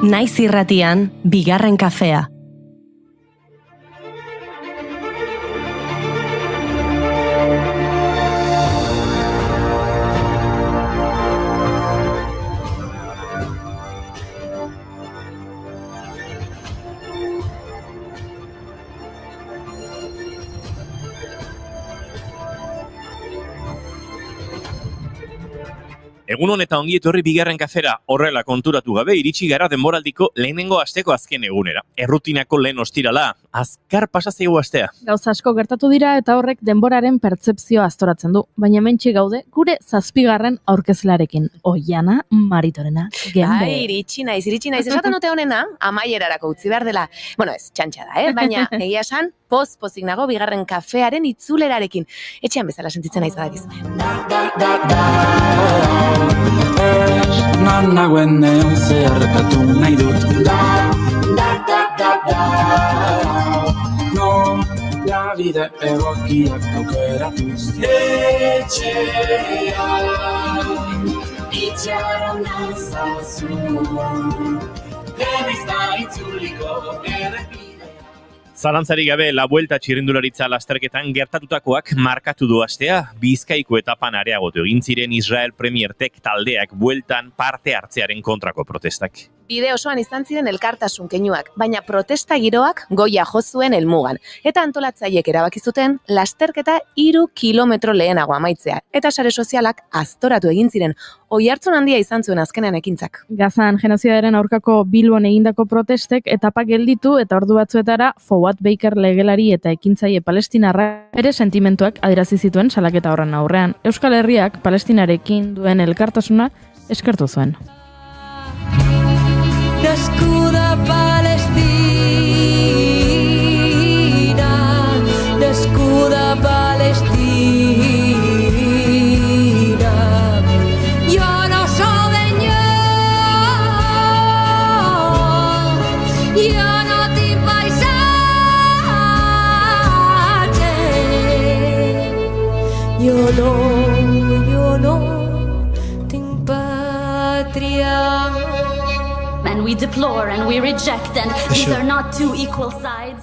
Naiz irratian, bigarren kafea. Egunon eta ongi etorri bigarren kafera, horrela konturatu gabe iritsi gara denboraldiko lehenengo asteko azken egunera. Errutinako lehen ostirala, azkar pasa zaigu astea. Gauza asko gertatu dira eta horrek denboraren pertzepzioa astoratzen du, baina hementxe gaude gure 7. aurkezlearekin. Oiana Maritorena Gembe. Ai, iritsi naiz. Esaten dute honena, amaierarako utzi behar dela. Bueno, ez, txantxa da, baina egia esan, pozik nago bigarren kafearen itzulerarekin. Etxean bezala sentitzen naiz badakizu. Nagoen neon zeharkatu nahi dut. No, la vida egokiak aukeratuz. Etxea itxaron nazazu, denez da itzuliko errepidea. Zalantzarik gabe, la vuelta txirrindularitza lasterketan gertatutakoak markatu du astea. Bizkaiko etapan areagotu egin ziren Israel Premier Tech taldeak bueltan parte hartzearen kontrako protestak. Bide osoan izan ziren elkartasun keinuak, baina protesta giroak goia jo zuen helmugan. Eta antolatzaileek erabaki zuten lasterketa 3 kilometro lehenago amaitzea. Eta sare sozialak aztoratu egin ziren. Oihartzun handia izan zuen azkenean ekintzak. Gazan genozidaren aurkako Bilbon egindako protestek etapa gelditu eta ordu batzuetara Fouad Baker legelari eta ekintzaile palestinarra ere sentimentuak adierazi zituen salaketa horren aurrean. Euskal Herriak Palestinarekin duen elkartasuna eskertu zuen. Nascuda Palestina, nascuda Palestina. Jo no soy de jo no tinc paisatge, jo no tinc pàtria. And we deplore and we reject and these are not two equal sides.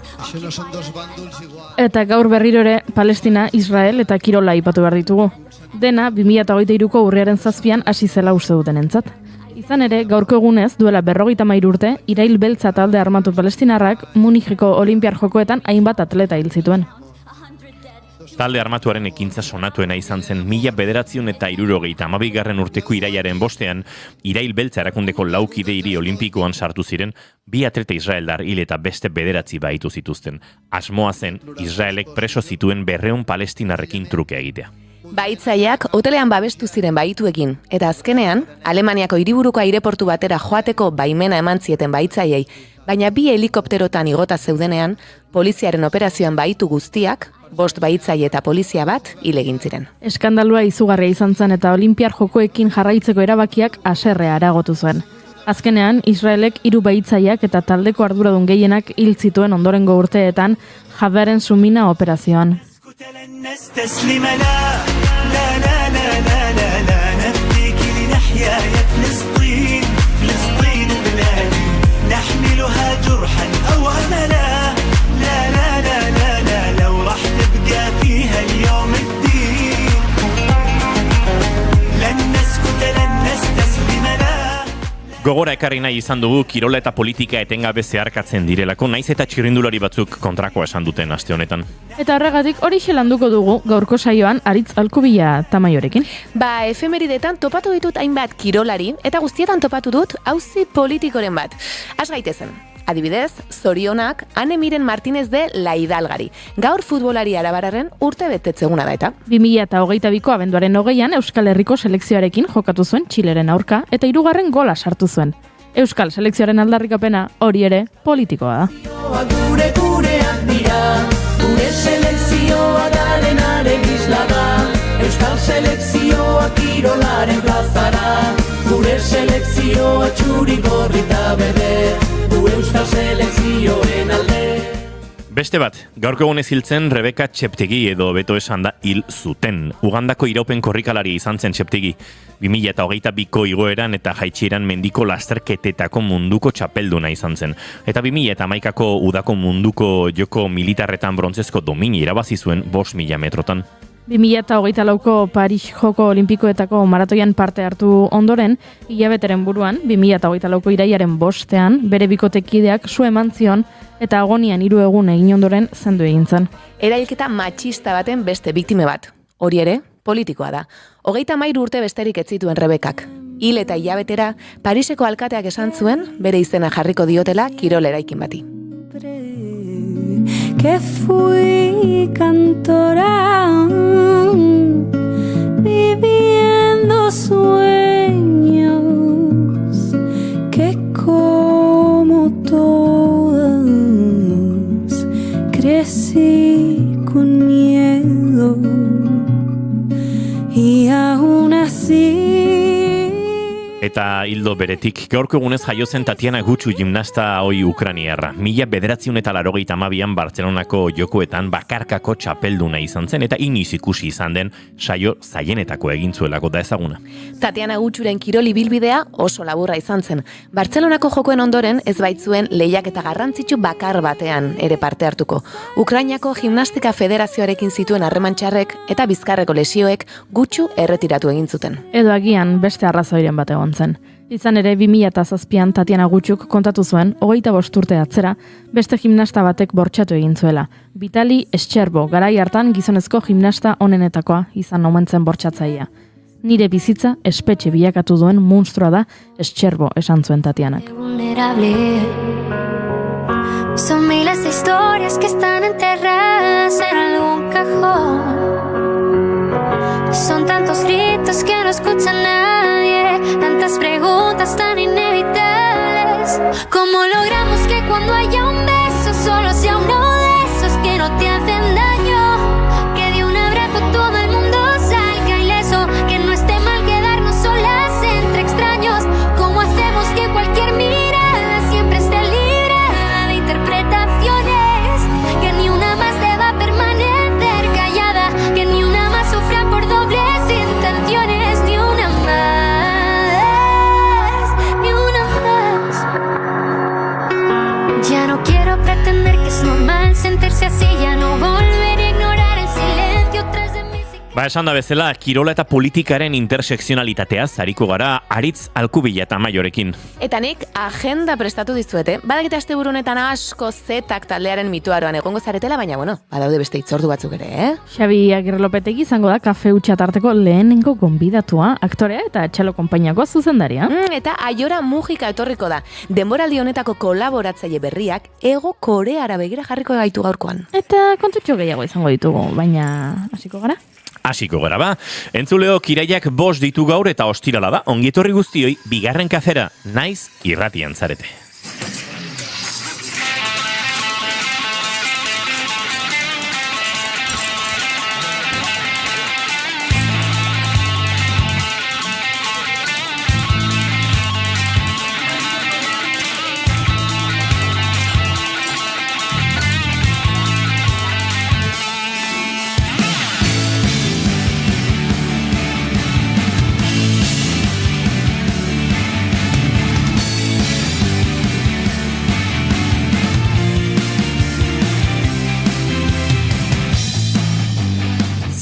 Eta gaur berriro ere Palestina, Israel eta Kirola aipatu behar ditugu. Dena 2023ko urriaren 7 hasi zela uste dutenentzat. Izan ere, gaurko egunez duela 53 urte, Irail Beltza talde armatu palestinarrak Munijeko Olinpiar Jokoetan hainbat atleta hil zituen. Talde armatuaren ekintza sonatuena izan zen 1972 urteko iraiaren 5 Irail Beltza erakundeko laukide hiri olimpikoan sartu ziren, 2 atleta israeldar hil eta beste 9 baitu zituzten. Asmoa zen, Israelek preso zituen 200 palestinarrekin truke egitea. Baitzaileak hotelean babestu ziren baituekin, eta azkenean, Alemaniako hiriburuko aireportu batera joateko baimena eman zieten baitzaileei, baina 2 helikopterotan igota zeudenean, poliziaren operazioan baitu guztiak, 5 baitzaile eta polizia bat hil egin ziren. Eskandalua izugarria izan zen eta Olinpiar Jokoekin jarraitzeko erabakiak haserrea aragotu zuen. Azkenean, Israelek 3 baitzaileak eta taldeko arduradun gehienak hil zituen ondorengo urteetan Jabaren Sumina operazioan. Gogora ekarri nahi izan dugu kirola eta politika etengabe zeharkatzen direlako, naiz eta txirrindulari batzuk kontrakoa esan duten aste honetan. Eta horregatik horixe landuko dugu gaurko saioan Aritz Alkubila Tamaiorekin. Efemeridetan topatu ditut hainbat kirolari eta guztietan topatu dut auzi politikoren bat. Has gaitezen. Adibidez, zorionak Ane Miren Martínez de La Hidalgari. Gaur futbolari arabararen urte betetzeguna da eta. 2022ko abenduaren 20an Euskal Herriko selekzioarekin jokatu zuen Txileren aurka eta 3. gola sartu zuen. Euskal selekzioaren aldarrikapena hori ere politikoa da. Gure gureak dira, gure selekzioa da denaren isla da. Euskal selekzioa kirolaren plazara, gure selekzioa txuri gorri eta berde. Euskal selekzioen alde. Beste bat, gaurko egunez hiltzen Rebeka Txeptegi edo beto esan da hil zuten. Ugandako iraupen korrikalari izan zen Txeptegi. 2022ko igoeran eta jaitsieran mendiko lasterketetako munduko txapelduna izan zen. Eta 2011ko udako munduko joko militarretan brontzezko domini irabazi zuen 5.000 metrotan. 2024ko Paris Joko Olimpikoetako maratoian parte hartu ondoren, hilabeteren buruan, 2024ko iraiaren 5ean, bere bikotekideak su eman zion eta agonian 3 egun egin ondoren zendu egin zen. Erailketa matxista baten beste biktime bat. Hori ere, politikoa da. 33 urte besterik ez zituen Rebekak. Hil eta hilabetera, Pariseko alkateak esan zuen, bere izena jarriko diotela kirol eraikin bati. Que fui cantora viviendo sueños que como todas crecí con miedo y aún así. Eta hildo beretik, gaurko egunez jaio zen Tatiana Gutsu gimnasta hoi ukraniarra. 1982an Bartzelonako jokoetan bakarkako txapelduna izan zen eta inoiz ikusi izan den saio zaienetako egin zuelako da ezaguna. Tatiana Gutsuren kiroli bilbidea oso laburra izan zen. Bartzelonako jokoen ondoren ez baitzuen lehiaketa garrantzitsu bakar batean ere parte hartuko. Ukrainako Gimnastika Federazioarekin zituen harreman txarrek eta bizkarreko lesioek Gutsu erretiratu egin zuten. Edo agian beste arrazoiren bat egon zen. Izan ere 2007an Tatiana Gutxuk kontatu zuen, 25 urte atzera, beste gimnasta batek bortxatu egin zuela. Vitali Escherbo, garai hartan gizonezko gimnasta onenetakoa izan omen zen bortxatzailea. Nire bizitza espetxe bilakatu duen monstrua da Escherbo, esan zuen Tatianak. Son miles de historias que están enterradas en algún cajón. Son tantos gritos que no escucha nadie, tantas preguntas tan inevitables. ¿Cómo logramos que cuando haya un beso solo sea uno de esos que no te hacen daño? Que de un abrazo todo el mundo salga ileso, que no esté mal quedarnos solas entre extraños. ¿Cómo hacemos que cualquier mirada siempre esté librada de interpretaciones? Que ni una más deba permanecer callada, que ni una más sufra por dobles intenciones, ni una más, ni una más. Ya no quiero pretender que es normal sentirse así, ya no volveré a ignorar el silencio tras de mí. Ba, esan da bezala, kirola eta politikaren interseksionalitateaz hariko gara Aritz Alkubila eta Maiorekin. Eta nik agenda prestatu dizuete. Badakite asteburu honetan asko zetak taldearen mituaroan egongo zaretela, baina badaude beste hitzordu batzuk ere, Xabi Agirrelopetegi izango da kafe hutsa tarteko lehenengo gonbidatua, aktorea eta txalo konpainiako zuzendaria. Eta Aiora Mujika etorriko da. Denboraldi honetako kolaboratzaile berriak Hego Koreara begira jarriko gaitu gaurkoan. Eta kontutxo gehiago izango ditugu, baina hasiko gara? Hasiko gara ba. Entzuleo kiraiak 5 ditu gaur eta ostirala da. Ongietorri guztioi, bigarren kafera, naiz irratian zarete.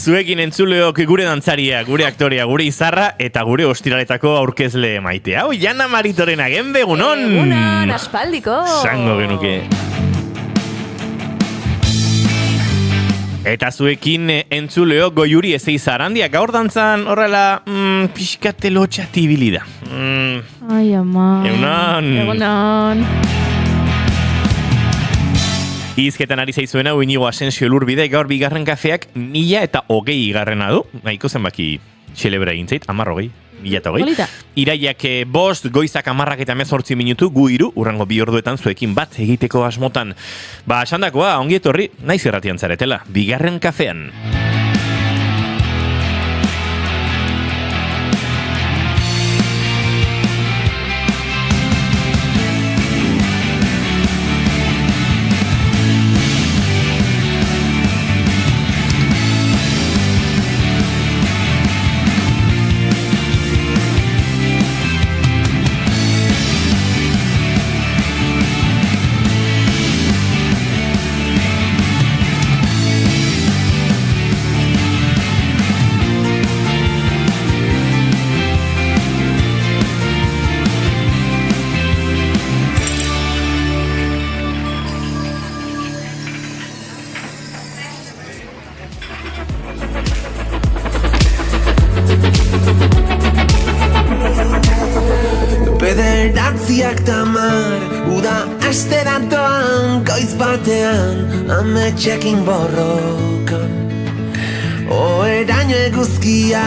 Zuekin entzuleok gure dantzaria, gure aktorea, gure izarra eta gure ostiraletako aurkezle maitea. Hau, Jana Maritorena, genbe, egunon! Egunon, aspaldiko! Zango genuke. Eta zuekin entzuleo Goiuri Ezeizarandia, gaur dantzan horrela pixkate lotxatibili da. Ai, ama. Egunon! Egunon! Izketan ari zaizuena, Inigo Asensio Elurbide, gaur bigarren kafeak 1020 du. Nahiko zenbaki xelebra egin zait, 10 1020. Iraiak 5, goizak 10 eta 18 minutu, gu 3, urrango 2 orduetan zuekin bat egiteko asmotan. Ba, esandakoa, ongi etorri, naiz irratian zaretela, bigarren kafean. Zortziak tamar, uda aste datoan, goiz batean, ametxekin borrokan. Oeraino eguzkia,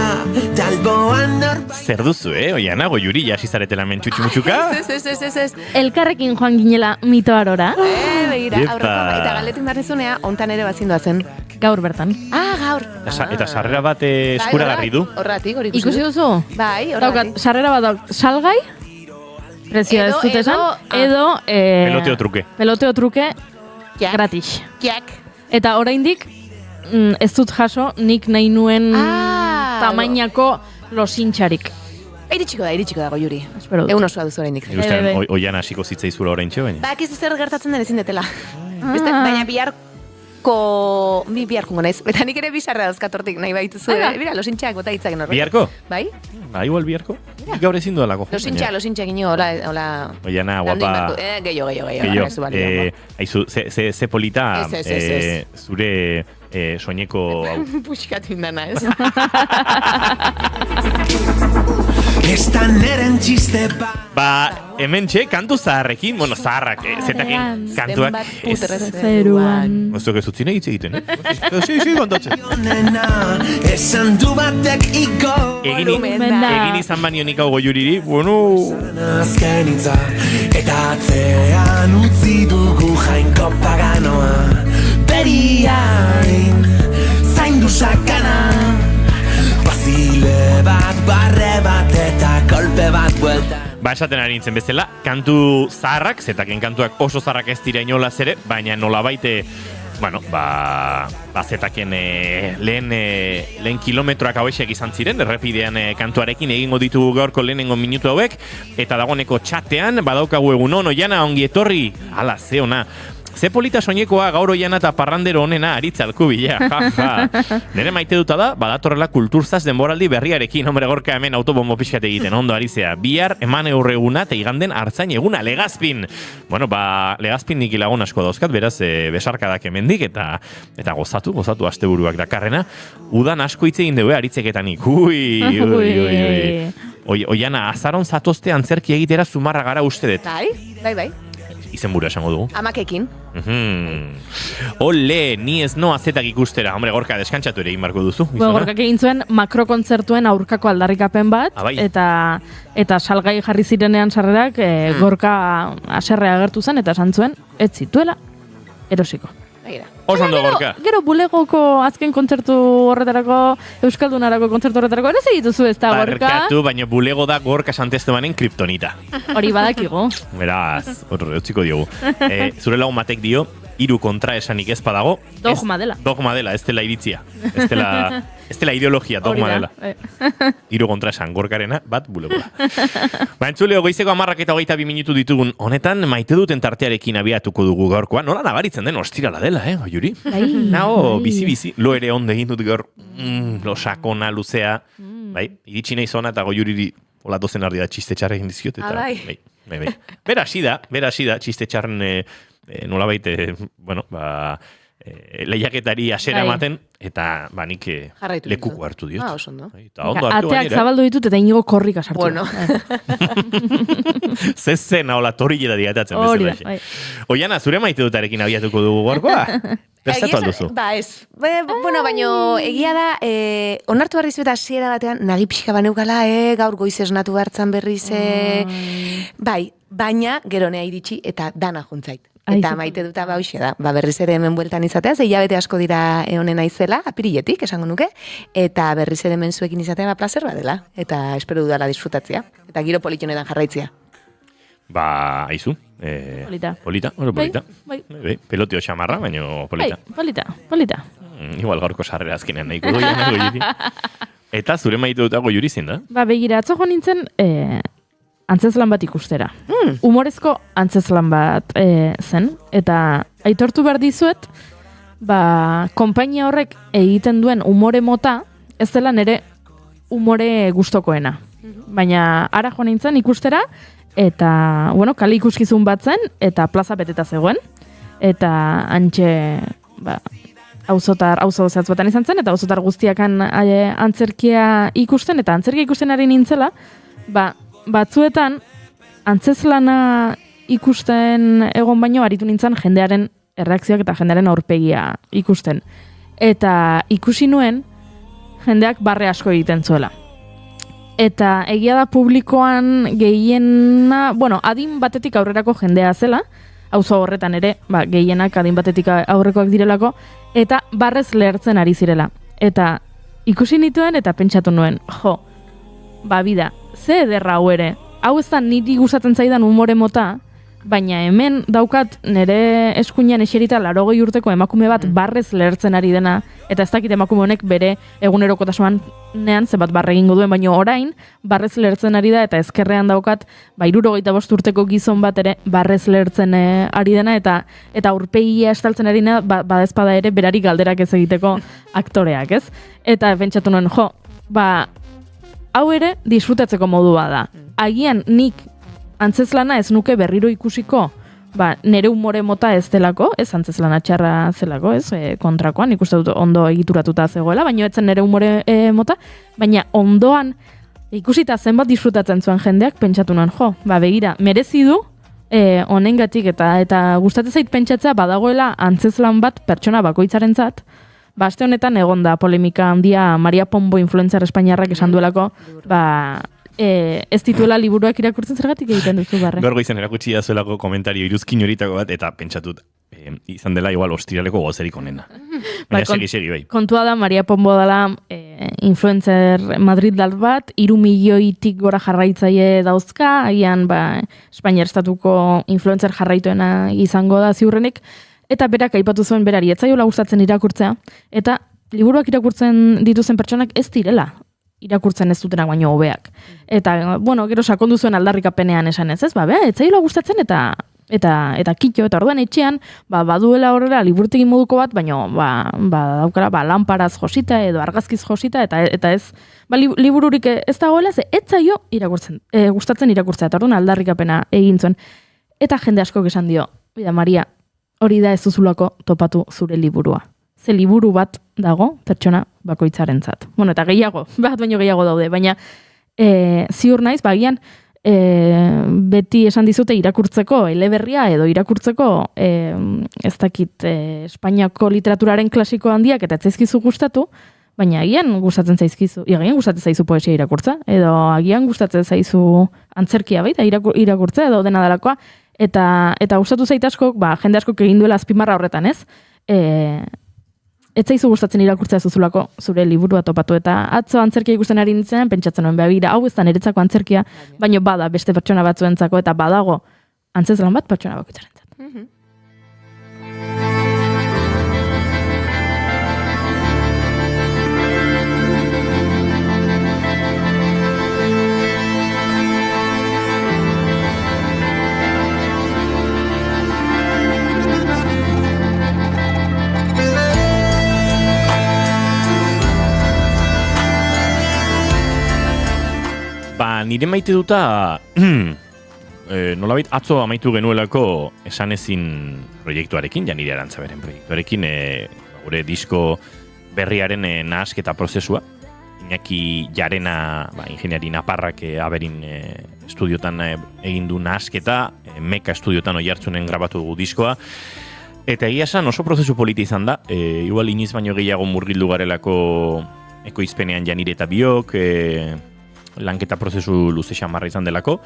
talboan norba... Zer duzu, Oiana, Goiuri jasi zaretela mentxutxumutxuka? Ez. Elkarrekin joan ginela mito arora. Begira, Epa. aurreko eta galetin barrezunea, ontan ere bazindoa zen. Gaur bertan. Gaur. Eta sarrera bat eskuragarri du. Horratik, hori Ikusi duzu? Bai, Daukat, horratik. sarrera bat salgai, prezioa ez dut esan, edo... Peloteo truke. Peloteo truke Kiak. gratis. Kiak. Eta oraindik ez dut jaso nik nahi nuen tamainako losintxarik. Iritsiko da, Goiuri. Espero dut. Egun osoa duzu oraindik. Ikusten, Oiana hasiko zitzaizula oraintxe, baina. Bakizu zer gertatzen den ezin detela. Beste, baina biharko naiz. Eta nik ere bizarra dauzkatortik nahi baituzu. Bira, losintxak bota ditzaken horrek. Biharko? Bai? Ba, igual biharko. Gaur ezin duelako. Losintxak ino, hola... Oiana, guapa... Gehiago. Aizu, ze polita Ez. zure soineko hau. Puxkatu indana, ez? Esta neren txiste Ba, hemen kantu zaharrekin, bueno, zaharrak, zetakin kantuak. Zeruan. Oztok ez utzine hitz egiten, Si, kontatzen. Esan du batek iko Egin izan banionik hau Goiuriri, bueno... Azken itza eta atzean utzi dugu jainko paganoa Beriain zaindu sakana Bazile bat, barre bat eta kolpe bat buelta Ba, esaten ari nintzen bezala, kantu zaharrak, zetaken kantuak oso zaharrak ez dira inolaz ere, baina nolabaite, bueno, zetaken lehen kilometroak hauexek izan ziren, errepidean kantuarekin egingo ditugu gaurko lehenengo minutu hauek, eta dagoeneko txatean, badaukagu egun Oiana, ongi etorri, ala, ze ona. Ze polita soinekoa gaur Oiana eta parrandero honena aritzalku bila, Nere maite duta da, badatorrela kulturzaz denboraldi berriarekin, hombre Gorka hemen autobombo pixkat egiten, ondo arizea. Bihar eman eurreguna eta iganden hartzain eguna, Legazpin. Bueno, Legazpin nik lagun asko dauzkat, beraz, besarkadak hemendik eta gozatu asteburuak dakarrena. Udan asko hitz egin dugu, aritzeketanik. Oiana, azaron zatozte antzerki egitera zumarra gara uste dut. Bai. Izenbura esango dugu. Amakekin. Ole, ni ez noa zetak ikustera. Hombre, Gorka, deskantzatu ere egin barko duzu. Gorkak egin zuen makrokontzertuen aurkako aldarrikapen bat, eta salgai jarri zirenean sarrerak Gorka aserrea agertu zen, eta esan zuen, ez zituela, erosiko. Oso ondo, Gorka. Gero bulegoko azken kontzertu horretarako, Euskaldunarako kontzertu horretarako, ere segituzu ez da, Gorka? Barkatu, baina bulego da Gorka Santestebanen kriptonita. Hori badakigu. Beraz, utziko diogu. Zure lagun batek dio, 3 kontra esanik ez badago. Dogma dela. Dogma dela, ez dela iritzia. Ez dela ideologia, dogma dela. 3 kontra esan, Gorkarena, bat bulegoa. Ba, entzuleo, goizeko 10:22 minutu ditugun honetan, maite duten tartearekin abiatuko dugu gaurkoa. Nola nabaritzen den ostirala dela, Oiuri? Nao, bizi, lo ere onde egin dut gaur, lo sakona, luzea. Bai, iritsi nahi zona eta Goiuriri hola dozen ardi da txiste txarra egin dizkiot. Bai. Bera hasi da, txiste txarren nolabait, bueno, lehiaketari asera ematen, eta nik lekuko hartu diot. Oso ondo. Ateak zabaldu ditut eta inigo korrika sartu. Bueno. Zezen, hola, torrilla da digatatzen bezala. Oiana, zure maite dutarekin abiatuko dugu gorkoa? Prestatu alduzu? Ba, ez. Bueno, baino, egia da, onartu barrizu eta hasiera batean, nagi pixka baneukala, gaur goiz esnatu behartzan berriz, bai, baina gero nea iritsi eta dana juntzait. Eta maite duta hoxe da, berriz ere hemen bueltan izatea, ze hilabete asko dira honen aizela, apiriletik, esango nuke, eta berriz ere hemen zuekin izatea placer badela, eta espero dudala disfrutatzea, eta giro politionetan jarraitzea. Ba, aizu. Polita. Peloteo xamarra, baina polita. Polita. Igual gaurko sarrera azkenean nahiko Goiuri. Eta zure maite duta Goiuri zen da? Ba, begira, atzo nintzen antzezlan bat ikustera. Humorezko antzezlan bat zen, eta aitortu behar dizuet, konpainia horrek egiten duen umore mota, ez dela nere umore gustokoena. Baina ara jo nintzen ikustera, eta, bueno, kale ikuskizun bat zen, eta plaza beteta zegoen, eta antxe, auzo zehatz batan izan zen, eta auzotar guztiakan antzerkia ikusten, eta antzerkia ikusten ari nintzela, batzuetan antzeslana ikusten egon baino aritu nintzen jendearen erreakzioak eta jendearen aurpegia ikusten. Eta ikusi nuen jendeak barre asko egiten zuela. Eta egia da publikoan gehiena, adin batetik aurrerako jendea zela, auzo horretan ere, gehienak adin batetik aurrekoak direlako, eta barrez lehertzen ari zirela. Eta ikusi nituen eta pentsatu nuen, bida, ze ederra hau ere, hau ez da niri gustatzen zaidan umore mota, baina hemen daukat nire eskuinean eserita 80 urteko emakume bat barrez lehertzen ari dena, eta ez dakit emakume honek bere egunerokotasunean zenbat barre egingo duen, baina orain barrez lehertzen ari da, eta ezkerrean daukat 75 urteko gizon bat ere barrez lehertzen ari dena, eta aurpegia estaltzen ari dena, badezpada ere berari galderak ez egiteko aktoreak, ez? Eta pentsatu nuen, hau ere disfrutatzeko modua da. Agian nik antzeslana ez nuke berriro ikusiko, nere umore mota ez delako, ez antzeslana txarra zelako, ez kontrakoan, ikuste dut ondo egituratuta zegoela, baina etzen nere umore mota, baina ondoan ikusita zenbat disfrutatzen zuen jendeak, pentsatu nuen, begira, merezi du honengatik eta gustatzen zait pentsatzea badagoela antzeslan bat pertsona bakoitzarentzat. Aste honetan egon da polemika handia Maria Pombo influencer espainiarrak esan duelako, ez dituela liburuak irakurtzen zergatik egiten duzu barre. Gaur goizen erakutsi da zuelako komentario iruzkin horitako bat, eta pentsatut, izan dela igual ostiraleko gozerik onena. Baina segi bai. Kontua da, Maria Pombo dela influencer Madrid dalt bat, 3 milioitik gora jarraitzaile dauzka, agian Espainiar estatuko influencer jarraituena izango da ziurrenik, eta berak aipatu zuen berari, ez zaiola gustatzen irakurtzea, eta liburuak irakurtzen dituzen pertsonak ez direla irakurtzen ez dutenak baino hobeak. Eta, gero sakondu zuen aldarrikapenean esan ez zaiola gustatzen eta kitxo, eta orduan etxean, baduela horrela liburutegin moduko bat, baino, daukara, lanparaz josita edo argazkiz josita, eta ez, libururik ez dagoela, ez zaio gustatzen irakurtzea, eta orduan aldarrikapena egin zuen. Eta jende askok esan dio, Maria, hori da ez duzulako topatu zure liburua. Ze liburu bat dago pertsona bakoitzarentzat. Eta gehiago, baino gehiago daude, baina ziur naiz, bagian beti esan dizute irakurtzeko eleberria edo irakurtzeko ez dakit Espainiako literaturaren klasiko handiak eta ez zaizkizu gustatu, baina agian gustatzen zaizu poesia irakurtza, edo agian gustatzen zaizu antzerkia baita irakurtza edo dena delakoa, eta gustatu zait askok, jende askok egin duela azpimarra horretan, ez? Ez zaizu gustatzen irakurtzea zuzulako zure liburua topatu, eta atzo antzerkia ikusten ari nintzen, pentsatzen nuen, hau ez da niretzako antzerkia, baina bada beste pertsona batzuentzako, eta badago antzeslan bat pertsona bakoitzarentzat. Nire maite duta, nolabait atzo amaitu genuelako esanezin proiektuarekin, nire Arantzaberen proiektuarekin, gure disko berriaren nahasketa prozesua. Iñaki Jarena, ingeniari naparrak Aberin estudiotan egin du nahasketa, Meka estudiotan oihartzunen grabatu dugu diskoa. Eta egia esan oso prozesu polita izan da, igual iniz baino gehiago murgildu garelako ekoizpenean Janire eta biok, lanketa prozesu luze xamarra izan delako,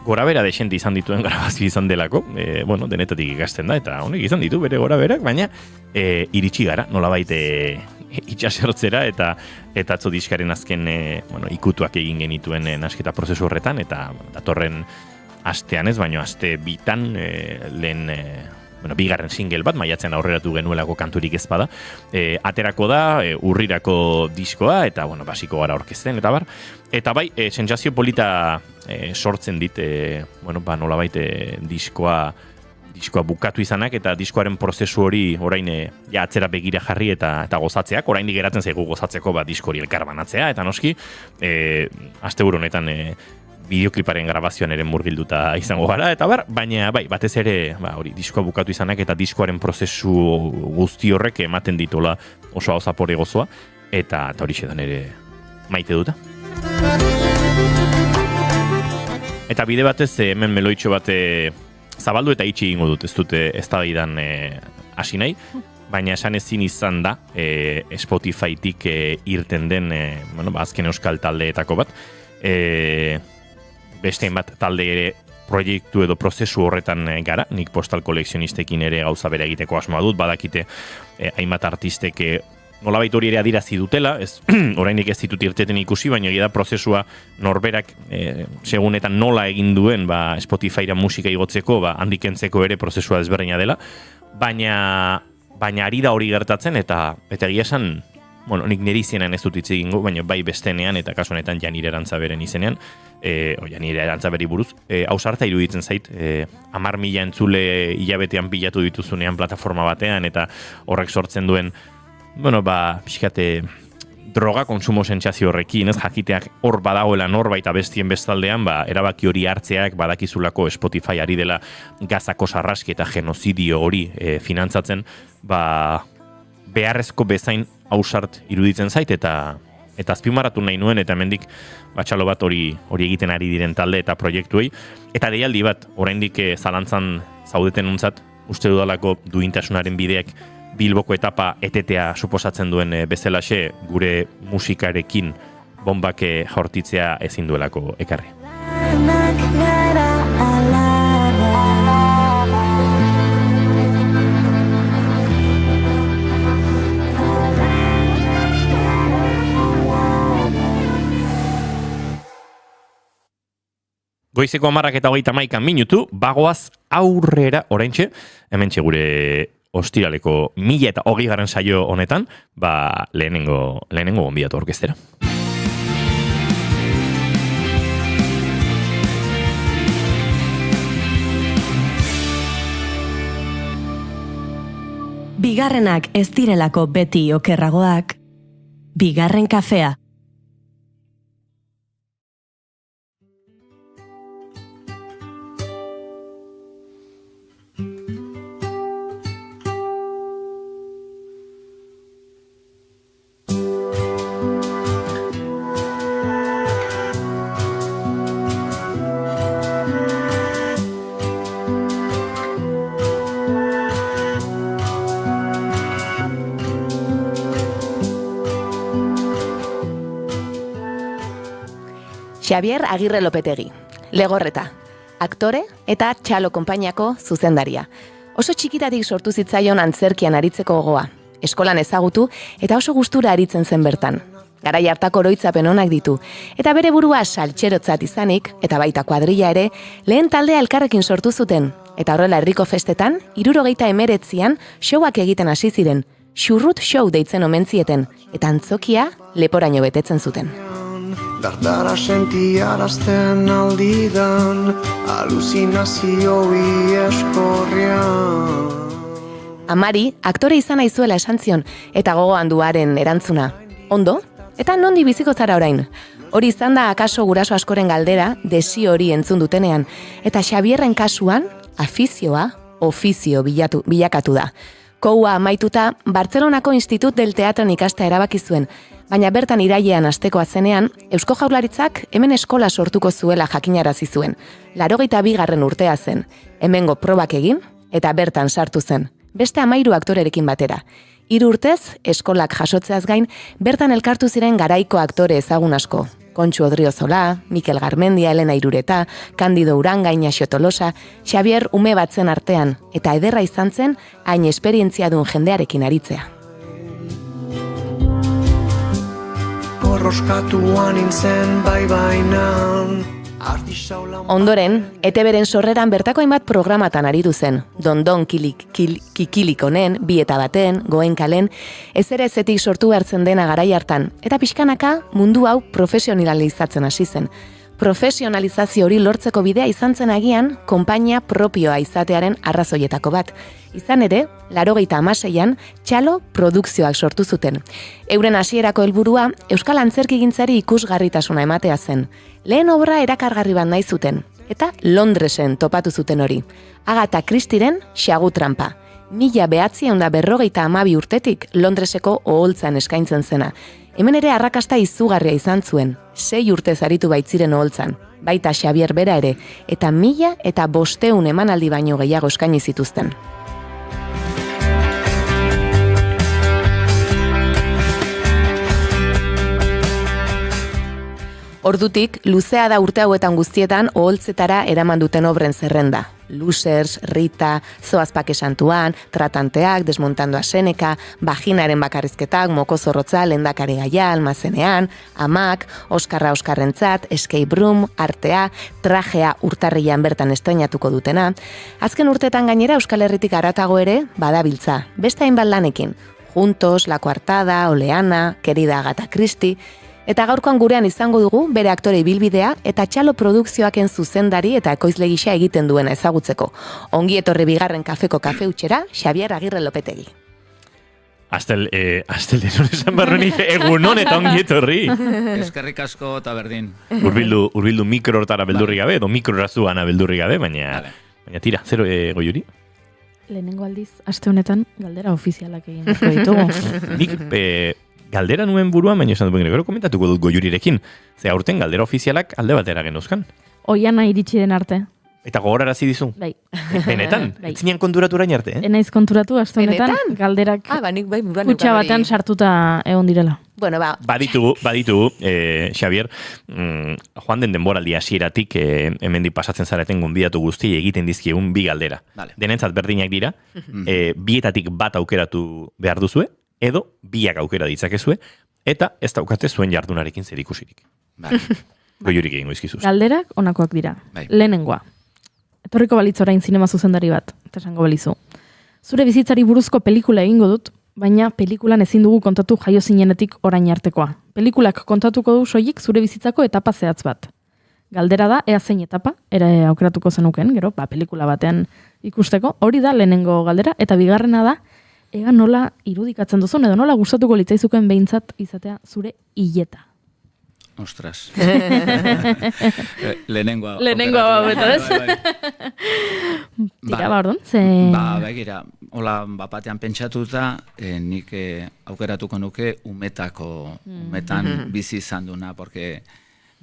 gora bera desente izan dituen grabazio izan delako, denetatik ikasten da, eta honek izan ditu bere gora berak, baina iritsi gara, nolabait itxasertzera, eta atzo diskaren azken ikutuak egin genituen nasketa prozesu horretan, eta datorren astean ez, baino aste bitan lehen bigarren single bat, maiatzen aurreratu genuelako kanturik ez bada, aterako da, urrirako diskoa, eta, basiko gara orkesten, eta bar. Eta bai, sentsazio polita sortzen dit, nolabait diskoa bukatu izanak, eta diskoaren prozesu hori orain atzera begira jarri eta gozatzeak, orain geratzen zaigu gozatzeko disko hori elkar banatzea, eta noski, asteburu honetan bideokliparen grabazioan ere murgilduta izango gara, eta baina batez ere hori diskoa bukatu izanak eta diskoaren prozesu guzti horrek ematen ditola oso hau zapore gozoa, eta hori xedan ere maite duta. Eta bide batez hemen meloitxo bate zabaldu eta itxi egingo dut, ez dute eztabaidan hasi nahi, baina esan ezin izan da Spotify-tik irten den azken euskal taldeetako bat. Beste bat talde ere proiektu edo prozesu horretan gara, nik postal kolekzionistekin ere gauza bere egiteko asmoa dut, badakite hainbat artistek nolabait hori ere adirazi dutela, orainik ez ditut irteten ikusi, baina egia da prozesua norberak segun eta nola egin duen Spotifyra musika igotzeko, handikentzeko ere prozesua desberdina dela, baina ari da hori gertatzen, eta egia esan, nik nire izenean ez dut hitz egingo, baina bai bestenean, eta kasu honetan Janire Arantzaberen izenean, Janire Arantzaberi buruz, ausarta iruditzen zait, 10.000 entzule hilabetean bilatu dituzunean plataforma batean, eta horrek sortzen duen pixkate droga konsumo sentsazio horrekin, ez jakiteak hor badagoela norbait abestien bestaldean, erabaki hori hartzeak badakizulako Spotify ari dela gazako sarraski eta genozidio hori finantzatzen, beharrezko bezain ausart iruditzen zait, eta azpimarratu nahi nuen, eta hemendik txalo bat hori egiten ari diren talde eta proiektuei, eta deialdi bat, oraindik zalantzan zaudeten untzat, uste dudalako duintasunaren bideak Bilboko etapa etetea suposatzen duen bezalaxe gure musikarekin bombak jaurtitzea ezin duelako ekarri. Goizeko 10:30 minutu, bagoaz aurrera oraintxe, hementxe gure ostiraleko 1020. Saio honetan, lehenengo gonbidatu orkestera. Bigarrenak ez direlako beti okerragoak, bigarren kafea. Xabier Agirre Lopetegi, legorreta, aktore eta txalo konpainiako zuzendaria. Oso txikitatik sortu zitzaion antzerkian aritzeko gogoa, eskolan ezagutu eta oso gustura aritzen zen bertan. Garai hartako oroitzapen onak ditu, eta bere burua saltxerotzat izanik, eta baita kuadrilla ere, lehen taldea elkarrekin sortu zuten, eta horrela herriko festetan, 79an showak egiten hasi ziren, xurrut show deitzen omen zieten, eta antzokia leporaino betetzen zuten. Dardara sentiarazten aldidan, aluzinazioi eskorrian. Amari, aktore izan aizuela esan zion, eta gogoan duaren erantzuna. Ondo? Eta nondi biziko zara orain? Hori izan da akaso guraso askoren galdera, desio hori entzun dutenean, eta Xabierren kasuan, afizioa, ofizio bilakatu da. Koua amaituta, Bartzelonako Institut del Teatron ikastea erabaki zuen, baina bertan irailean astekoa zenean, Eusko Jaurlaritzak hemen eskola sortuko zuela jakinarazi zuen. 82. urtea zen, hemengo probak egin, eta bertan sartu zen, beste 13 aktorerekin batera. 3 urtez, eskolak jasotzeaz gain, bertan elkartu ziren garaiko aktore ezagun asko. Kontxu Odriozola, Mikel Garmendia, Elena Irureta, Candido Uranga, Inaxio Tolosa, Xabier ume batzen artean, eta ederra izan zen, hain esperientzia duen jendearekin aritzea. Borroskatuan nintzen bainan. Ondoren, ETBren sorreran bertako hainbat programatan aritu zen. Dondon kikilik honen, Bieta baten, Goen kalen, ez ere ezetik sortu hartzen dena garai hartan, eta pixkanaka mundu hau profesionalizatzen hasi zen. Profesionalizazio hori lortzeko bidea izan zen agian, konpainia propioa izatearen arrazoietako bat. Izan ere, 86an txalo produkzioak sortu zuten. Euren hasierako helburua Euskal Antzerkigintzari ikusgarritasuna ematea zen. Lehen obra erakargarri bat nahi zuten, eta Londresen topatu zuten hori. Agatha Christieren Xagu Tranpa. 1952 urtetik Londreseko oholtzan eskaintzen zena. Hemen ere arrakasta izugarria izan zuen, 6 urtez aritu baitziren oholtzan. baita Xabier bera ere, eta 1500 emanaldi baino gehiago eskaini zituzten. Ordutik, luzea da urte hauetan guztietan oholtzetara eraman duten obren zerrenda. Losers, Rita, Zoazpake Santuan, Tratanteak, Desmontando a Seneka, Vaginaren bakarrizketak, Mokozorrotza, Lehendakari Gaia, Almazenean, Amak, Oskarra Oskarrentzat, Escape Room, Artea, Trajea urtarrian bertan estreinatuko dutena. Azken urtetan gainera Euskal Herritik haratago ere badabiltza, beste hainbat lanekin. Juntos, La Coartada, Oleana, Querida Agatha Christie. Eta gaurkoan gurean izango dugu bere aktore ibilbidea eta Txalo Produkzioaken zuzendari eta ekoizle gisa egiten duena ezagutzeko. Ongi etorri bigarren kafeko kafe utxera, Xabier Agirre Lopetegi. Astel denon esan barrunik, egunon eta ongi etorri. Eskerrik asko eta berdin. Urbildu mikro hortara beldurri gabe, edo mikro razuana beldurri gabe, baina tira, zero Goiuri? Lehenengo aldiz, aste honetan galdera ofizialak egin ditugu. Nik galdera nuen buruan, baina esan duen gero komentatuko dut Goiurirekin. Ze aurten galdera ofizialak alde batera genuzkan. Oiana iritsi den arte. Eta gogorarazi dizu? Bai. Benetan? Bai. Etzinean konturatu orain arte, Enaiz konturatu, aste honetan galderak kutxa batean sartuta egon direla. Bueno, Baditugu, Xabier, joan den denboraldi hasieratik hemendik pasatzen zareten gonbidatu guzti egiten dizkiegun bi galdera. Vale. Denentzat berdinak dira, bietatik bat aukeratu behar duzue, edo biak aukera ditzakezue, eta ez daukate zuen jardunarekin zer ikusirik. Goiurik egingo izkizuz. Galderak onakoak dira. Bai. Lehenengoa. Etorriko balitz orain zinema zuzendari bat, eta esango balizu. Zure bizitzari buruzko pelikula egingo dut, baina pelikulan ezin dugu kontatu jaio zinenetik orain artekoa. Pelikulak kontatuko du soilik zure bizitzako etapa zehatz bat. Galdera da, ea zein etapa, aukeratuko zenuken, gero, pelikula batean ikusteko. Hori da lehenengo galdera, eta bigarrena da, ega nola irudikatzen duzun, edo nola gustatuko litzaizuken behintzat izatea zure hileta. Ostras. Lehenengoa. Beto, ez? Tira, orduan, ze... Begira, hola, batean pentsatuta, nik aukeratuko nuke umetan bizi izan duna, porque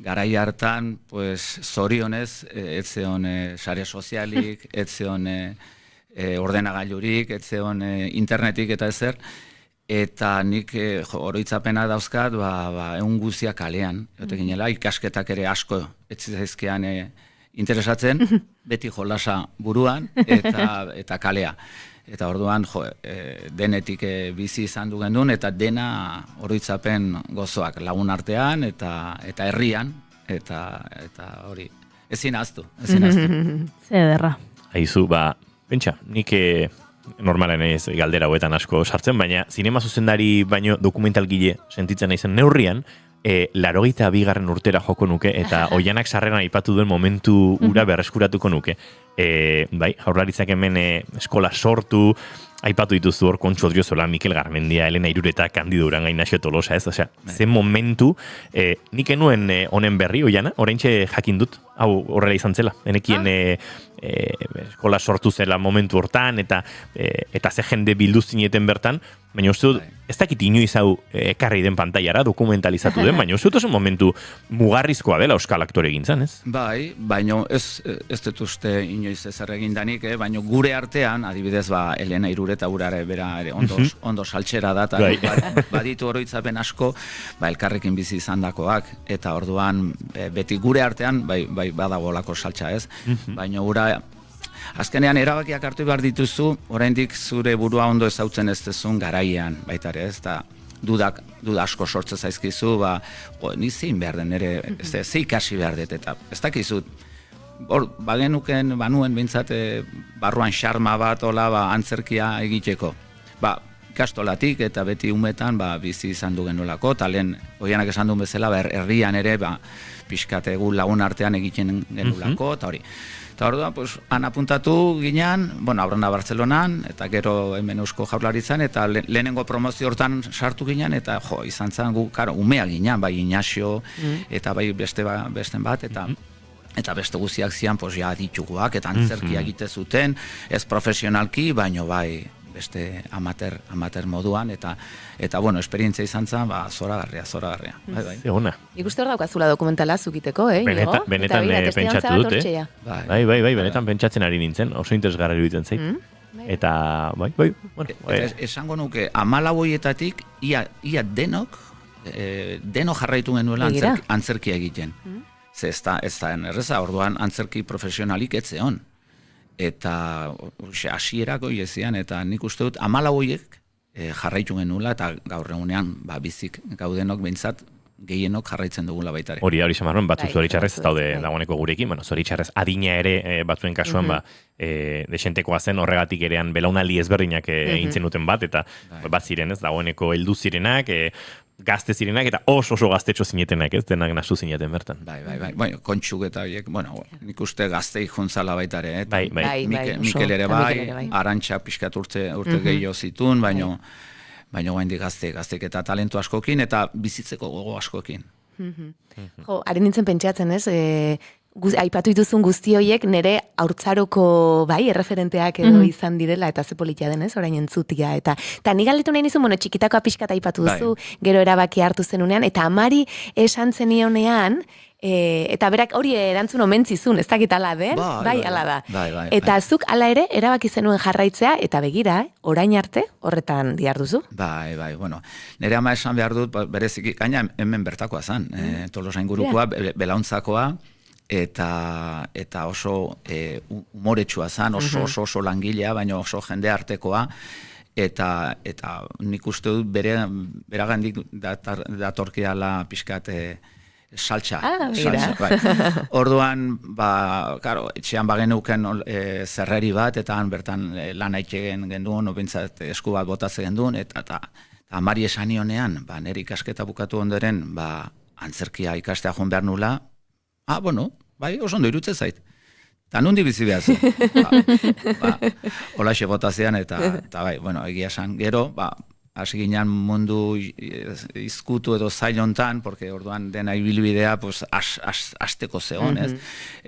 garai hartan, pues, zorionez, etzeon sare sozialik, etzeon ordenagailurik, etzeon internetik eta ezer, eta nik oroitzapena dauzkat, egun guzia kalean, ginela, ikasketak ere asko etzizaizkean interesatzen, beti jolasa buruan eta kalea. Eta orduan, denetik bizi izan du gendun, eta dena oroitzapen gozoak lagun artean eta herrian, eta hori, ezin ahaztu. Ze ederra. Aizu, pentsa, nik normalen ez galdera hauetan asko sartzen, baina zinema zuzendari baino dokumentalgile sentitzen naizen neurrian, 82. urtera joko nuke, eta Oianak sarreran aipatu duen momentu ura berreskuratuko nuke. Bai, Jaurlaritzak hemen eskola sortu, aipatu dituzu hor Kontxo Odriozola, Mikel Garmendia, Elena Irureta, Kandido Urangain, Naxio Tolosa, ez? Osea, zen momentu, nik enuen honen berri, Oiana, oraintxe jakin dut, hau horrela izan zela, enekien eskola sortu zela momentu hortan, eta ze jende bildu zineten bertan, baina uste dut, ez dakit inoiz hau ekarri den pantailara, dokumentalizatu den, baina uste dut oso momentu mugarrizkoa dela euskal aktore gintzan, ez? Bai, baina ez dut uste inoiz ezer egindanik, baina gure artean, adibidez, Elena Irureta urare bera ondo saltxera da, eta baditu oroitzapen asko, elkarrekin bizi izandakoak, eta orduan beti gure artean, bai badagolako saltxa, ez? Baina ura azkenean erabakiak hartu behar dituzu, oraindik zure burua ondo ezautzen ez dezun garaian, baita ere, ez da duda asko sortze zaizkizu, ni zein behar den ere, ze ikasi behar dut, eta ez dakizut, bagenuken, banuen bintzat, barruan xarma bat, antzerkia egiteko. Ikastolatik eta beti umetan bizi izan du genolako, eta lehen Oianak esan duen bezala, herrian ere, pixkategu lagun artean egiten genolako, eta hori. Eta orduan, han apuntatu ginean, aurrena Bartzelonan, eta gero hemen Eusko Jaurlaritzan, eta lehenengo promozio hortan sartu ginean, eta izan zen gu, umea ginean, bai Inaxio, eta bai besten bat, eta beste guztiak zian, dituguak, eta antzerkia egite zuten, ez profesionalki, baino bai beste amateur moduan, eta bueno, esperientzia izan zen, zoragarria. Bai. Ona. Nik uste hor daukazula dokumentala zukiteko, Benetan pentsatu dut, Bai, benetan pentsatzen ari nintzen, oso interesgarri iruditzen zait. Eta, bai. Bueno, esango nuke, 14 hoietatik, ia denok jarraitu genuela antzerkia egiten. Ze ez da erreza, orduan antzerki profesionalik etzeon. Eta hasierako ezian, eta nik uste dut 14 hoiek jarraitu genuela, eta gaur egunean bizik gaudenok behintzat gehienok jarraitzen dugula baita ere. Hori samarron, batzuk zoritxarrez ez daude dagoeneko gurekin, zoritxarrez adina ere batzuen kasuan, desentekoa zen horregatik erean belaunaldi ezberdinak eintzen duten bat, eta bat ziren ez, dagoeneko heldu zirenak, gazte zirenak, eta oso gaztetxo zinetenak, ez, denak nasu zineten bertan. Bai, kontxuk eta horiek, nik uste gaztei juntzala baita ere, Bai. Mikel ere bai, Arantxa pixkat urte gehiago zitun, baina gaindik gazteik eta talentu askokin, eta bizitzeko gogo askokin. Haren nintzen pentsatzen, ez? Aipatu dituzun guzti horiek nire haurtzaroko erreferenteak edo izan direla, eta ze politia denez, orain entzutia. Eta nik galdetu nahi nizun, txikitakoa pixkat aipatu duzu, gero erabaki hartu zenunean, eta amari esan zenionean, eta berak hori erantzun omentzizun, ez dakit ala den? Bai, ala da. Eta zuk ala ere erabaki zenuen jarraitzea, eta begira, orain arte, horretan diarduzu? Bai, bueno. Nire ama esan behar dut, bereziki, gaina hemen bertakoa zen, Tolosa ingurukoa, belauntzakoa, eta oso umoretsua zen, oso langilea, baina oso jende artekoa, eta nik uste dut beragandik datorkiala pixkat saltsa. Orduan, karo, etxean bagenuken zerreri bat, eta bertan lan aitzegen genduen, bintzat esku bat botatzen genduen, eta amari esanionean, nire ikasketa bukatu ondoren, antzerkia ikastea joan behar nula, oso ondo irutzen zait. Eta nundi bizi behar zu. Holaxe botazean, eta egia esan, gero, hasi ginen mundu izkutu edo zail hontan, porque orduan dena ibilbidea asteko zeon, ez?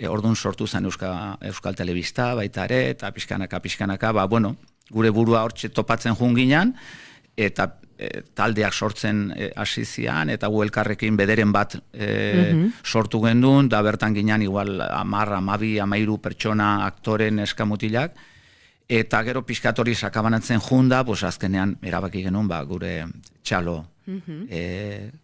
Orduan sortu zen Euskal Telebista baita ere, eta pixkanaka, gure burua hortxe topatzen jun ginen, eta taldeak sortzen hasi zian, eta gu elkarrekin bederen bat sortu gendun, da bertan ginen igual 10, 12, 13 pertsona aktoren eskamutilak, eta gero pixkat hori sakabanatzen junda, azkenean erabaki genuen gure txalo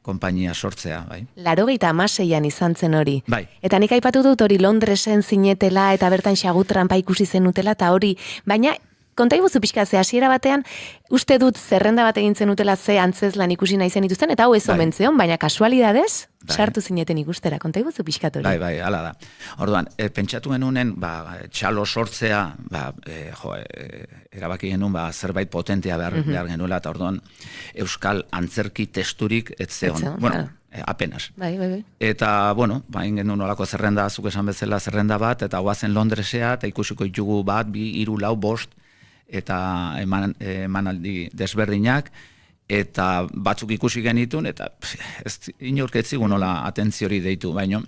konpainia sortzea. 86an izan zen hori. Bai. Eta nik aipatu dut hori Londresen zinetela, eta bertan xagutranpa ikusi zenutela, eta hori, baina konta iguzu pixka, ze hasiera batean, uste dut zerrenda bat egin zenutela ze antzezlan ikusi nahi zen dituzten, eta hau ez omentzeon, baina kasualidadez, sartu zineten ikustera, konta iguzu pixka hori. Bai, hala da. Orduan, pentsatu genunen, txalo sortzea, erabaki genuen, zerbait potentea behar genuela, eta orduan, euskal antzerki testurik ez zeon. Bueno, apenas. Bai. Eta, egin genuen olako zerrenda, zuk esan bezala zerrenda bat, eta guazen Londresea, eta ikusiko ditugu 1, 2, 3, 4, 5, eta emanaldi desberdinak, eta batzuk ikusi genitun, eta inorketzigun nola atentziori deitu, baina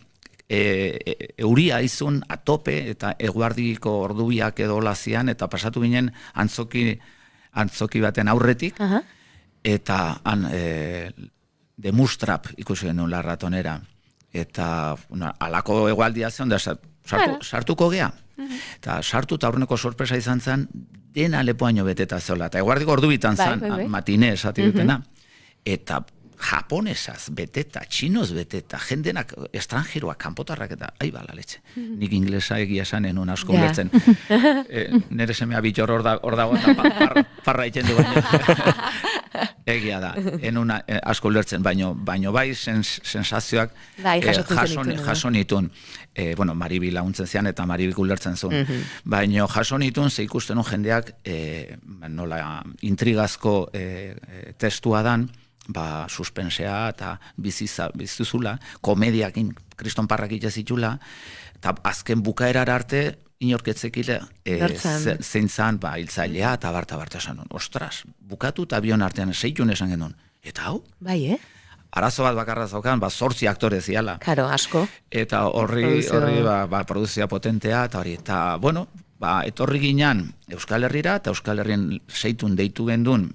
euria izun atope, eta eguardiko ordubiak edo lazian, eta pasatu ginen antzoki baten aurretik, eta han demustrap ikusi genuen larratonera, eta alako egualdia zeon, sartuko gea. Eta sartu eta aurreneko sorpresa izan zen, dena lepoaino beteta zeola. Eta eguardiko ordu bitan zen, matine esati dutena. Eta japonesaz beteta, txinoz beteta, jendenak estranjeroak, kanpotarrak eta, bala letxe. Nik inglesa egia esan enun asko ulertzen. Nere semea bitxor hor dago eta parra iten du baino. Egia da, enun asko ulertzen, baino bai sensazioak jaso nitun. Maribi laguntzen zian eta Maribi ulertzen zuen. Baino jaso nitun, ze ikusten un jendeak nola intrigazko testua dan, suspensea eta bizizula, komediakin kriston parrak itxezitula, eta azken bukaerar arte, inorketzekile zein zan hiltzailea eta barta esan. Ostras, bukatu eta bion artean zeitun esan genuen. Eta hau? Bai, arazo bat bakarra zaukan, 8 aktore ziala. Karo, asko. Eta horri produzia potentea, eta hori, eta, etorri ginean Euskal Herrira, eta Euskal Herrien seitun deitu gendun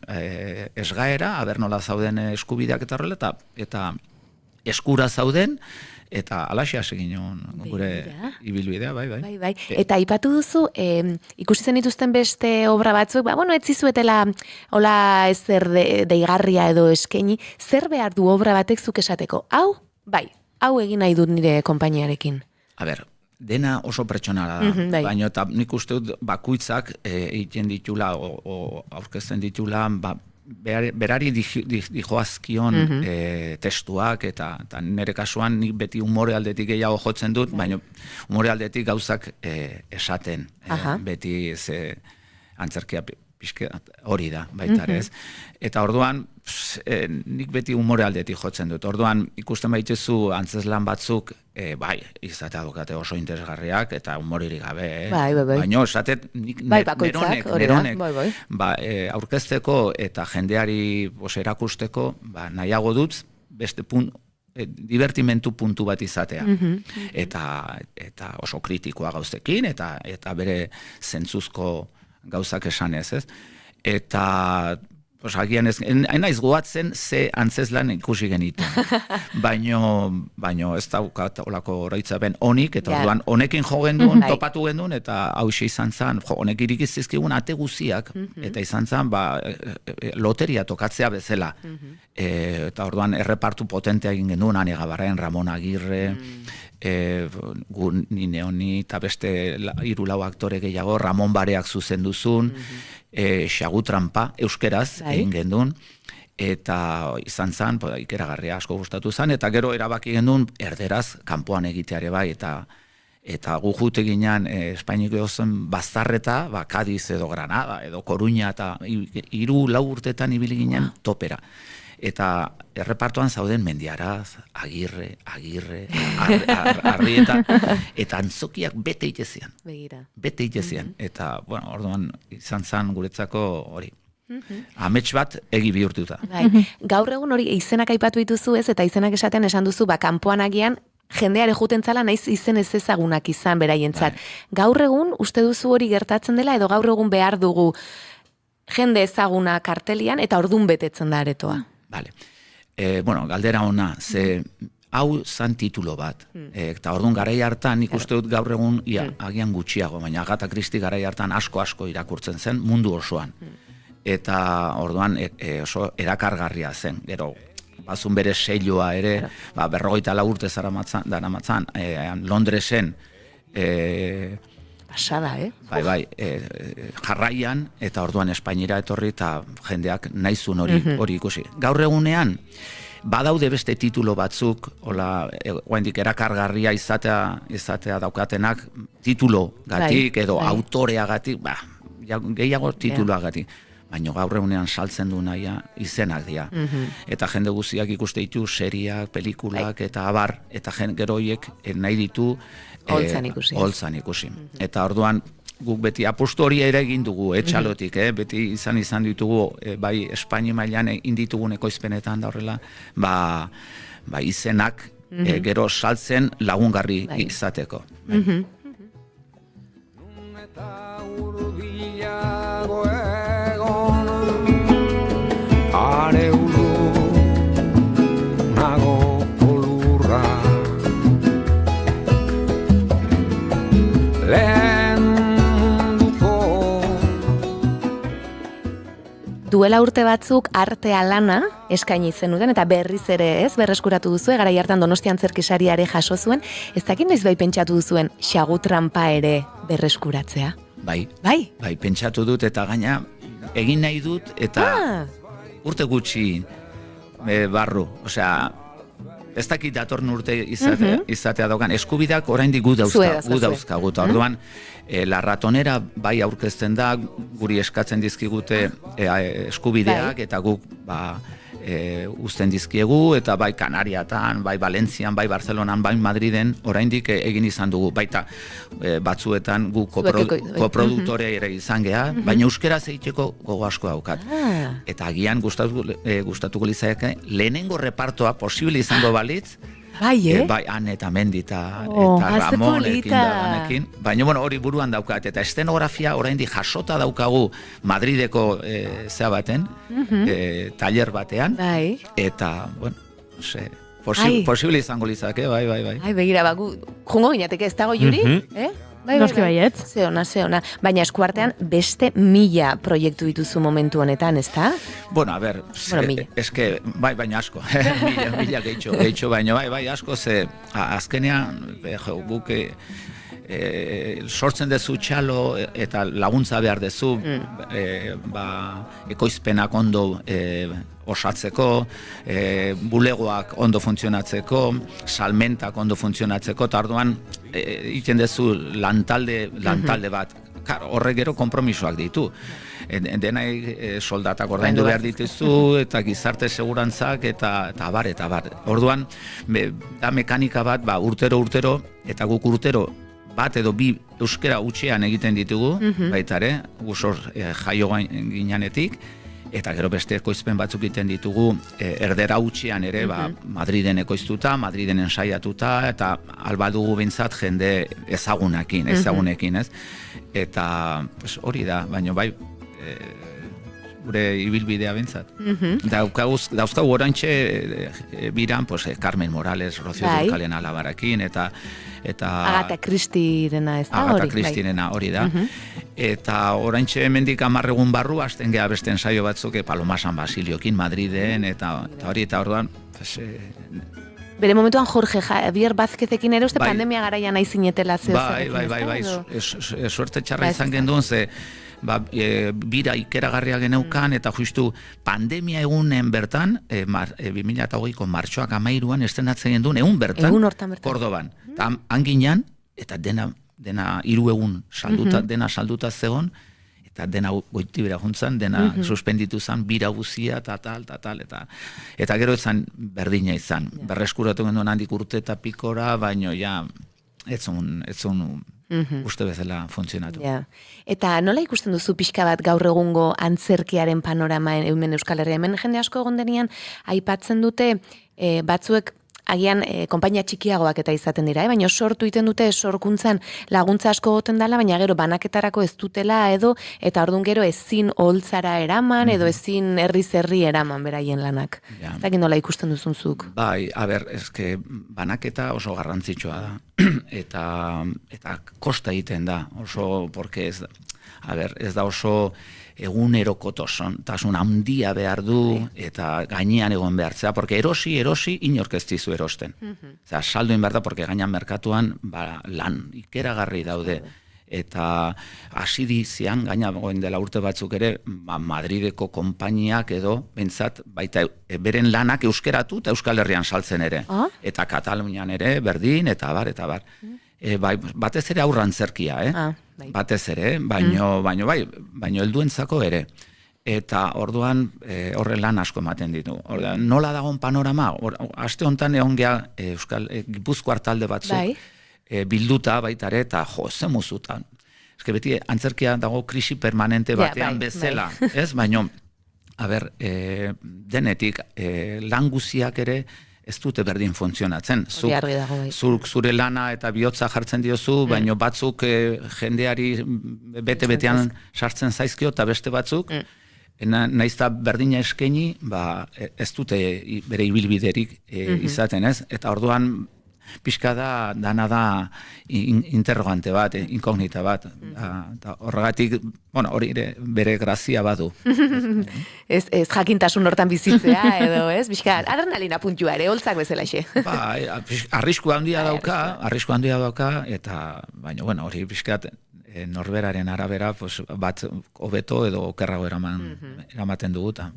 esgaera, aber nola zauden eskubideak eta horrela, eta eskura zauden, eta alaxe hasi ginen gure ibilbidea, bai. Eta aipatu duzu, ikusi zen dituzten beste obra batzuk, ez zizuetela hola ezer deigarria edo eskaini, zer behar du obra batek zuk esateko? Hau egin nahi dut nire konpainiarekin. A ber, dena oso pertsonala da, baina eta nik uste dut bakuitzak egiten ditula o aurkezten ditula, berari dijoazkion testuak, eta nire kasuan nik beti umore aldetik gehiago jotzen dut, baina umore aldetik gauzak esaten, beti antzerkia pixke hori da, baita ez. Eta orduan, nik beti umore aldetik jotzen dut. Orduan, ikusten baitezu antzeslan batzuk, izatea dukate oso interesgarriak, eta umoririk gabe, baina esatet, neronek, aurkezteko eta jendeari erakusteko, nahiago dut, beste divertimentu puntu bat izatea. Eta oso kritikoa gauzekin, eta bere zentzuzko gauzak esanez, ez? Eta agian naiz goatzen ze antzeslan ikusi genitu. Baino ez daukat olako oroitzapen honik, eta orduan honekin jo gendun, topatu gendun, eta hauxe izan zen, honek irikizizkigun ate guziak, eta izan zen, loteria tokatzea bezala. Eta orduan errepartu potentea egin gendun, Ane Gabarren, Ramon Agirre, Nine Honi, eta beste 3-4 aktore gehiago, Ramon Bareak zuzendu zuen, Xagu Trampa, euskeraz, egin gendun, eta izan zen, ikeragarria asko gustatu zen, eta gero erabaki gendun, erderaz, kanpoan egiteare bai, eta gu jute ginean, Espainiko zen bazarreta, Kadiz edo Granada, edo Koruña, eta 3-4 urtetan ibili ginen topera. Eta errepartuan zauden Mendiaraz, Agirre, Arrieta, eta antzokiak bete itezian. Bete itezian. Eta, orduan izan zen guretzako hori. Amets bat egi bihurtuta. Gaur egun hori izenak aipatu dituzu ez, eta izenak esaten esan duzu, kanpoan agian, jendeare juten zala naiz izen ez ezagunak izan beraientzat. Gaur egun, uste duzu hori gertatzen dela, edo gaur egun behar dugu jende ezaguna kartelian, eta ordun betetzen da aretoa. Vale. Galdera ona, ze hau zan titulo bat. Eta orduan garai hartan, ikuste dut gaur egun agian gutxiago, baina Agatha Christie garai hartan asko irakurtzen zen mundu osoan. Eta orduan oso erakargarria zen. Gero, bazun bere seilua ere, 44 urte daramatzan, Londresen, pasada, Bai, jarraian, eta orduan Espainira etorri, eta jendeak naizun hori ikusi. Gaur egunean, badaude beste titulo batzuk, oraindik erakargarria izatea daukatenak, titulo gatik, edo autorea gatik, gehiago tituloa gatik. Baina gaur egunean saltzen du naia izenak dira. Eta jende guztiak ikuste ditu seriak, pelikulak, eta abar, eta gero horiek nahi ditu holtzan ikusi. Eta orduan, guk beti apustu hori ere egin dugu, txalotik, beti izan ditugu, bai Espainia mailan inditugun ekoizpenetan da horrela, izenak gero saltzen lagungarri izateko. Are ulu nago olurra lehenduko. Duela urte batzuk artea lana eskaini zenuten, eta berriz ere berreskuratu duzu, garai hartan Donostia Antzerkisariare jaso zuen, ez dakit noiz bai pentsatu duzuen Xagu Trampa ere berreskuratzea? Bai, pentsatu dut, eta gaina egin nahi dut, eta urte gutxi barru, osea, ez dakit datorn urte izatea daukan, eskubidak oraindik gu dauzkagu, eta orduan, La Ratonera bai aurkezten da, guri eskatzen dizkigute eskubideak, eta guk uzten dizkiegu, eta bai Kanariatan, bai Valentzian, bai Barcelonan, bai Madriden, oraindik egin izan dugu, baita batzuetan gu koproduktore ere izan geha, baina euskeraz egiteko gogo asko daukat. Eta agian gustatuko litzake lehenengo repartoa posible izango balitz, Bai, Bai, Han eta Mendi eta ze Ramonekin polita. da lanekin. Baina, hori buruan daukat. Eta estenografia oraindik jasota daukagu Madrideko zea baten, taller batean. Bai. Eta, posible izango litzake, bai. Ai, begira, jungo ginateke ez dago Juri? Noski baietz. Ze ona. Baina eskuartean beste 1000 proiektu dituzu momentu honetan, ezta? Bueno, a ver, eske, baina asko. mila gehitxo, baina bai, asko, ze azkenean, guk sortzen dezu txalo eta laguntza behar dezu, ekoizpenak ondo osatzeko, bulegoak ondo funtzionatzeko, salmentak ondo funtzionatzeko, eta orduan egiten dezu lantalde bat. Horrek gero konpromisoak ditu. Denai soldatak ordaindu behar dituzu, eta gizarte segurantzak, eta bar. Orduan, da mekanika bat, urtero, eta guk urtero, bat edo bi euskera hutsean egiten ditugu, baita ere, guzor jaio ginanetik, eta gero beste ekoizpen batzuk egiten ditugu erdera hutsean ere, Madriden ekoiztuta, Madriden ensaiatuta, eta albadugu bintzat jende ezagunekin, ez? Eta hori da, baina bai, gure ibilbidea bintzat. Dauzkagu orantxe biran, Carmen Morales, Rocío Durkalen alabarakin, eta Agatha Christie-rena, ez da hori? Agatha Christie-rena hori da. Eta oraintxe hemendik 10 egun barru hasten gea beste ensaio batzuk Paloma San Basiliokin Madriden, eta orduan, Bere momentuan Jorge Javier Vázquezekin ere uste pandemia garaian nahi zinetela zeo. Bai, suerte txarra izan genduen, ze bira ikeragarria geneukan, eta justu pandemia egunen bertan, 2008ko martxoak 13an estrenatzen genduen, egun bertan, Kordoban. Han ginean, eta dena 3 egun dena salduta zegoen, eta dena goitibera juntzan, dena suspenditu zen, bira guzia, eta tal, eta gero ezan berdina izan. Berreskuratu genduen handik urte eta pikora, baino ja, ez zuen uste bezala funtzionatu. Eta nola ikusten duzu pixka bat gaur egungo antzerkiaren panorama hemen Euskal Herria? Hemen jende asko egon denean aipatzen dute batzuek agian konpainia txikiagoak eta izaten dira, baina sortu iten dute sorkuntzan laguntza asko goten dela, baina gero banaketarako ez dutela edo, eta orduan gero ezin holtzara eraman, edo ezin herri eraman beraien lanak. Eta nola ikusten duzunzuk? Bai, eske banaketa oso garrantzitsua da, eta kosta egiten da, oso, porque ez da oso egunerokotasun handia behar du, eta gainean egon behartzea, porque erosi, inork ez dizu erosten. Saldoin behar da, porque gainean merkatuan lan ikeragarri daude. Eta hasi dizian, gaina goen dela urte batzuk ere, Madrideko konpainiak edo, bentsat, baita beren lanak euskeratu eta Euskal Herrian saltzen ere. Eta Katalunian ere, berdin, eta bar. Batez ere aurrantzerkia, batez ere, baino helduentzako ere. Eta orduan horre lan asko ematen ditu. Nola dagoen panorama? Aste honetan egon geha Gipuzkoar talde batzuk bilduta baitare, eta ze muzutan. Eske beti antzerkia dago krisi permanente batean bezala, ez? Baino, denetik lan guziak ere ez dute berdin funtzionatzen. Zuk zure lana eta bihotza jartzen diozu, baino batzuk jendeari bete-betean sartzen zaizkio, eta beste batzuk, naizta berdina eskaini, ez dute bere ibilbiderik izaten, ez? Eta orduan, pixka dana da interrogante bat, inkognita bat. Horregatik, hori bere grazia badu. Ez jakintasun hortan bizitzea, edo, ez? Pixka, adrenalina puntua ere, holtzak bezala xe. Arrisku handia dauka, eta, baina, hori pixka norberaren arabera, bat hobeto edo okerrago eramaten duguta.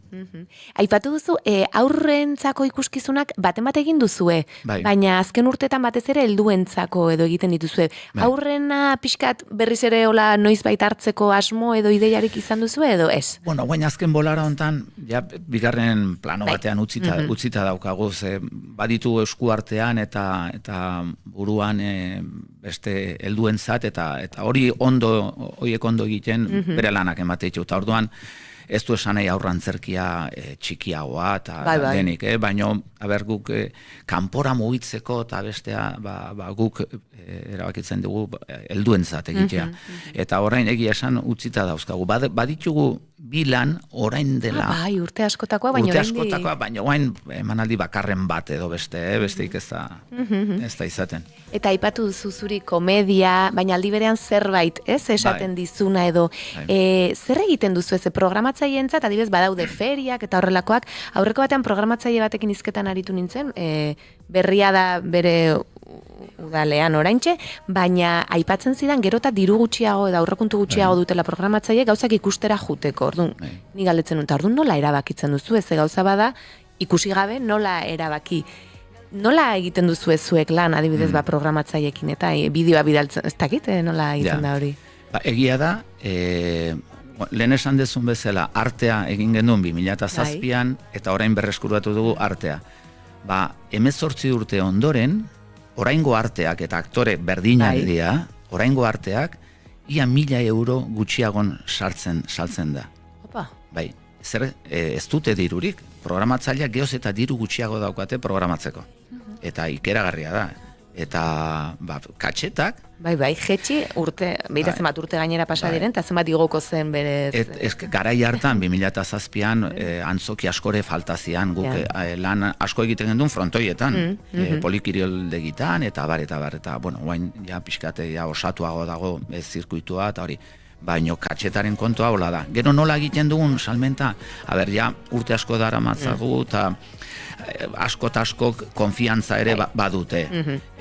Aipatu duzu, aurrentzako ikuskizunak baten bat egin duzue, baina azken urtetan batez ere helduentzako edo egiten dituzue. Aurrena pixkat berriz ere hola noiz baita hartzeko asmo edo ideiarik izan duzue edo ez? Baina azken bolara hontan, bigarren plano batean utzita daukagu, baditu esku artean eta buruan beste helduentzat, eta hori horiek ondo egiten bere lanak emate ditu. Eta orduan, ez du esan nahi aurrantzerkia txikiagoa eta Bai. denik, baina guk kanpora mugitzeko eta bestea guk erabakitzen dugu helduentzat egitea. Eta orain egia esan utzita dauzkagu. Baditugu bilan orain dela. Bai, urte askotakoa, baina urte askotakoa, baina orain emanaldi bakarren bat edo besteik ez da izaten. Eta aipatu duzu zuri komedia, baina aldi berean zerbait, ez esaten dizuna edo. Zer egiten duzu ez programatzaileentzat, adibidez badaude feriak eta horrelakoak, aurreko batean programatzaile batekin hizketan aritu nintzen, berria da bere udalean oraintxe, baina aipatzen zidan gero eta diru gutxiago edo aurrekontu gutxiago dutela programatzaile gauzak ikustera juteko. Orduan, ni galdetzen dut, orduan nola erabakitzen duzu, ez gauza bada ikusi gabe nola erabaki. Nola egiten duzu ez zuek lan, adibidez programatzaileekin eta bideoa bidaltzen, ez dakit, nola egiten da hori? Egia da, lehen esan dezun bezala, artea egin genuen 2007an eta orain berreskuratu dugu artea. 18 urte ondoren, oraingo arteak eta aktore berdinak dira, oraingo arteak, ia 1.000 euro gutxiagon saltzen da. Opa. Bai, ez dute dirurik, programatzaileak geoz eta diru gutxiago daukate programatzeko. Eta ikeragarria da. Eta katxetak... Bai, jetxi urte, beira zenbat urte gainera pasa diren, eta zenbat igoko zen berez... Garai hartan, 2007an, antzoki askore faltazian, guk lan asko egiten gendun frontoietan, polikirioldegitan, eta bar, eta, bueno, guain, ja, pixkate, ja, osatuago dago zirkuitua, eta hori, baino katxetaren kontua hola da. Gero nola egiten dugun salmenta, ja, urte asko dara matzagu, eta asko konfiantza ere badute.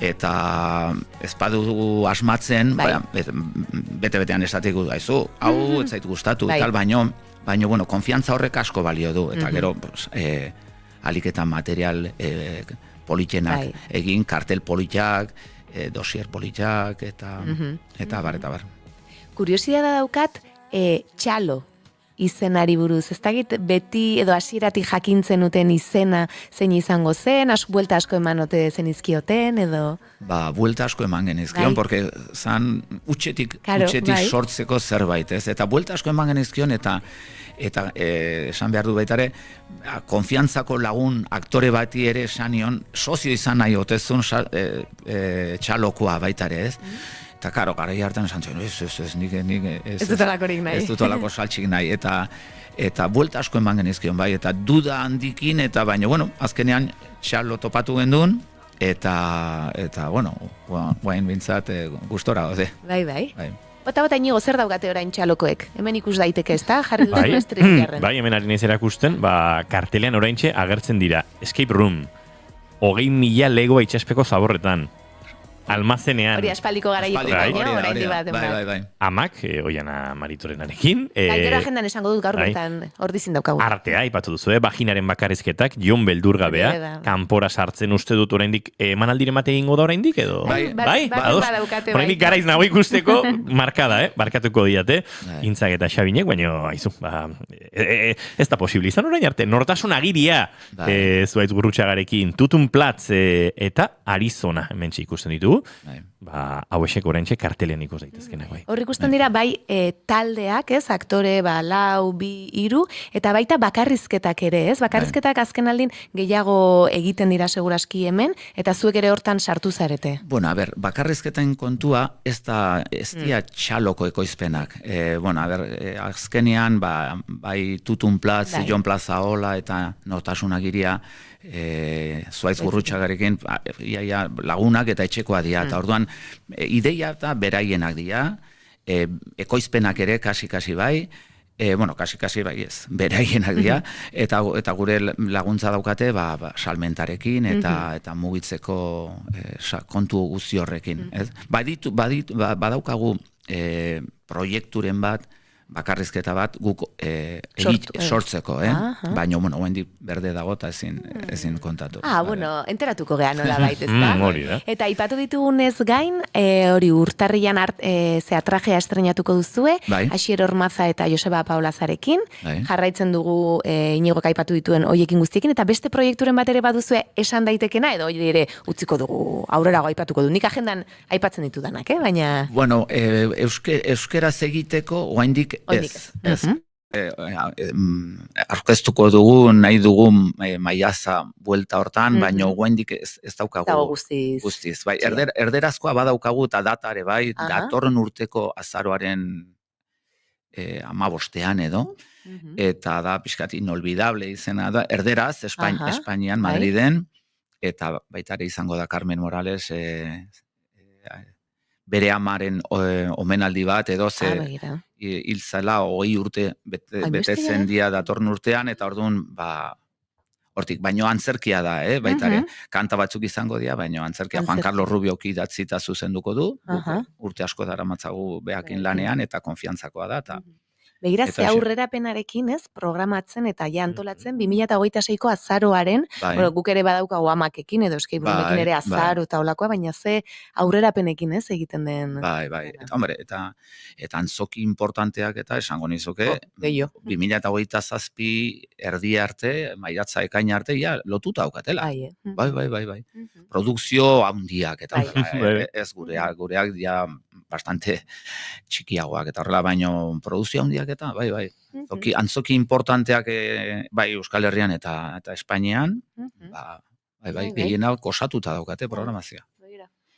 Eta ez badugu asmatzen, bete-betean esatiko gaizu, hau ez zait gustatu, tal, baino, bueno, konfiantza horrek asko balio du, eta gero, aliketan material politxenak egin, kartel politxak, dosier politxak, eta bar. Kuriosidadea daukat, txalo izenari buruz. Ez dakit beti edo hasieratik jakintzen uten izena zein izango zen, buelta asko eman ote zen izkioten edo... Buelta asko eman genizkion, porque zan utxetik sortzeko zerbait, ez? Eta buelta asko eman genizkion, eta esan behar du baitare, konfiantzako lagun aktore bati ere sanion, sozio izan nahi otezun txalokoa baitare, ez? Eta, karo, garai hartan esan zuen, ez dut alakorik nahi. Ez dut alako saltxik nahi, eta buelta asko eman genizkion, bai, eta duda handikin, eta baina, bueno, azkenean txalo topatu gendun, eta bueno, guain bintzat gustora, oze. Bai. Bota inigo, zer daukate orain txalokoek? Hemen ikus daiteke ez da, jarri dut estrellarren. Bai, hemen ari naiz erakusten, kartelean oraintxe agertzen dira, Escape Room, 20.000 legoa itxaspeko zaborretan, almazenean. Hori aspaldiko garaiko baina, orain bat. Bai. Amak, Oiana Maritorenarekin. Gero agendan esango dut gaur bertan hor dizin daukagu. Artea, ipatu duzu, vaginaren bakarrizketak, Jon Beldurgabea, kanpora sartzen uste dut oraindik emanaldiren bate egingo da oraindik edo? Bai, oraindik garaiz nago ikusteko, markada, markatuko diate, Intzak eta Xabinek, baina, aizu, ez da posible izan orain arte, nortasun agiria, Zuaitz Gurrutxagarekin, Tutun Platz eta Arizona, hementsi ikusten ditugu. Hauesek oraintxe kartelean ikus daitezkenak bai. Hor ikusten dira bai taldeak, ez, aktore 4, 3, eta baita bakarrizketak ere, ez? Bakarrizketak azken aldin gehiago egiten dira seguraski hemen, eta zuek ere hortan sartu zarete. Bueno, bakarrizketen kontua ez dira txaloko ekoizpenak. Azkenean, bai Tutun Platz, Jon Plazaola eta Nortasunagiria, Zuaitz Gurrutxagarekin lagunak eta etxekoa dira, eta orduan ideia eta beraienak dira, ekoizpenak ere kasi bai, kasi bai ez, beraienak dira, eta gure laguntza daukate salmentarekin eta mugitzeko kontu guzti horrekin. Badaukagu proiekturen bat, bakarrizketa bat guk sortzeko, baina, oendik berde dago eta ezin kontatu. Enteratuko gehan nola bait, ez da? Eta ipatu ditugunez gain, hori urtarrian zeatrajea estrenatuko duzue, Asier Ormaza eta Joseba Paulazarekin, jarraitzen dugu Inigo aipatu dituen hoiekin guztiekin, eta beste proiekturen bat ere baduzue esan daitekena, edo hori ere utziko dugu, aurrerago aipatuko du. Nik agendan aipatzen ditudanak, baina... Bueno, euskeraz egiteko, oendik ez. aurkeztuko dugu, nahi dugu maiaza buelta hortan, baina oraindik ez daukagu guztiz. Bai, erderazkoa badaukagu eta datare bai, datorren urteko azaroaren 15ean edo, eta da pixkat inolvidable izena da, erderaz, Espainian, Madriden, eta baita ere izango da Carmen Morales, bere amaren omenaldi bat, edo hil zela 20 urte betetzen dia datorren urtean, eta orduan, hortik, baino antzerkia da, baita ere, kanta batzuk izango dira, baino antzerkia Juan Carlos Rubiok idatzita zuzenduko du, urte asko daramatzagu behakin lanean, eta konfiantzakoa da, eta Begira, ze aurrerapenarekin, programatzen eta ja antolatzen 2026ko azaroaren, guk ere badaukago amakekin edo eskeiburumekin ere azaro eta olakoa, baina ze aurrerapenekin egiten den. Bai, eta hombre, eta antzoki importanteak eta esango nizuke, 2027 erdi arte, maiatza ekaina arte, ja, lotuta aukatela. Bai. Produkzio handiak, eta ez gureak ja bastante txikiagoak, eta horrela, baino produzio handiak eta, bai. Antzoki importanteak, bai, Euskal Herrian eta Espainian, bai, gehienak osatuta daukate programazioa.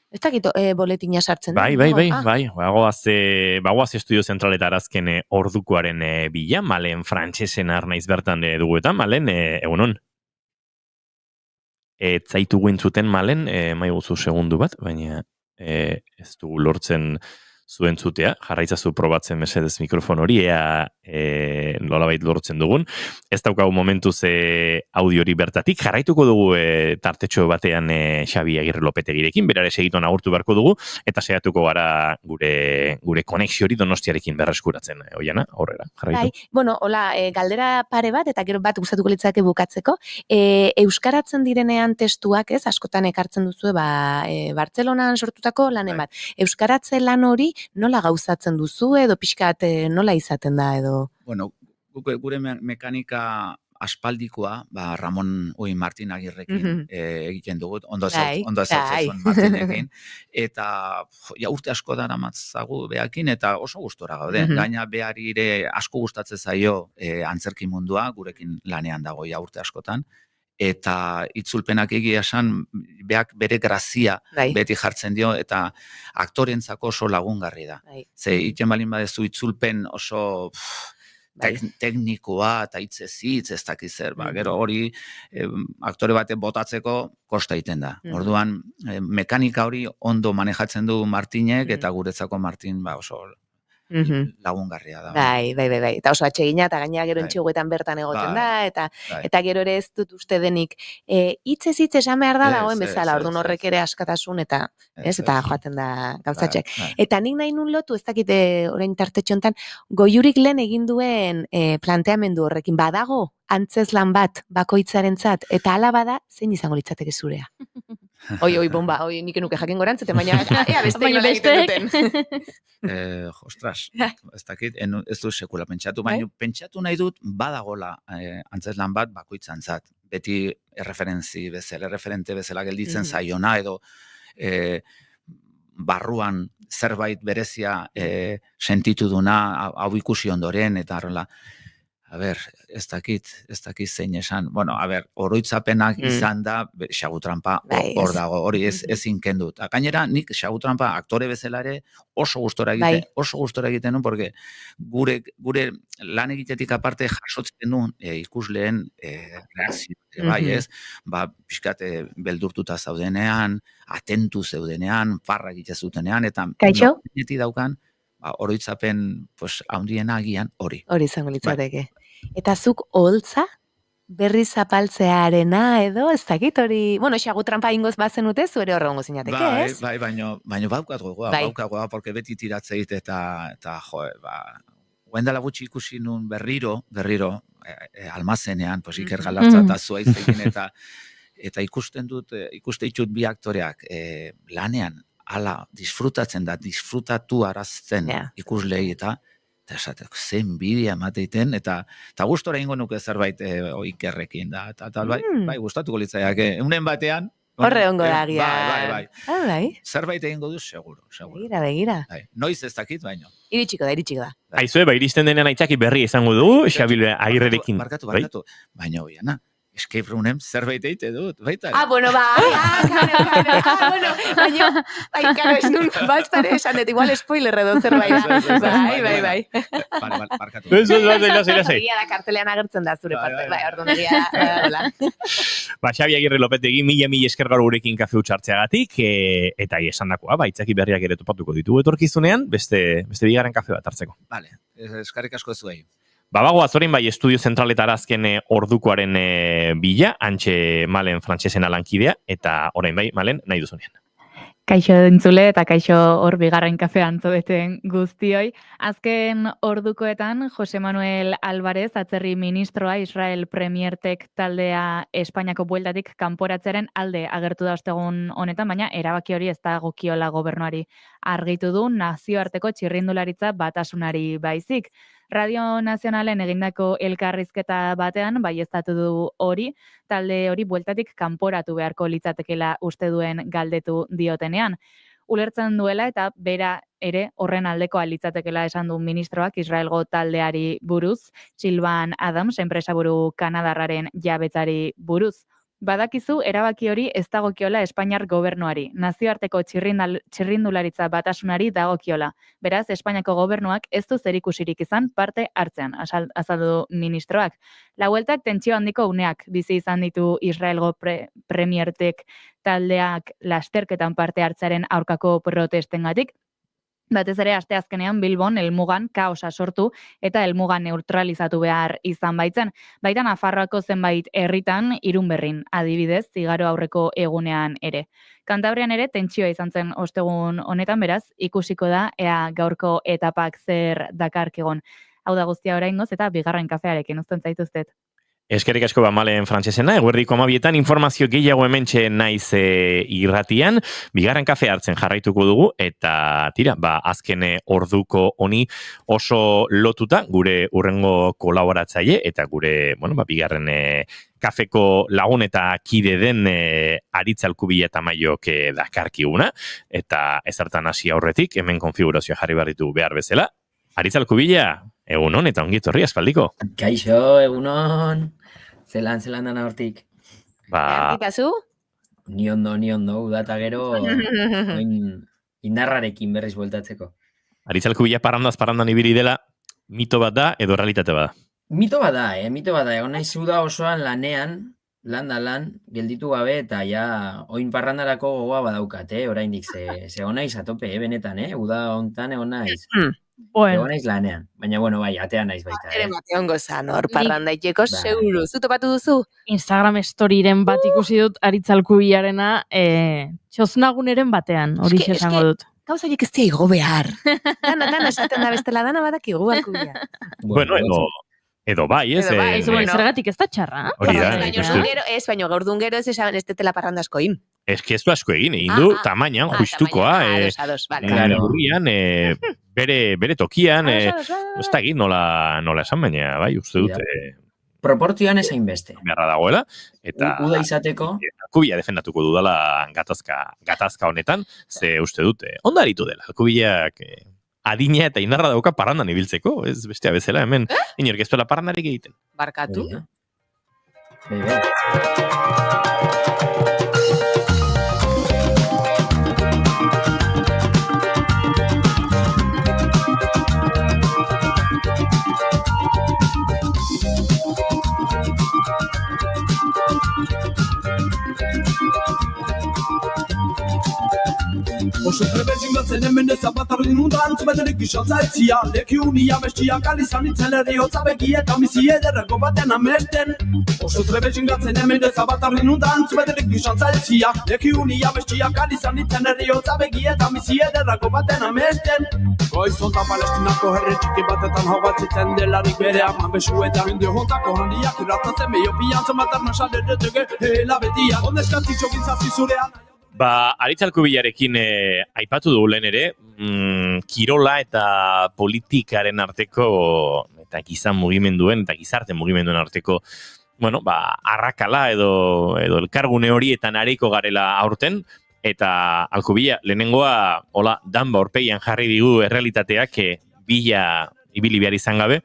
Ez dakit boletina sartzen. Bai. Bagoaz estudio zentraletara azken ordukoaren bila, malen frantsesen arnaiz bertan dugu eta, malen, egunon. Zaitugu entzuten malen, maiguzu segundu bat, baina ez dugu lortzen zuen zutea, jarraitzazu probatzen mesedez mikrofon hori, nolabait lortzen dugun. Ez daukagu momentuz audio hori bertatik, jarraituko dugu tartetxo batean Xabi Agirre Lopetegirekin, berare segituan agurtu beharko dugu, eta saiatuko gara gure konexio hori Donostiarekin berreskuratzen, oiana, aurrera, jarraitu. Hola, galdera pare bat, eta gero bat gustatuko litzake bukatzeko, euskaratzen direnean testuak, askotan ekartzen duzu, Bartzelonan sortutako lanen bat. Euskaratze lan hori nola gauzatzen duzu edo pixkat nola izaten da edo? Bueno, gure mekanika aspaldikoa, Ramon Martin Agirrekin egiten dugut, ondo ezatzen Martinekin, eta urte asko dara matzagu behakin, eta oso gustora gaude. Gaina behari ere asko gustatzen zaio antzerki mundua, gurekin lanean dago urte askotan, eta itzulpenak egia esan beak bere grazia beti jartzen dio, eta aktorentzako oso lagungarri da. Ze iten balin badezu itzulpen oso teknikoa eta hitzez ez dakiz zer, gero hori aktore batek botatzeko kosta egiten da. Orduan, mekanika hori ondo manejatzen du Martinek, eta guretzako Martin oso lagungarria da. Bai. Eta oso atsegina, eta gaina gero entxeguetan bertan egoten da, eta gero ere ez dut uste denik hitzez esan behar da dagoen bezala, orduan horrek ere askatasun, eta joaten da gauzatxek. Eta nik nahi nun lotu, ez dakite orain tartetxo hontan, Goiurik lehen egin duen planteamendu horrekin, badago antzezlan bat bakoitzarentzat, eta hala bada, zein izango litzateke zurea? Bomba, nik enuke jakin gorantzeten, baina beste egiten duten. Ostras, ez dakit, ez du sekula pentsatu, baina pentsatu nahi dut badagola antzeslan bat bakoitzantzat. Beti erreferente bezala gelditzen zaiona, edo barruan zerbait berezia sentitu duna, hau ikusi ondoren, eta horrela. Ez dakit zein esan. Bueno, oroitzapenak izan da, xagutrampa hor dago, hori ez inkendu. Gainera, nik xagutrampa aktore bezala ere oso gustora egiten nun, porque gure lan egitetik aparte jasotzen nun ikusleen reakzio, pixkat beldurtuta zaudenean, atentu zeudenean, farra egite zutenean, eta neti daukan, oroitzapen handiena agian hori. Hori izango litzateke. Eta zuk oholtza berri zapaltzearena edo, ez dakit hori, xagutrampa ingoz bazenute, zuere horrengo zinateke, ez? Bai, baina baukat gogoa, porque beti tiratzeit eta guendala gutxi ikusi nun berriro, almazenean, Iker Galartza eta Zuaizegin, eta ikuste ditut bi aktoreak lanean, hala, disfrutatu arazten ikuslei eta esatek, zen bidia emateiten, eta gustora ingo nuke zerbait Ikerrekin da, eta bai, gustatuko litzaiak, unen batean, Horre ongo da agian. Bai. Bai. Zerbait egingo du, seguro. Begira. Noiz ez dakit, baino. Iritsiko da. Aizue, iristen denean aitzaki berri izango dugu, Xabil Agirrerekin. Barkatu. Baina hoiana, escape roomen zerbait eite dut, baita. Bueno, claro, ez nun, bazpare esan dut, igual spoiler edo zerbait. Bai. Barkatu. Ez. Egia da, kartelean agertzen da zure parte. Bai, orduan egia da. Xabi Agirre Lopetegi, mila esker gaur gurekin kafe utxartzeagatik, eta esan dakoa, aitzaki berriak ere topatuko ditugu etorkizunean, beste bigarren kafe bat hartzeko. Vale, eskarrik asko zuei. Babago azorin bai estudio zentraletara azken ordukoaren bila, antxe Malen frantsesena lankidea, eta orain bai, Malen, nahi duzunean. Kaixo entzule eta kaixo hor bigarren kafea antzobeten guztioi. Azken ordukoetan, Jose Manuel Álvarez, atzerri ministroa, Israel Premiertek taldea Espainiako bueltatik kanporatzeren alde agertu da ostegun honetan, baina erabaki hori ez da gokiola gobernuari argitu du nazioarteko txirrindularitza batasunari baizik. Radio Nazionalen egindako elkarrizketa batean, baieztatu du hori, talde hori bueltatik kanporatu beharko litzatekela uste duen galdetu diotenean. Ulertzen duela eta bera ere horren aldekoa litzatekela esan du ministroak Israelgo taldeari buruz, Silvan Adams, enpresaburu kanadarraren jabetzari buruz. Badakizu, erabaki hori ez dagokiola Espainiar gobernuari, nazioarteko txirrindularitza batasunari dagokiola. Beraz, Espainiako gobernuak ez du zerikusirik izan parte hartzean, azaldu ministroak. La Vueltak tentsio handiko uneak bizi izan ditu Israelgo premiertek taldeak lasterketan parte hartzaren aurkako protestengatik. Batez ere, asteazkenean Bilbon helmugan kaosa sortu eta helmuga neutralizatu behar izan baitzen. Baita Nafarroako zenbait herritan, Irunberrin adibidez, zigaro aurreko egunean ere. Kantabrian ere tentsioa izan zen ostegun honetan, beraz, ikusiko da ea gaurko etapak zer dakarkigon. Hau da guztia oraingoz eta bigarren kafearekin uzten zaituztet. Eskerrik asko Malen frantsesena, eguerdiko 12etan informazio gehiago hementxe naiz irratian, bigarren kafe hartzen jarraituko dugu, eta tira, azken orduko honi oso lotuta gure urrengo kolaboratzaile, eta gure, bigarren kafeko lagun eta kide den Aritz Alkubila eta Maiok dakarkiguna, eta ezertan hasi aurretik, hemen konfigurazioa jarri barritu behar bezala. Aritz Alkubila, egunon eta ongi etorri aspaldiko. Kaixo, egunon. Zelan dana hortik. Ertikazu? Ni ondo, udata gero indarrarekin berriz bueltatzeko. Aritz Alkubila parandan ibili dela, mito bat da edo realitate bat da? Mito bat da. Egon naiz uda osoan lanean, lan, gelditu gabe, eta ja, oin parrandarako gogoa badaukat, oraindik ze egon naiz atope, benetan, uda hontan egon naiz. Egon naiz lanean, baina, bai, atean naiz baita. Ere Mateon gozan, hor parrandaiteko seguru. Zu topatu duzu? Instagram storyren bat ikusi dut Aritz Alkubilarena, txosnaguneren batean, hori esango dut. Gauza horiek ez diaigo behar. Dana esaten da bestela, dana badakigu Alkubila. Bueno, edo bai, ez? Zergatik ez da txarra. Hori da. Baina gaurdun gero ez esan ez tetela parranda askoin. Ez que ez du asko egin du tamainan, justukoa. Burrian, bere tokian, ez da egin nola esan, baina bai, uste dut. Proportzioan esain beste. Beharra dagoela. Uda izateko. Alkubila defendatuko dudala gatazka honetan, ze uste dut, ondaritu dela. Alkubilak adina eta indarra dauka parrandan ibiltzeko, ez bestea bezala, hemen inork ez duela parrandarik egiten. Barkatu. Oso trebezin gatzen hemen ezabatarri nundan Zubeterik isotzaitzia Leki unia bestiak alizan itzen eriotza begi eta mizi ederreko baten amesten Oso trebezin gatzen hemen ezabatarri nundan Zubeterik isotzaitzia Leki unia bestiak alizan itzen eriotza begi eta mizi ederreko baten amesten Goizonta Palestinako herri txiki batetan hau batzitzen delarik bere aman besu eta Indio hontako handiak irratzatzen meio piantzen materna salerretege Hela betia, ondeskatitxo gintzazi zurean Aritz Alkubilarekin aipatu dugu lehen ere, kirola eta politikaren arteko, eta gizan mugimenduen, eta gizarte mugimenduen arteko arrakala edo elkargune horietan ariko garela aurten, eta Alkubila, lehenengoa, hola, danba aurpegian jarri digu errealitateak bila ibili behar izan gabe.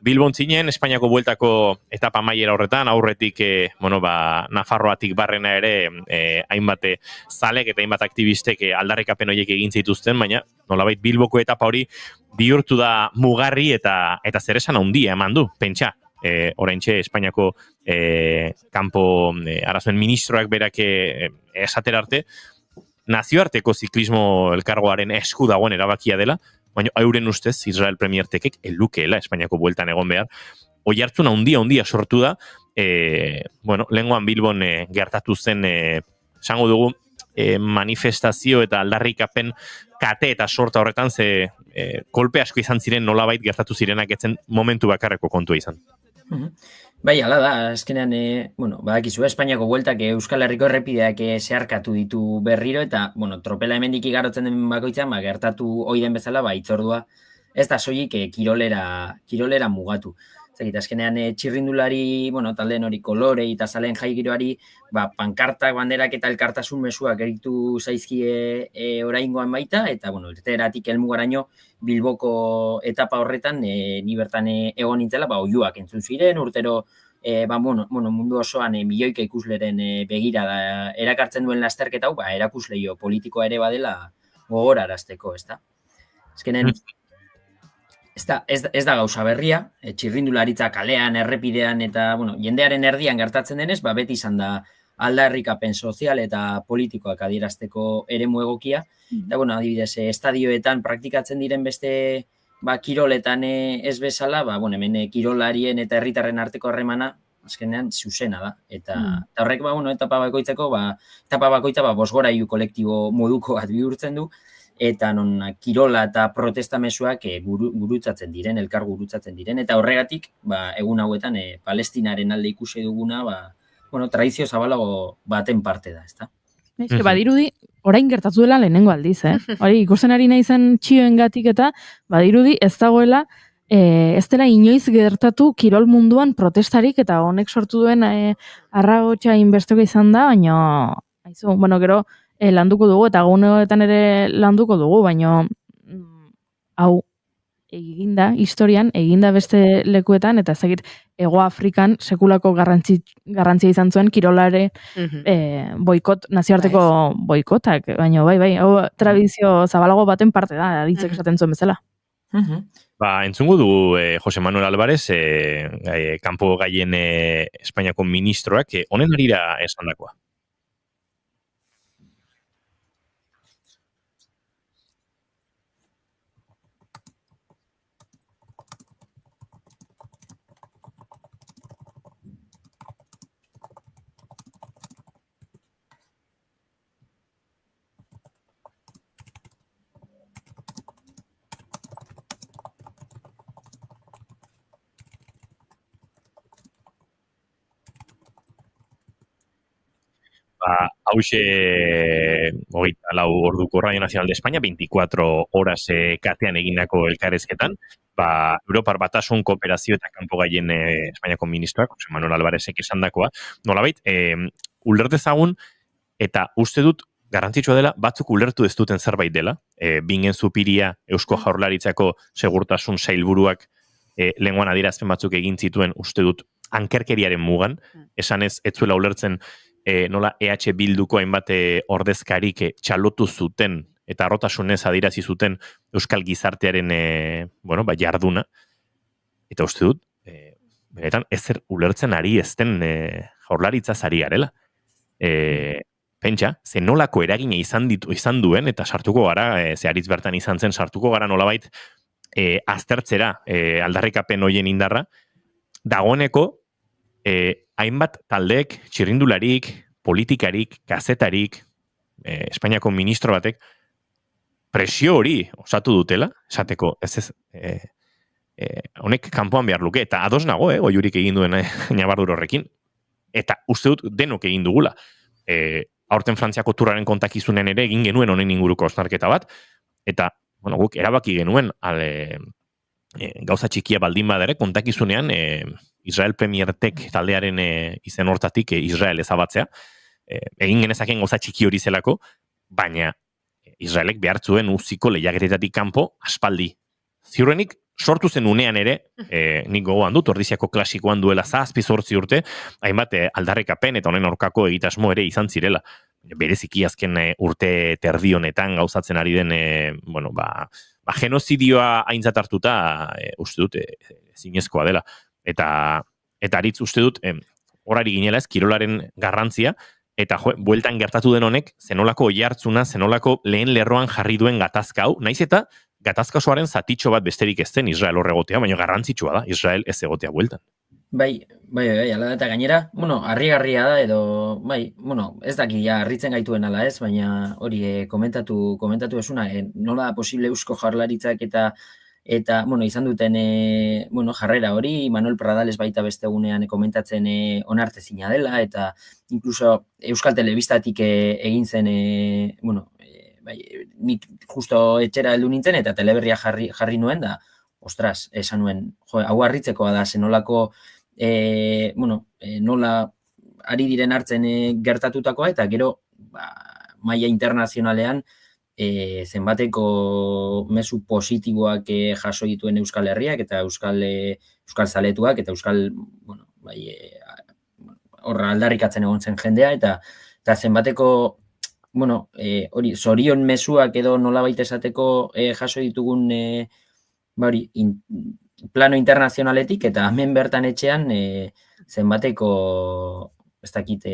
Bilbon zinen, Espainiako bueltako etapa maiera horretan, aurretik, Nafarroatik barrena ere, hainbat zalek eta hainbat aktivistek aldarrikapen horiek egin zituzten, baina nolabait Bilboko etapa hori bihurtu da mugarri eta zeresan handia eman du, pentsa. Oraintxe Espainiako kanpo arazoen ministroak berak esatera arte, nazioarteko ziklismo elkargoaren esku dagoen erabakia dela, baina euren ustez Israel premiertekek elukeela Espainiako bueltan egon behar. Oihartzun handia sortu da, lehengoan Bilbon gertatu zen, esango dugu, manifestazio eta aldarrikapen kate eta sorta horretan, ze kolpe asko izan ziren nolabait gertatu zirenak etzen momentu bakarreko kontua izan. Bai, ala da, azkenean, badakizu, Espainiako bueltak Euskal Herriko errepideak zeharkatu ditu berriro, eta, tropela hemendik igarotzen den bakoitzan, gertatu oiden bezala, itzordua, ez da soilik kirolera mugatu. Zegit, azkenean txirrindulari, taldeen hori kolorei eta zaleen jaigiroari, pankartak, banderak eta elkartasun mezuak eritu zaizkie oraingoan baita, eta, irteeratik helmugaraino Bilboko etapa horretan, ni bertan egon nintzela, oiuak entzun ziren, urtero, mundu osoan milioika ikusleren begirada erakartzen duen lasterketa hau, erakusleio politikoa ere badela gogorarazteko, ez da? Azkenen, ez da gauza berria, txirrindularitza kalean, errepidean eta jendearen erdian gertatzen denez, beti izan da aldarrikapen sozial eta politikoak adierazteko eremu egokia. Eta, adibidez, estadioetan praktikatzen diren beste kiroletan ez bezala, hemen kirolarien eta herritarren arteko harremana azkenean zuzena da. Eta horrek, etapa bakoitza bosgorailu kolektibo moduko bat bihurtzen du, eta non kirola eta protesta mezuak gurutzatzen diren, elkar gurutzatzen diren, eta horregatik, egun hauetan, Palestinaren alde ikusi duguna, tradizio zabalago baten parte da, ezta? Badirudi, orain gertatu dela lehenengo aldiz, Hori, ikusten ari nahi zen txioengatik eta, badirudi ez dagoela, ez dela inoiz gertatu kirol munduan protestarik, eta honek sortu duen arragotxa inbesteko izan da, baina, gero, landuko dugu, eta guneoetan ere landuko dugu, baina hau eginda, historian, eginda beste lekuetan, eta ezagit, Hego Afrikan sekulako garrantzia izan zuen kirolare boikot, nazioarteko boikotak, baina bai, hau tradizio zabalago baten parte da, aditzek esaten zuen bezala. Entzungo dugu Jose Manuel Álvarez, kanpo gaien Espainiako ministroak, honen arira esandakoa. Hauxe, 24 orduko Radio Nacional de España, 24 horas katean egindako elkarrezketan, Europar Batasun Kooperazio eta Kanpo Gaien Espainiako ministroak, Jose Manuel Álvarezek esandakoa, nolabait, ulertezagun, eta uste dut, garrantzitsua dela, batzuk ulertu ez duten zerbait dela, Bingen Zupiria, Eusko Jaurlaritzako segurtasun sailburuak lehenguan adierazpen batzuk egin zituen, uste dut, ankerkeriaren mugan, esanez, ez zuela ulertzen, nola EH Bilduko hainbat ordezkarik txalotu zuten eta harrotasunez adierazi zuten euskal gizartearen jarduna. Eta uste dut, benetan ezer ulertzen ari ezten jaurlaritzaz ari garela. Pentsa, ze nolako eragina izan duen, eta sartuko gara, ze aritz bertan izan zen, sartuko gara nolabait aztertzera aldarrikapen hoien indarra, dagoeneko hainbat taldeek, txirrindularik, politikarik, kazetarik, Espainiako ministro batek, presio hori osatu dutela, esateko, honek kanpoan behar luke, eta ados nago, goiurik egin duen Ñabardur horrekin, eta uste dut denok egin dugula. Aurten Frantziako turraren kontakizunen ere egin genuen honen inguruko osnarketa bat, eta guk erabaki genuen gauza txikia baldin badere, kontakizunean Israel Premiertek taldearen izen hortatik Israel ezabatzea. Egin genezakeen gauza txiki hori zelako, baina Israelek behartzuen uziko lehiakeretatik kanpo aspaldi. Ziurrenik, sortu zen unean ere, nik gogoan dut, Ordiziako klasikoan duela 7-8 urte, hainbat aldarrekapen eta honen aurkako egitasmo ere izan zirela. Bereziki azken urte terdi honetan gauzatzen ari den, genozidioa aintzat hartuta, uste dut, zinezkoa dela. Eta aritz uste dut, horari ginela ez, kirolaren garrantzia, eta bueltan gertatu den honek, zenolako oihartzuna, zenolako lehen lerroan jarri duen gatazka hau, naiz eta gatazka osoaren zatitxo bat besterik ez den Israel horregotea, baina garrantzitsua da, Israel ez egotea bueltan. Bai, ala eta gainera, harrigarria da edo, ez daki harritzen gaituen ala ez, baina hori komentatu esuna, nola da posible Eusko Jaurlaritzak eta izan duten jarrera hori, Manuel Pradales baita beste egunean komentatzen onartezina dela, eta inkluso Euskal Telebistatik egin zen, nik justo etxera heldu nintzen, eta teleberria jarri nuen da, ostras, esan nuen, hau harritzekoa da, zenolako, nola ari diren hartzen gertatutakoa, eta gero, maila internazionalean, zenbateko mezu positiboak jaso dituen Euskal Herriak eta Euskal Zaletuak eta Euskal, horra aldarrikatzen egon zen jendea, eta zenbateko, hori, zorion mezuak edo nolabait esateko jaso ditugun, plano internazionaletik, eta hemen bertan etxean zenbateko, ez dakit,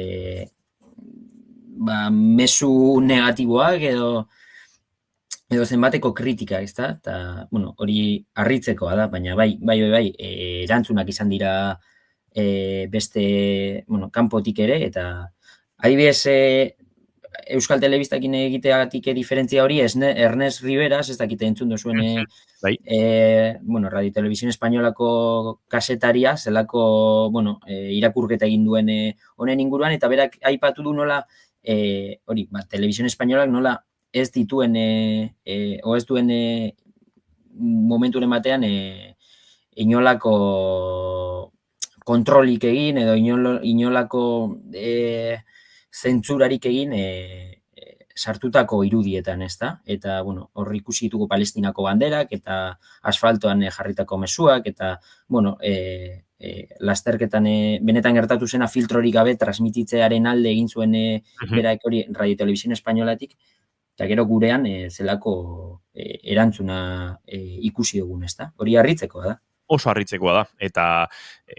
mezu negatiboak edo zenbateko kritika, ez da? Eta, hori harritzekoa da, baina bai, erantzunak izan dira beste, kanpotik ere, eta adibidez, Euskal Telebistakin egiteagatik diferentzia hori, Ernest Riveras, ez dakite entzun duzuen, Radio Televisión Espainolako kasetaria, zelako, irakurketa egin duen honen inguruan, eta berak aipatu du nola, hori, Televisión Espainolak nola ez dituen, o ez duen momenturen batean, inolako kontrolik egin, edo inolako zentzurarik egin sartutako irudietan, ez da? Eta, hor ikusi ditugu Palestinako banderak, eta asfaltoan jarritako mezuak, eta, lasterketan benetan gertatu zena filtrorik gabe transmititzearen alde egin zuen berak hori Radio Televisión Espainolatik, eta gero gurean zelako erantzuna ikusi dugun, ez da? Hori harritzekoa da. Oso harritzekoa da, eta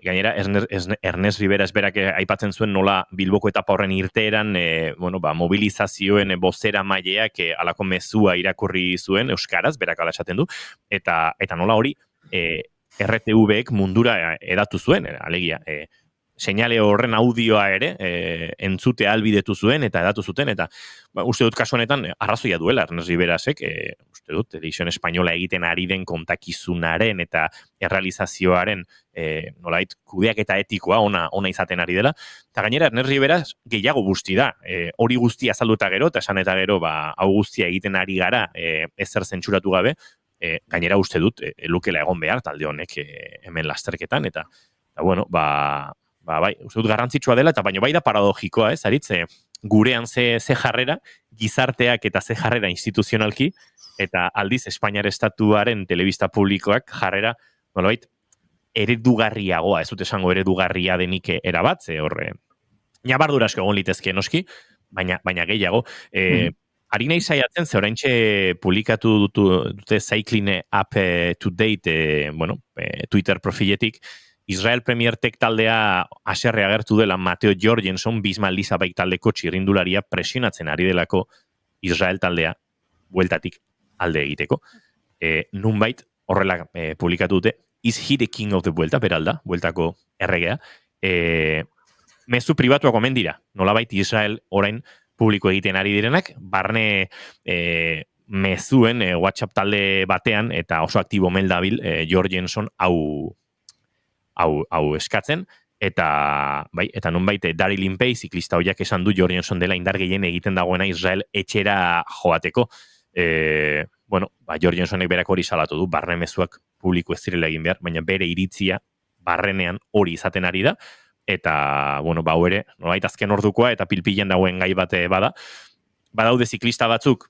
gainera Ernest Riveras berak aipatzen zuen nola Bilboko etapa horren irteeran mobilizazioen bozera maileak alako mezua irakurri zuen euskaraz, berak ala esaten du, eta nola hori RTV-ek mundura edatu zuen, alegia, seinale horren audioa ere entzute albidetu zuen eta edatu zuten, eta uste dut kasu honetan arrazoia duela Ernest Riverasek, uste dut, Televisión Espainola egiten ari den kontakizunaren eta errealizazioaren nolait kudeak eta etikoa ona izaten ari dela, eta gainera Ernest Riveras gehiago guzti da, hori guztia azaldu eta gero, eta esan eta gero hau guztia egiten ari gara ezer zentsuratu gabe, gainera uste dut lukela egon behar talde honek hemen lasterketan, eta bai, uste dut garrantzitsua dela, eta baino bai da paradogikoa, aritze, gurean ze jarrera, gizarteak eta ze jarrera instituzionalki, eta aldiz Espainiar Estatuaren telebista publikoak jarrera, nolabait, eredugarriagoa, ez dut esango eredugarria denik erabatze, horre, nabardura asko egon litezke noski, baina gehiago, ari nahi saiatzen, ze oraintxe publikatu dute Cycling Up to Date, Twitter profiletik, Israel Premiertek taldea haserre agertu dela Mateo Jorgensen, Bismal Elizabeth taldeko txirrindularia presionatzen ari delako Israel taldea bueltatik alde egiteko. Nunbait horrela publikatu dute, is he the king of the Vuelta, beralda, bueltako erregea. Mezu pribatuak omen dira, nolabait Israel orain publiko egiten ari direnak, barne mezuen WhatsApp talde batean, eta oso aktibo meldabil Jorgensen hau eskatzen, eta nunbait Daryl Impey, ziklista hoiak esan du Jorgensen dela indar gehien egiten dagoena Israel etxera joateko. Jorgensenek berak hori salatu du, barne mezuak publiko ez direla egin behar, baina bere iritzia barrenean hori izaten ari da, eta, bueno, hau ere, nolabait azken ordukoa, eta pilpilen dagoen gai bate bada, badaude ziklista batzuk,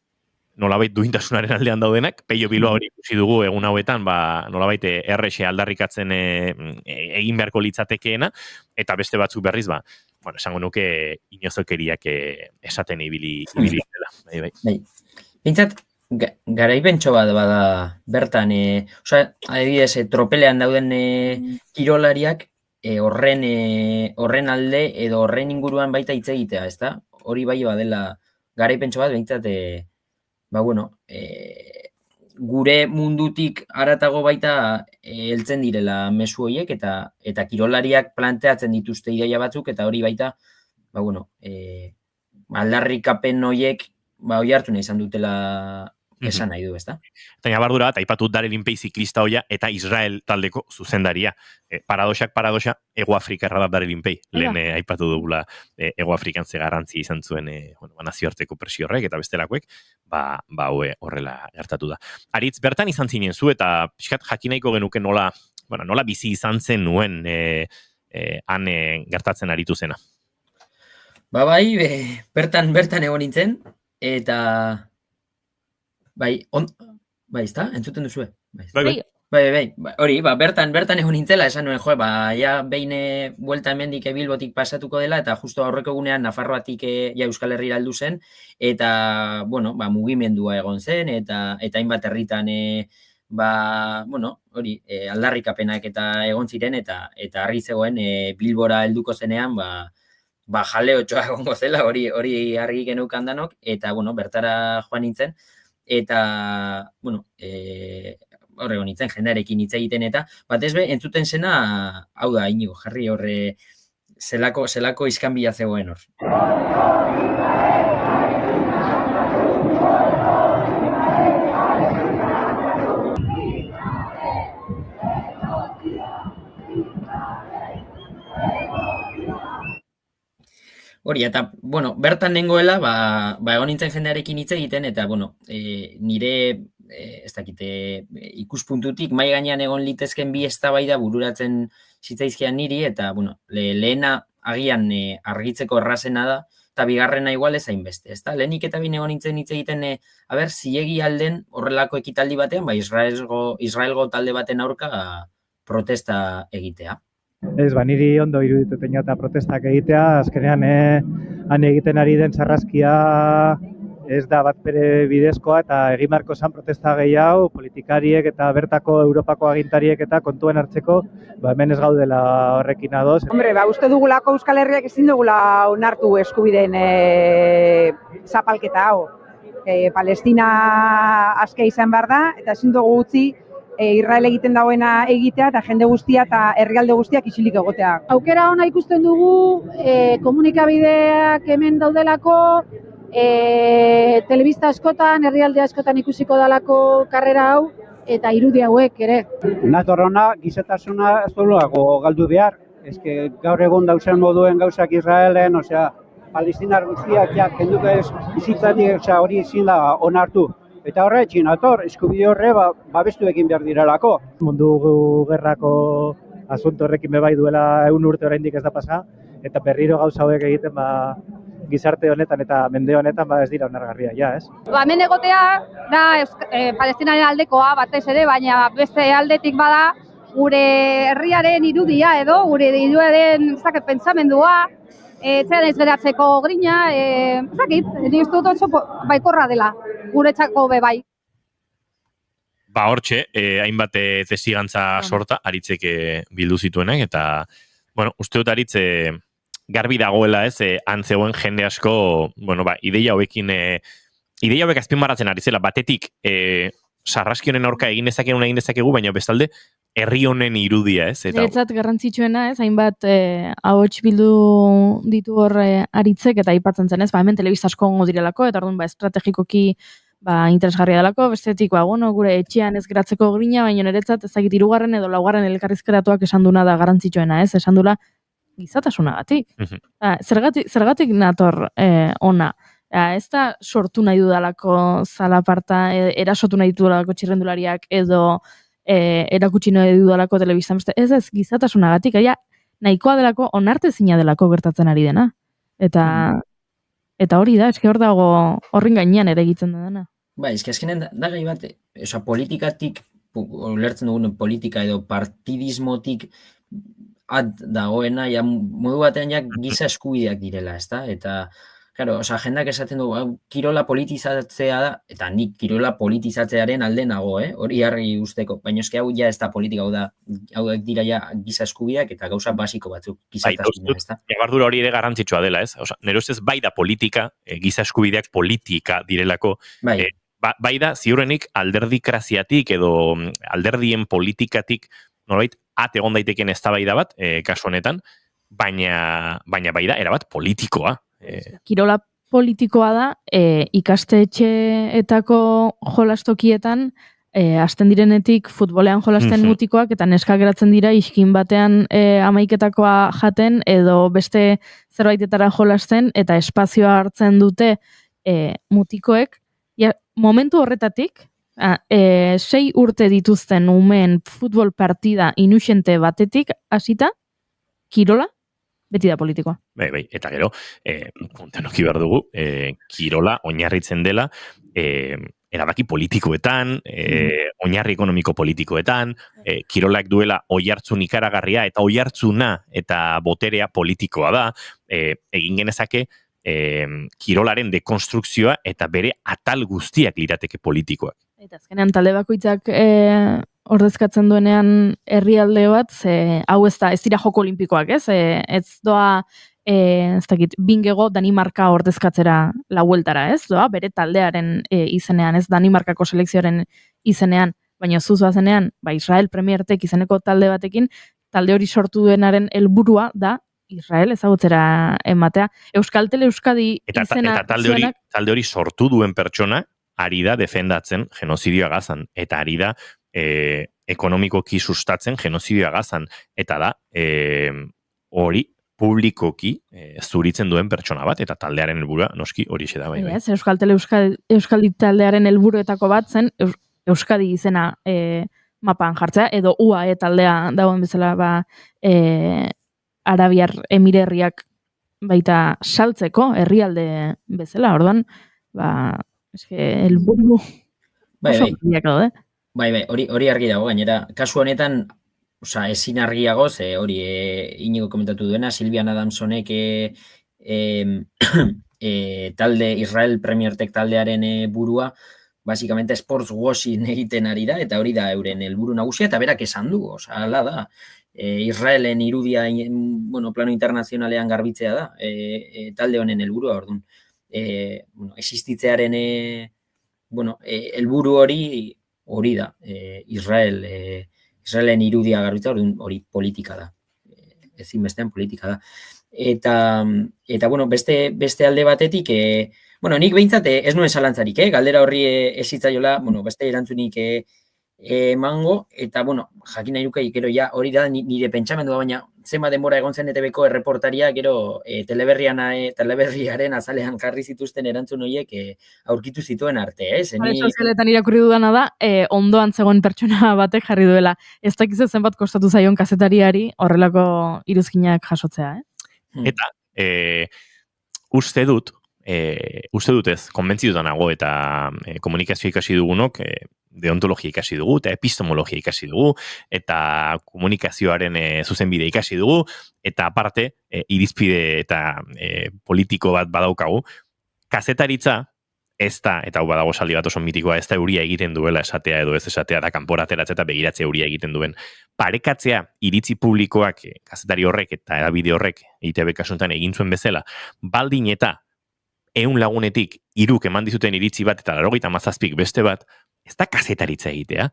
nolabait duintasunaren aldean daudenak, Peio Bilbao hori ikusi dugu egun hauetan, nolabait errexe aldarrikatzen egin beharko litzatekeena, eta beste batzuk berriz, bueno, esango nuke inozokeriak esaten ibili dela. Bai. Bintzat, garaipentxo bat bada bertan, adibidez, tropelean dauden kirolariak horren alde edo horren inguruan baita hitz egitea, ezta? Hori bai badela garaipentxo bat, bintzat, gure mundutik haratago baita heltzen direla mezu horiek eta kirolariak planteatzen dituzte ideia batzuk eta hori baita aldarrikapen horiek hori hartu nahi izan dutela esan nahi du, ezta? Eta nabardura bat, aipatut Darrell Impey ziklista hoia eta Israel taldeko zuzendaria. Paradoxa, Hego Afrikarra da Darrell Impey. Lehen aipatu dugula Hego Afrikan ze garrantzi izan zuen nazioarteko presio horrek eta bestelakoek, horrela gertatu da. Aritz, bertan izan zinen zu eta pixkat jakinaiko genuke nola bizi izan zen nuen han gertatzen aritu zena. Bertan egon nintzen, eta ezta? Entzuten duzue? Hori, bertan egon nintzela, esan nuen, behin buelta hemendik Bilbotik pasatuko dela, eta justo aurreko egunean Nafarroatik Euskal Herrira heldu zen, eta, mugimendua egon zen, eta hainbat herritan, aldarrikapenak eta egon ziren, eta argi zegoen Bilbora helduko zenean, jaleotxoa egongo zela, hori argi geneukan danok, eta, bertara joan nintzen, eta, hor egon nintzen, jendearekin hitz egiten eta, batez be, entzuten zena, hau da, Inigo, jarri horre, zelako iskanbila zegoen hor. Hori, eta, bertan nengoela, egon nintzen jendearekin hitz egiten, eta, nire, ez dakite, ikuspuntutik, mai gainean egon litezken bi eztabaida bururatzen zitzaizkian niri, eta, lehena agian argitzeko errazena da, eta bigarrena igual ez hainbeste, ezta? Lehenik eta bine egon nintzen hitz egiten, zilegi alden horrelako ekitaldi batean, Israelgo talde baten aurka protesta egitea. Ez, niri ondo irudituten eta protestak egitea, azkenean han egiten ari den sarraskia ez da bat bere bidezkoa eta egin beharko zen protesta gehiago, politikariek eta bertako Europako agintariek eta kontuen hartzeko, hemen ez gaudela horrekin ados. Hombre, uste dugulako Euskal Herriak ezin dugula onartu eskubideen zapalketa hau. Palestina aske izan behar da, eta ezin dugu utzi Israel egiten dagoena egitea eta jende guztia eta herrialde guztiak isilik egotea. Aukera ona ikusten dugu, komunikabideak hemen daudelako, telebista askotan, herrialde askotan ikusiko dalako karrera hau, eta irudi hauek ere. Natorrona, gizatasuna ez dugu galdu behar. Ezke gaur egun dauzen moduen gauzak Israelen, Palestinar guztiak kenduko ez bizitzatik hori ezin da onartu. Eta horretxin, eskubide horre babestu egin behar direlako. Mundu gerrako asunto horrekin bebai duela 100 urte oraindik ez da pasa, eta berriro gauza hauek egiten gizarte honetan eta mende honetan ez dira onargarria, ez? Hemen egotea da Palestinaren aldekoa batez ere, baina beste aldetik bada gure herriaren irudia edo, gure irudiaren pentsamendua, etxean ez geratzeko grina, ni uste dut oso baikorra dela, gure txako bebai. Hortxe, hainbat testigantza sorta, Aritzek bildu zituenak, eta, uste dut Aritz garbi dagoela han zegoen jende asko, ideia hauek azpimarratzen ari zela, batetik, sarraskionen aurka egin dezakegu, baina bestalde, herri honen irudia, ez? Niretzat garrantzitsuena, hainbat ahots bildu ditu hor Aritzek eta aipatzen zen, hemen telebista asko ongo direlako, eta orduan estrategikoki interesgarria delako, bestetik, gure etxean ez geratzeko grina, baina niretzat ezagit 3. edo 4. elkarrizkeratuak esan duna da garrantzitsuena, esan dula gizatasunagatik. Zergatik nator ona. Ez da sortu nahi dudalako zalaparta, erasotu nahi dudalako txirrendulariak edo erakutsi nahi dudalako telebistan beste. Ez gizatasunagatik, nahikoa delako, onartezina delako gertatzen ari dena. Eta hori da, eske hor dago horren gainean ere egiten dena. Ba, eske azkenen da gai bat, politikatik, ulertzen dugun politika edo partidismotik dagoena, modu batean giza eskubideak direla, ezta? Eta, claro, jendak esaten du, kirola politizatzea da, eta nik kirola politizatzearen alde nago, hori argi usteko, baina eske hau ez da politika, hauek dira giza eskubideak eta gauza basiko batzuk gizatasuna, ezta? Jabardura hori ere garrantzitsua dela, ez? Nire ustez bai da politika, giza eskubideak politika direlako, bai da ziurrenik alderdikraziatik edo alderdien politikatik nolabait egon daiteken eztabaida bat, kasu honetan, baina bai da erabat politikoa. Kirola politikoa da, ikastetxeetako jolastokietan, hasten direnetik futbolean jolasten mutikoak, eta neska geratzen dira iskin batean amaiketakoa jaten, edo beste zerbaitetara jolasten, eta espazioa hartzen dute mutikoek. Momentu horretatik, 6 urte dituzten umeen futbol partida inusente batetik hasita, kirola beti da politikoa. Bai, eta gero, kontenoki behar dugu, kirola oinarritzen dela, erabaki politikoetan, oinarri ekonomiko politikoetan, kirolak duela oihartzun ikaragarria, eta oihartzuna eta boterea politikoa da, egin genezake, kirolaren dekonstrukzioa eta bere atal guztiak lirateke politikoak. Eta azkenean talde bakoitzak ordezkatzen duenean herrialde bat, hau ez dira joko olimpikoak, ez? Ez doa, ez dakit, bingego Danimarka ordezkatzera la vueltara, ez? Doa, bere taldearen izenean, ez Danimarkako selekzioaren izenean, baina zuzuazenean, Israel Premiertek izeneko talde batekin, talde hori sortu duenaren helburua da Israel ezagutzera ematea. Euskaltel Euskadi izena... Eta talde hori sortu duen pertsona, ari da defendatzen genozidioa Gazan, eta ari da ekonomikoki sustatzen genozidioa Gazan, eta da hori publikoki zuritzen duen pertsona bat, eta taldearen helburua noski hori xe da bai. Euskaltel Euskadi taldearen helburuetako bat zen Euskadi izena mapan jartzea, edo UAE taldea dagoen bezala Arabiar Emirerriak baita saltzeko herrialde bezala, orduan, helburu oso biak daude. Bai, hori argi dago, gainera, kasu honetan, ezin argiago, hori inigo komentatu duena, Silvian Adamsonek talde, Israel Premiertek taldearen burua, basikamente sports washing egiten ari da, eta hori da euren helburu nagusia, eta berak esan du, hala da, Israelen irudia plano internazionalean garbitzea da, talde honen helburua, orduan. Existitzearen helburu hori da, Israelen irudia garbitzea, orduan hori politika da, ezinbestean politika da. Eta beste alde batetik, nik behintzat ez nuen zalantzarik, galdera horri ezitzaiola, beste erantzunik emango, eta, jakin nahi nuke, gero, hori da nire pentsamendua, baina zema denbora egon zen ETV-ko erreportaria, gero, teleberriaren azalean jarri zituzten erantzun horiek aurkitu zituen arte, ez? Sozialetan irakurri dudana da, ondoan zegoen pertsona batek jarri duela. Ez dakizu zenbat kostatu zaion kazetariari horrelako iruzkinak jasotzea, Eta, uste dut ez, konbentzituta nago, eta komunikazio ikasi dugunok, deontologia ikasi dugu, eta epistemologia ikasi dugu, eta komunikazioaren zuzenbide ikasi dugu, eta aparte, irizpide eta politiko bat badaukagu, kazetaritza, ez da, eta hau badago saldi bat oso mitikoa, ez da euria egiten duela esatea edo ez esatea, da kanporateratzea eta begiratzea euria egiten duen. Parekatzea iritzi publikoak, kazetari horrek eta edabide horrek, ITB kasuntan egin zuen bezala, baldin eta 100 lagunetik 3 eman dizuten iritzi bat eta 97 beste bat, ez da kazetaritza egitea.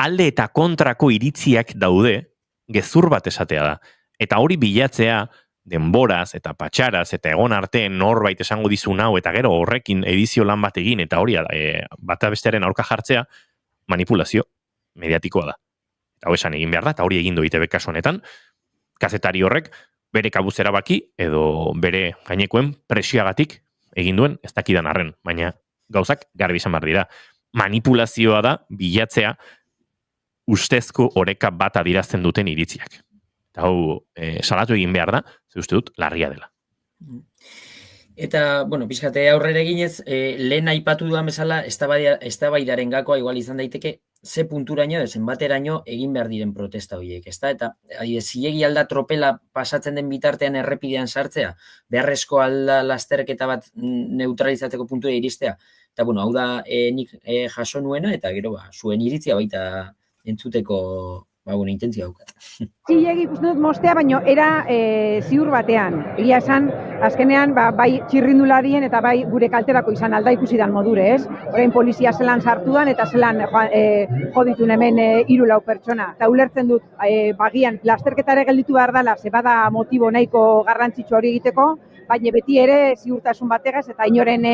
Alde eta kontrako iritziak daude, gezur bat esatea da. Eta hori bilatzea, denboraz eta patxaraz eta egon arte norbait esango dizun hau eta gero horrekin edizio lan bat egin eta hori bata bestearen aurka jartzea, manipulazio mediatikoa da. Eta hau esan egin behar da, eta hori egin du ITB kasu honetan, kazetari horrek bere kabuzera baki edo bere gainekoen presiagatik egin duen ez dakidan arren, baina gauzak garbi izan behar dira. Manipulazioa da bilatzea ustezko oreka bat adierazten duten iritziak. Eta hau, salatu egin behar da, ze uste dut, larria dela. Eta, bueno, pixkate aurrera eginez, lehen aipatu duan bezala, eztabaidaren gakoa igual izan daiteke, ze punturaino, zenbateraino egin behar diren protesta horiek, ezta? Eta, zilegi alda tropela pasatzen den bitartean errepidean sartzea, beharrezko alda lasterketa bat neutralizatzeko puntura iristea. Eta, bueno, hau da nik jaso nuena, eta gero, zuen iritzia baita entzuteko, intentzio daukat. Zilegi ikusten dut mostea, baino era ziur batean. Egia esan, azkenean, bai txirrindularien eta bai gure kalterako izan alda ikusi dan modure, ez? Orain polizia zelan sartu dan eta zelan joditun hemen 3-4 pertsona. Eta ulertzen dut, bagian, lasterketare gelditu behar dela, ze bada motibo nahiko garrantzitsu hori egiteko, baina beti ere ziurtasun bategaz eta inoren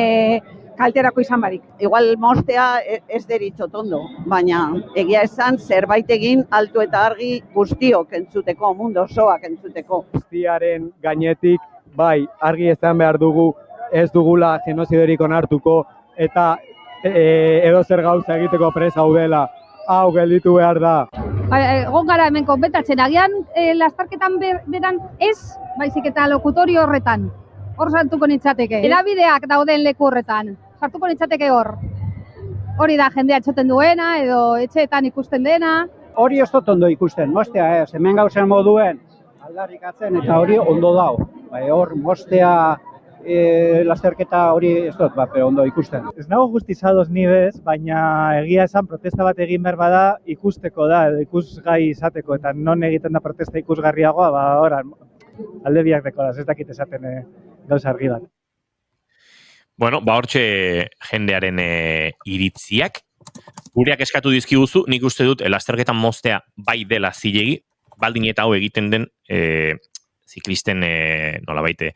kalterako izan barik. Igual mostea ez deritzot ondo, baina egia esan zerbait egin altu eta argi guztiok entzuteko, mundu osoak entzuteko. Guztiaren gainetik, bai, argi ezan behar dugu, ez dugula genozidorik onartuko, eta edo zer gauza egiteko prest gaudela, hau gelditu behar da. Egon gara hemen konbentatzen, agian lastarketan beran ez, baizik eta lokutorio horretan. Hor sartuko nintzateke. Erabideak dauden leku horretan. Sartuko nintzateke hor. Hori da jendea etxoten duena, edo etxeetan ikusten dena. Hori ez dut ondo ikusten, mostea ez. Hemen gauzen moduen aldarrikatzen eta hori ondo dau. Hor mostea lasterketa hori ez dut, pero ondo ikusten. Ez nago justizadoz ni bez, baina egia esan protesta bat egin behar bada ikusteko da, edo ikusgai izateko, eta non egiten da protesta ikusgarriagoa, oran, alde biak dekoraz, ez dakit esaten gauza argi bat. Bueno, hortxe jendearen iritziak. Gureak eskatu dizkiguzu, nik uste dut, lasterketan moztea bai dela zilegi, baldin eta hau egiten den ziklisten nolabaite,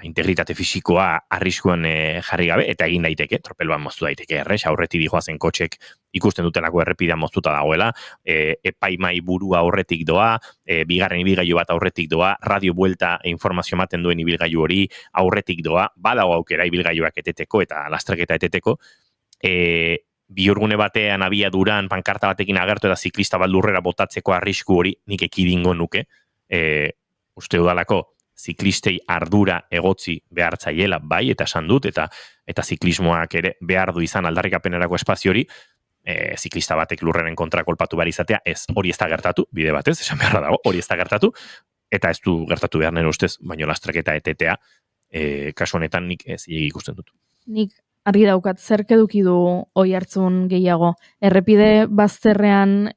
integritate fisikoa arriskuan jarri gabe, eta egin daiteke, tropelban moztu daiteke errez, aurretik dijoazen kotxek ikusten dutelako errepidean moztuta dagoela, epaimai burua aurretik doa, bigarren ibilgailu bat aurretik doa, radio buelta informazio ematen duen ibilgailu hori aurretik doa, badago aukera ibilgailuak eteteko eta lasterketa eteteko, bihurgune batean abiaduran pankarta batekin agertu eta ziklista bat lurrera botatzeko arrisku hori nik ekidingo nuke, uste udalako, ziklistei ardura egotzi behartzaiela, bai, eta esan dut, eta ziklismoak ere behar du izan aldarrikapenerako espazio hori, ziklista batek lurreren kontra kolpatu behar izatea, ez, hori ez da gertatu, bide batez, esan beharra dago, hori ez da gertatu, eta ez du gertatu behar nire ustez, baino lastraketa etetea, kasu honetan nik ez ikusten dut. Nik argi daukat, zerk eduki du oi hartzun gehiago, errepide bazterrean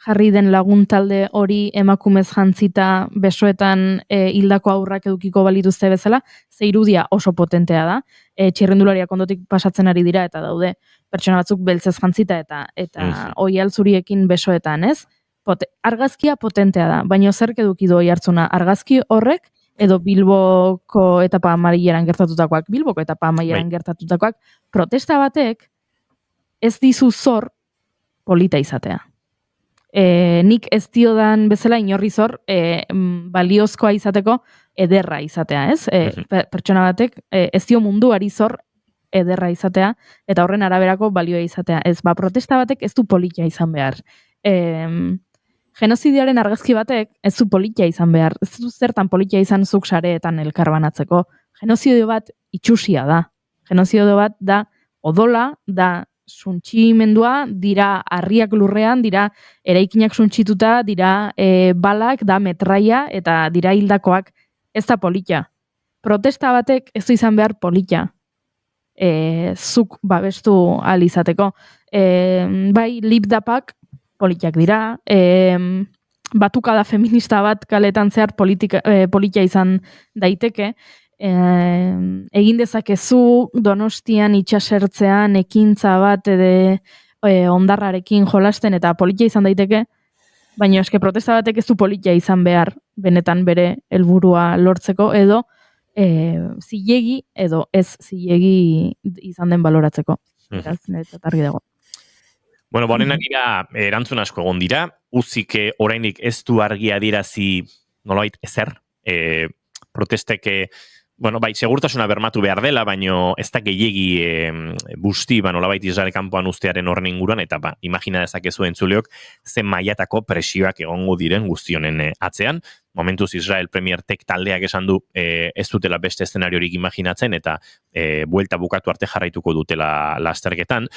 jarri den lagun talde hori emakumez jantzita besoetan hildako aurrak edukiko balituzte bezala, ze irudia oso potentea da. Txirrindulariak ondotik pasatzen ari dira eta daude pertsona batzuk beltzez jantzita eta oihal zuriekin besoetan, ez? Argazkia potentea da, baina zerk eduki du oi hartzuna argazki horrek edo Bilboko etapa amaieran gertatutakoak, Bilboko etapa amaieran gertatutakoak, protesta batek ez dizu zor polita izatea. Nik ez diodan bezala inorri zor baliozkoa izateko ederra izatea, ez? Pertsona batek ez dio munduari zor ederra izatea eta horren araberako balioa izatea. Ez, protesta batek ez du polita izan behar. Genozidiaren argazki batek ez du polita izan behar. Ez du zertan polita izan zuk sareetan elkarbanatzeko. Genozidio bat itxusia da. Genozidio bat da odola, da suntximendua, dira harriak lurrean, dira eraikinak suntxituta, dira balak, da metraia, eta dira hildakoak, ez da polita. Protesta batek ez du izan behar polita. Zuk babestu ahal izateko. Bai, lipdapak politak dira, batukada feminista bat kaletan zehar polita izan daiteke, egin dezakezu Donostian itxasertzean ekintza bat ondarrarekin jolasten eta polita izan daiteke, baina eske protesta batek ez du polita izan behar benetan bere helburua lortzeko edo zilegi edo ez zilegi izan den baloratzeko. Eta argi dago. Bueno, honenak erantzun asko egon dira, uzik orainik ez du argi adierazi nolabait ezer, protesteke bueno, bai, segurtasuna bermatu behar dela, baino ez da gehiegi busti, nolabait Israel kanpoan ustearen horren inguruan, eta imagina dezakezu entzuleok zen mailatako presioak egongo diren guztionen atzean. Momentuz Israel Premier Tech taldeak esan du ez dutela beste eszenariorik imaginatzen, eta buelta bukatu arte jarraituko dutela lasterketan.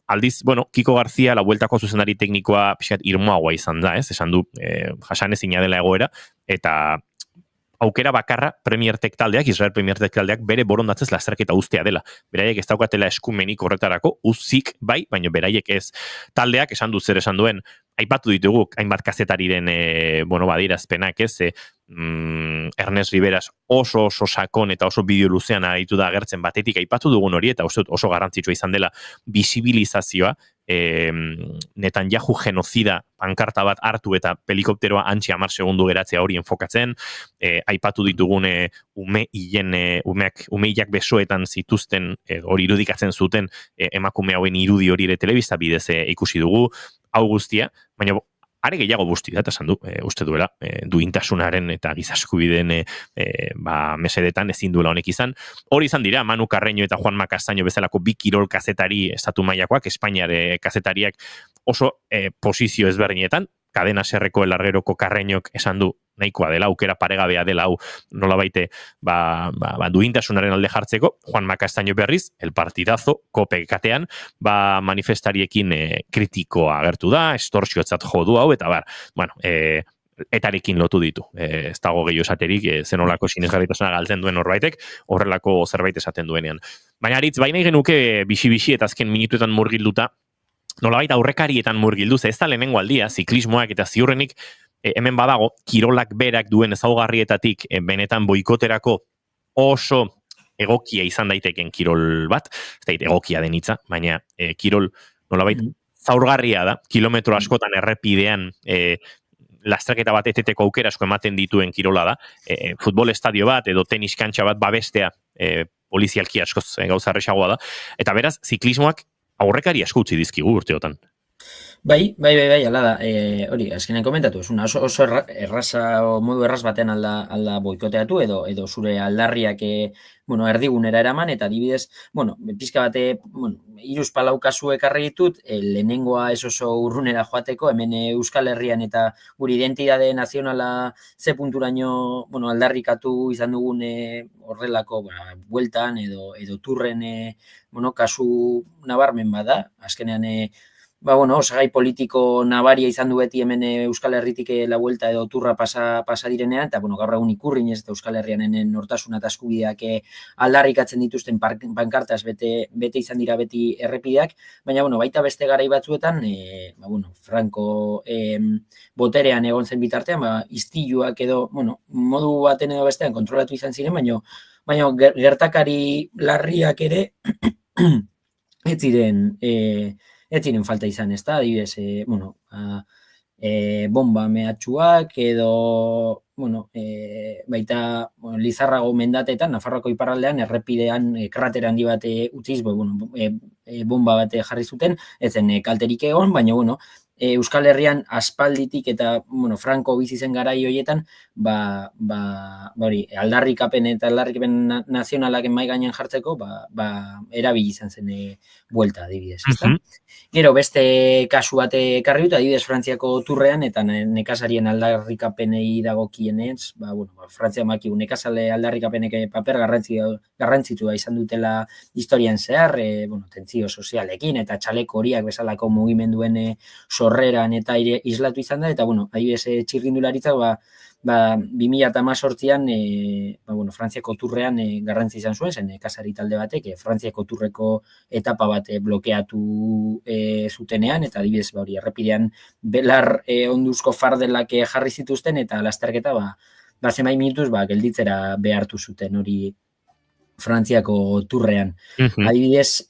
Aldiz, bueno, Kiko Garzia, la bueltako zuzendari teknikoa pixkat irmoagoa izan da, ez? Esan du, jasanezina dela egoera, eta aukera bakarra Premier Tech taldeak, Israel Premier Tech taldeak bere borondatzez lasterketa ustea dela. Beraiek ez daukatela eskumenik horretarako, uzik bai, baina beraiek ez. Taldeak esan du zer esan duen, aipatu ditugu hainbat kazetariren badirazpenak, ez? Ernest Riveras oso sakon eta oso bideo luzean aritu da agertzen batetik aipatu dugun hori, eta oso garrantzitsua izan dela bisibilizazioa, Netanyahu genozida pankarta bat hartu eta helikopteroa hantxe 10 segundu geratzea hori enfokatzen, aipatu ditugun umeak besoetan zituzten, hori irudikatzen zuten emakume hauen irudi hori ere telebista bidez ikusi dugu, hau guztia, baina are gehiago busti da, eta esan du, uste duela, duintasunaren eta gizaskubideen mesedetan ezin duela honek izan. Hori izan dira, Manu Carreño eta Juanma Castaño bezalako bi kirol kazetari estatu mailakoak, Espainiar kazetariak oso posizio ezberdinetan, Cadena Serreko elargeroko Carreñok esan du nahikoa dela, aukera paregabea dela, hau nolabaite duintasunaren alde jartzeko, Juanma Castaño berriz, el partidazo, kope katean, manifestariekin kritikoa agertu da, estortziotzat jodu hau, eta etarekin lotu ditu. Ez dago gehiago esaterik, zenolako sinesgarritasuna galtzen duen horbaitek, horrelako zerbait esaten duenean. Baina aritz, baina genuke bixi-bixi eta azken minutuetan murgilduta, nolabait aurrekarietan murgilduz, ez da lehenengo aldia, ziklismoak eta ziurrenik, hemen badago, kirolak berak duen ezaugarrietatik benetan boikoterako oso egokia izan daiteken kirol bat, ez da egokia den hitza, baina kirol nolabait zaurgarria da, kilometro askotan errepidean lasterketa bat eteteko aukera asko ematen dituen kirola da, futbol estadio bat edo tenis kantxa bat babestea polizialki askoz gauza erresagoa da, eta beraz, ziklismoak aurrekari asko utzi dizkigu urteotan. Bai, ala da, hori, azkenean komentatu, oso erraza, modu erraz baten alda boikoteatu, edo zure aldarriak, erdigunera eraman, eta adibidez, pizka bate, 3-4 kasu ekarri ditut, lehenengoa ez oso urrunera joateko, hemen Euskal Herrian eta gure identitate nazionala ze punturaino, aldarrikatu izan dugun horrelako, bueltan edo turren, kasu nabarmen bada, azkenean, osagai politiko nabaria izan du beti hemen Euskal Herritik la vuelta edo turra pasa direnean, eta gaur egun ikurrin ez eta Euskal Herrianen nortasuna eta eskubideak aldarrikatzen dituzten pankartaz bete izan dira beti errepideak, baina baita beste garai batzuetan, Franco boterean egon zen bitartean, istiluak edo, modu baten edo bestean kontrolatu izan ziren, baina gertakari larriak ere ez ziren falta izan, ez da, adibidez, bomba mehatxuak edo, baita Lizarrago mendatetan, Nafarroako iparraldean, errepidean krater handi bat utziz, bomba bat jarri zuten, ez zen kalterik egon, baina, Euskal Herrian aspalditik eta, Franco bizi zen garai horietan, aldarrikapen eta aldarrikapen nazionalak mai gainean jartzeko, erabili izan zen buelta, adibidez, ezta? Gero, beste kasu bat ekarri dut, adibidez, Frantziako turrean, eta nekazarien aldarrikapenei dagokienez, Frantzia makigu nekazale aldarrikapenek paper garrantzitsua izan dutela historian zehar, tentzio sozialekin, eta txaleko horiak bezalako mugimenduen sorreran eta islatu izan da, eta, adibidez, txirrindularitzak, 2018an, Frantziako turrean garrantzi izan zuen, zen nekazari talde batek, Frantziako turreko etapa bat blokeatu zutenean, eta adibidez, errepidean belar onduzko fardelak jarri zituzten, eta lasterketa, zenbait minutuz, gelditzera behartu zuten hori Frantziako turrean. Adibidez,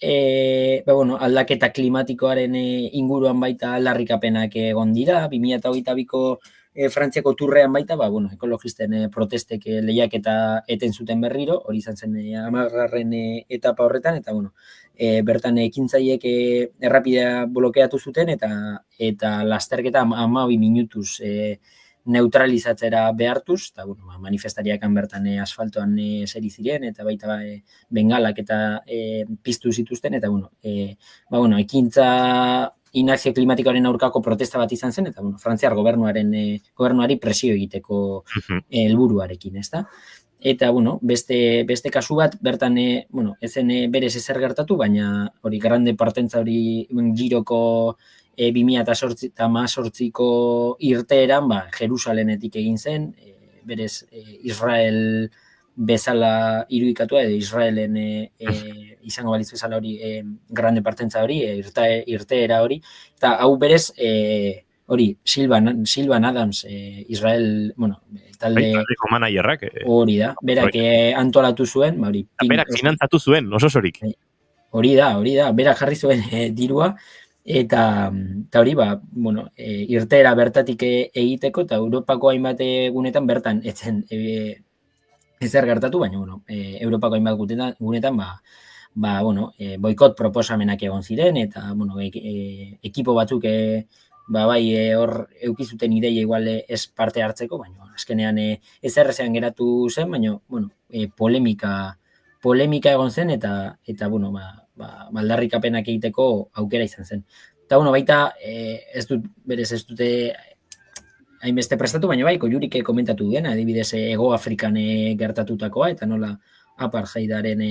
aldaketa klimatikoaren inguruan baita aldarrikapenak egon dira, 2022ko Frantziako turrean baita, ekologisten protestek lehiaketa eten zuten berriro, hori izan zen 10. etapa horretan, eta bertan ekintzaiek errapidea blokeatu zuten, eta lasterketa 12 minutuz neutralizatzera behartuz, eta manifestariakan bertan asfaltoan eseri ziren, eta baita bengalak eta piztu zituzten, eta ekintza inakzio klimatikoaren aurkako protesta bat izan zen, eta Frantziar gobernuari presio egiteko helburuarekin, ezta? Eta, beste kasu bat, bertan, ezen berez ezer gertatu, baina hori grande partentza hori giroko 2018ko irteeran, Jerusalenetik egin zen, berez Israel bezala irudikatua, edo Israelen izango balitz bezala hori grande partentza hori, irteera hori, eta hau berez, hori, Silvan Adams, Israel, talde... Taldeko managerrak. Hori da, berak antolatu zuen, berak finantzatu zuen, ososorik. Hori da, berak jarri zuen dirua, eta hori, irteera bertatik egiteko, eta Europako hainbat gunetan bertan etzen ezer gertatu, baina, Europako hainbat gunetan, boikot proposamenak egon ziren, eta, ekipo batzuk, hor eukizuten ideia igual ez parte hartzeko, baina, azkenean ezer ezean geratu zen, baina, polemika egon zen, eta aldarrikapenak egiteko aukera izan zen. Eta, baita, ez dute hainbeste prestatu, baina Koiurik komentatu duen, adibidez Hego Afrikan gertatutakoa, eta nola apartheidaren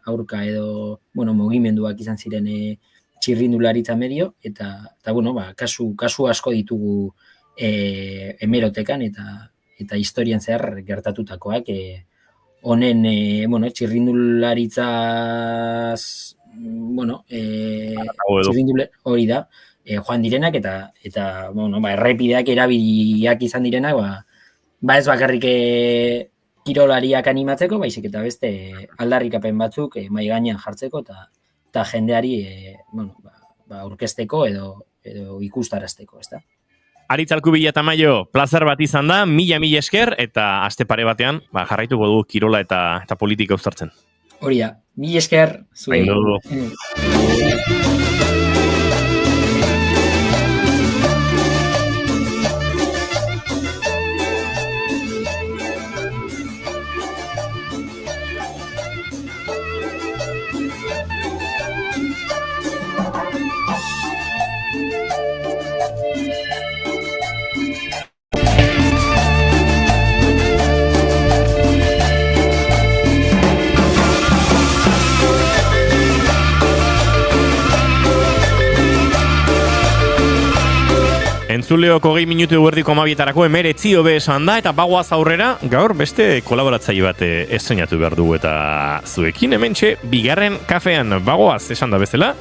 aurka edo, mugimenduak izan ziren txirrindularitza medio, eta kasu asko ditugu hemerotekan, eta historian zehar gertatutakoak, honen, txirrindularitzaz, hori da, joan direnak, eta errepideak erabiliak izan direnak, ez bakarrik kirolariak animatzeko, baizik eta beste aldarrikapen batzuk mahai gainean jartzeko, eta jendeari aurkezteko edo ikustarazteko, ez da? Aritz Alkubilla eta Maio, plazer bat izan da, mila esker, eta aste pare batean, jarraituko du kirola eta politika uztartzen. Hori da, mila esker, zuei. Entzuleok 20 minutu eguerdiko 12etarako 19 hobe esan da, eta bagoaz aurrera, gaur beste kolaboratzaile bat estrenatu behar dugu eta zuekin hementxe, bigarren kafean bagoaz esan da bezala,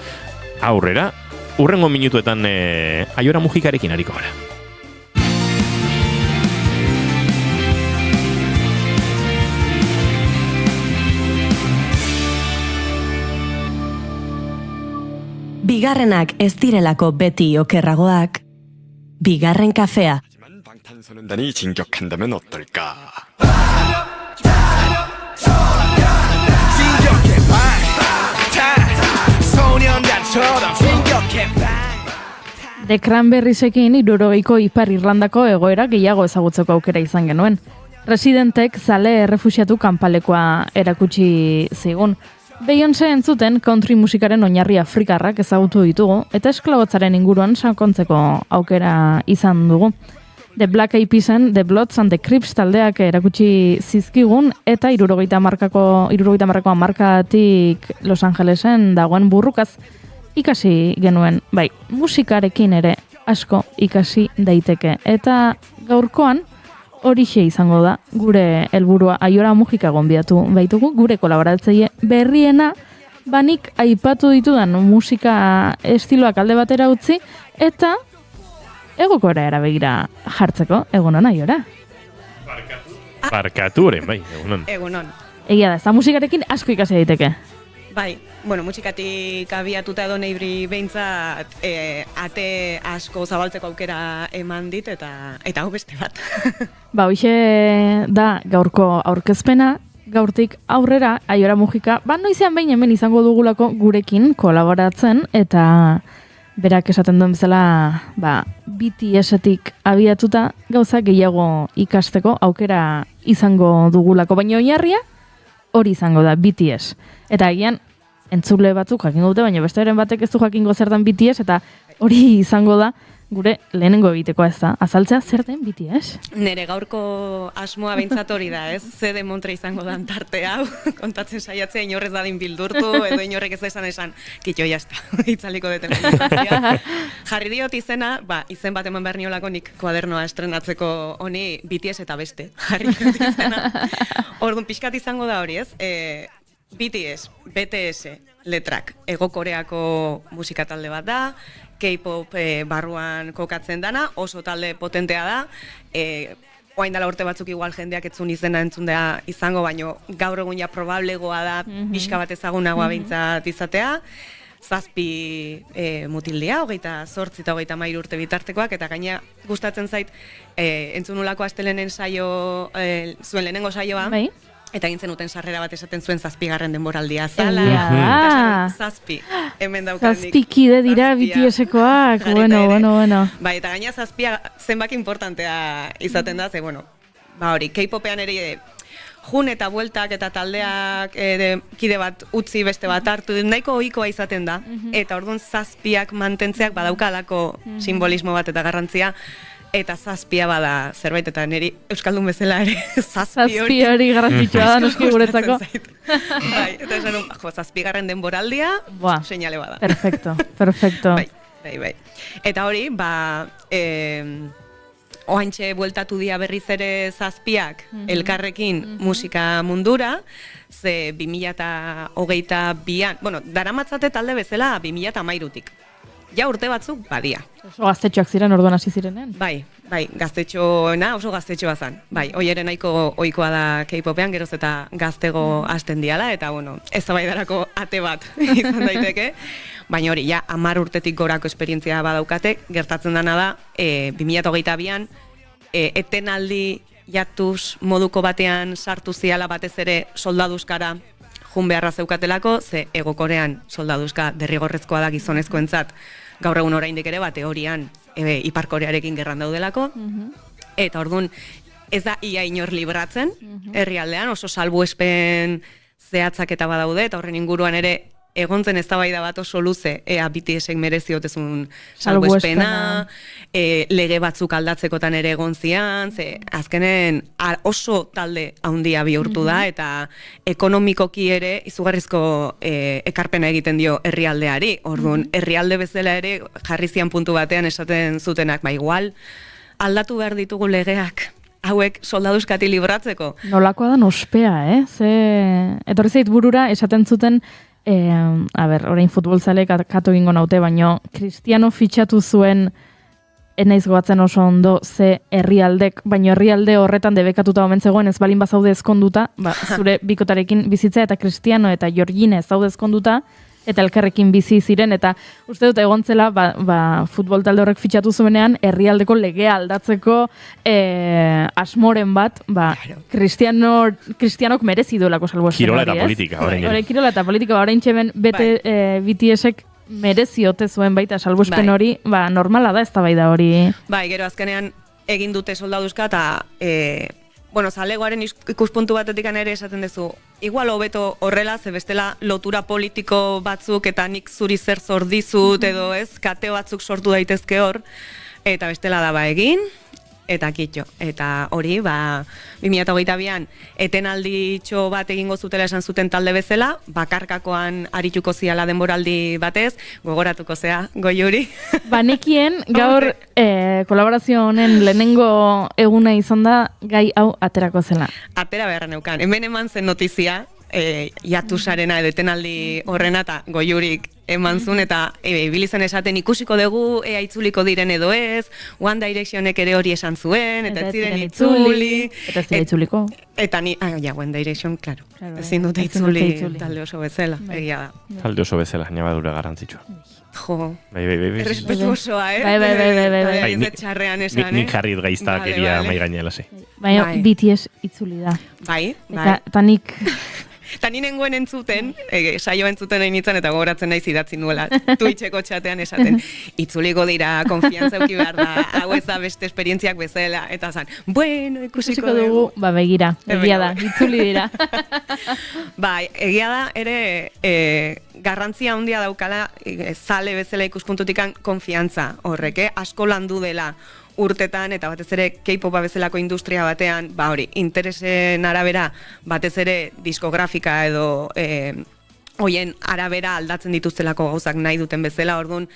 aurrera, urrengo minutuetan Aiora Mujikarekin hariko gara. Bigarrenak ez direlako beti okerragoak, 비가른 카페야. 방탄소년단이 진격한다면 어떨까? The Cranberriesekin 70ko Ipar Irlandako egoera gehiago ezagutzeko aukera izan genuen. Residentek zale errefuxiatu kanpalekoa erakutsi zigun. Beyoncé entzuten country musikaren oinarri afrikarrak ezagutu ditugu eta esklabotzaren inguruan sakontzeko aukera izan dugu. The Black Eyed Peasen, The Bloods and the Crips taldeak erakutsi zizkigun eta 70 markako markatik Los Angelesen dagoen burrukaz ikasi genuen. Bai, musikarekin ere asko ikasi daiteke eta gaurkoan horixe izango da gure helburua. Aiora Mujika gonbidatu baitugu gure kolaboratzaile berriena, banik aipatu ditudan musika estiloak alde batera utzi eta egokora erabegira jartzeko. Egunon, Aiora. Barkaturen, bai, egunon. Egunon. Egia da, ez da musikarekin asko ikasi daiteke. Bai, musikatik abiatuta edo neibri behintzat ate asko zabaltzeko aukera eman dit eta hau beste bat. Hoxe da gaurko aurkezpena, gaurtik aurrera Aiora Mujika, noizean behin hemen izango dugulako gurekin kolaboratzen eta berak esaten duen bezala, BTS-etik abiatuta gauza gehiago ikasteko aukera izango dugulako, baina oinarria hori izango da BTS. Eta agian entzule batzuk jakingo dute, baina besteren batek ez du jakingo zer den BTS, eta hori izango da gure lehenengo egitekoa, ez da? Azaltzea zer den BTS? Nere gaurko asmoa behintzat hori da, ez? Ze demontre izango dan tarte hau, kontatzen saiatzea inorrez dadin bildurtu, edo inorrek ez esan, kitxo, jazta, itzaliko deten. Jarri diot izena, izen bat eman behar niolako nik kuadernoa estrenatzeko honi BTS eta beste. Jarri diot izena. Orduan, pixkat izango da hori, ez? BTS, BTS, letrak, Hego Koreako musika talde bat da, K-pop barruan kokatzen dana, oso talde potentea da, oain dela urte batzuk igual jendeak etzun izena entzundea izango, baino gaur egun ja probablegoa da pixka bat ezagunagoa behintzat izatea, 7 mutildia, 28 eta 33 urte bitartekoak, eta gaina gustatzen zait entzunulako astelenen saio, zuen lehenengo saioa, eta gintzen uten sarrera bat esaten zuen 7. denboraldia zala. 7, hemen daukanik. 7 kide dira BTS-ekoak, bueno. Bai, eta gaina 7 zenbaki importantea izaten da, ze, hori, K-popean ere jun eta bueltak eta taldeak kide bat utzi beste bat hartu, nahiko ohikoa izaten da, eta orduan 7ak mantentzeak badaukalako simbolismo bat eta garrantzia, eta 7 bada zerbait, eta niri euskaldun bezala ere 7 hori garrantzitsua da noski guretzako. Bai, eta esan 7. denboraldia, seinale bada. Perfecto. Bai. Eta hori, oaintxe bueltatu dia berriz ere 7ak elkarrekin musika mundura, ze 2022an, daramatzate talde bezala 2013tik. Ja urte batzuk badia. Oso gaztetxoak ziren orduan hasi zirenen? Bai, gaztetxoena oso gaztetxoa zen. Bai, oieren nahiko ohikoa da K-popean, geroz eta gaztego hasten diala, eta ez da baidarako ate bat izan daiteke. Baina hori, 10 urtetik gorako esperientzia badaukate, gertatzen dena da, 2022an, etenaldi jatuz moduko batean sartu ziala batez ere soldaduzkara jun beharra zeukatelako, ze Hego Korean soldaduzka derrigorrezkoa da gizonezkoentzat, gaur egun oraindik ere teorian Ipar Korearekin gerran daudelako, eta orduan ez da ia inor libratzen herrialdean, oso salbuespen zehatzak eta badaude, eta horren inguruan ere egontzen eztabaida bat oso luze, ea BTS-ek mereziotezun salbuespena, lege batzuk aldatzekotan ere egon zian, ze azkenen oso talde handia bihurtu da, eta ekonomikoki ere izugarrizko ekarpena egiten dio herrialdeari. Orduan, herrialde bezala ere jarri zian puntu batean esaten zutenak, igual aldatu behar ditugu legeak hauek soldaduzkati libratzeko. Nolakoa da ospea, ze etorri zait burura esaten zuten orain futbolzaleek katu egingo naute, baino Cristiano fitxatu zuen enaiz goatzen oso ondo ze herrialdek, baino herrialde horretan debekatuta omen zegoen ez balin bazaude ezkonduta, zure bikotarekin bizitzea, eta Cristiano eta Georgine zaude ezkonduta, eta elkarrekin bizi ziren, eta uste dut egontzela futbol talde horrek fitxatu zuenean herrialdeko legea aldatzeko asmoren bat, Cristianok merezi duelako salbuespen. Kirola eta politika, orain. Kirola eta politika, orain txeben BTS-ek mereziote zuen baita salbuespen hori, normala da ez da baida hori. Bai, gero azkenean egin dute soldaduzka, eta zalegoaren ikuspuntu batetik ere esaten duzu, igual hobeto horrela, ze bestela lotura politiko batzuk eta nik zuri zer zordizut edo ez, kate batzuk sortu daitezke hor, eta bestela da egin, eta kitxo. Eta hori, 2022an etenalditxo bat egingo zutela esan zuten talde bezala, bakarkakoan arituko ziala denboraldi batez, gogoratuko zea, Goiuri. Nekien, gaur kolaborazio honen lehenengo eguna izan da gai hau aterako zela. Atera beharra neukan. Hemen eman zen notizia, jatusarena edo etenaldi horrena, eta Goiurik eman zuen, eta ibilizen esaten ikusiko dugu, ea itzuliko diren edo ez, One Directionek ere hori esan zuen, eta ez ziren itzuli. Eta ez ziren itzuliko. Eta One Direction, klaro. Ezin dute itzuli talde oso bezala, egia da. Talde oso bezala, nabadura garrantzitsua. Jo, bai. Respetuosoa, Bai. Nik jarrit gaizta keria mai gainela, ze. Baina BTS itzuli da. Bai. Eta nik Eta ni nengoen entzuten, saio entzuten egin nintzen, eta gogoratzen naiz idatzi nuela, Twitcheko txatean esaten, itzuliko dira, konfiantza euki behar da, hau ez da beste esperientziak bezala, eta zan, bueno, ikusiko dugu. Ba, begira, egia da, itzuli dira. Bai, egia da, ere, garrantzia handia daukala, zale bezala ikuspuntutikan konfiantza horrek, asko landu dela urtetan, eta batez ere K-popa bezalako industria batean, ba hori, interesen arabera, batez ere diskografika edo hoien arabera aldatzen dituztelako gauzak nahi duten bezala, orduan,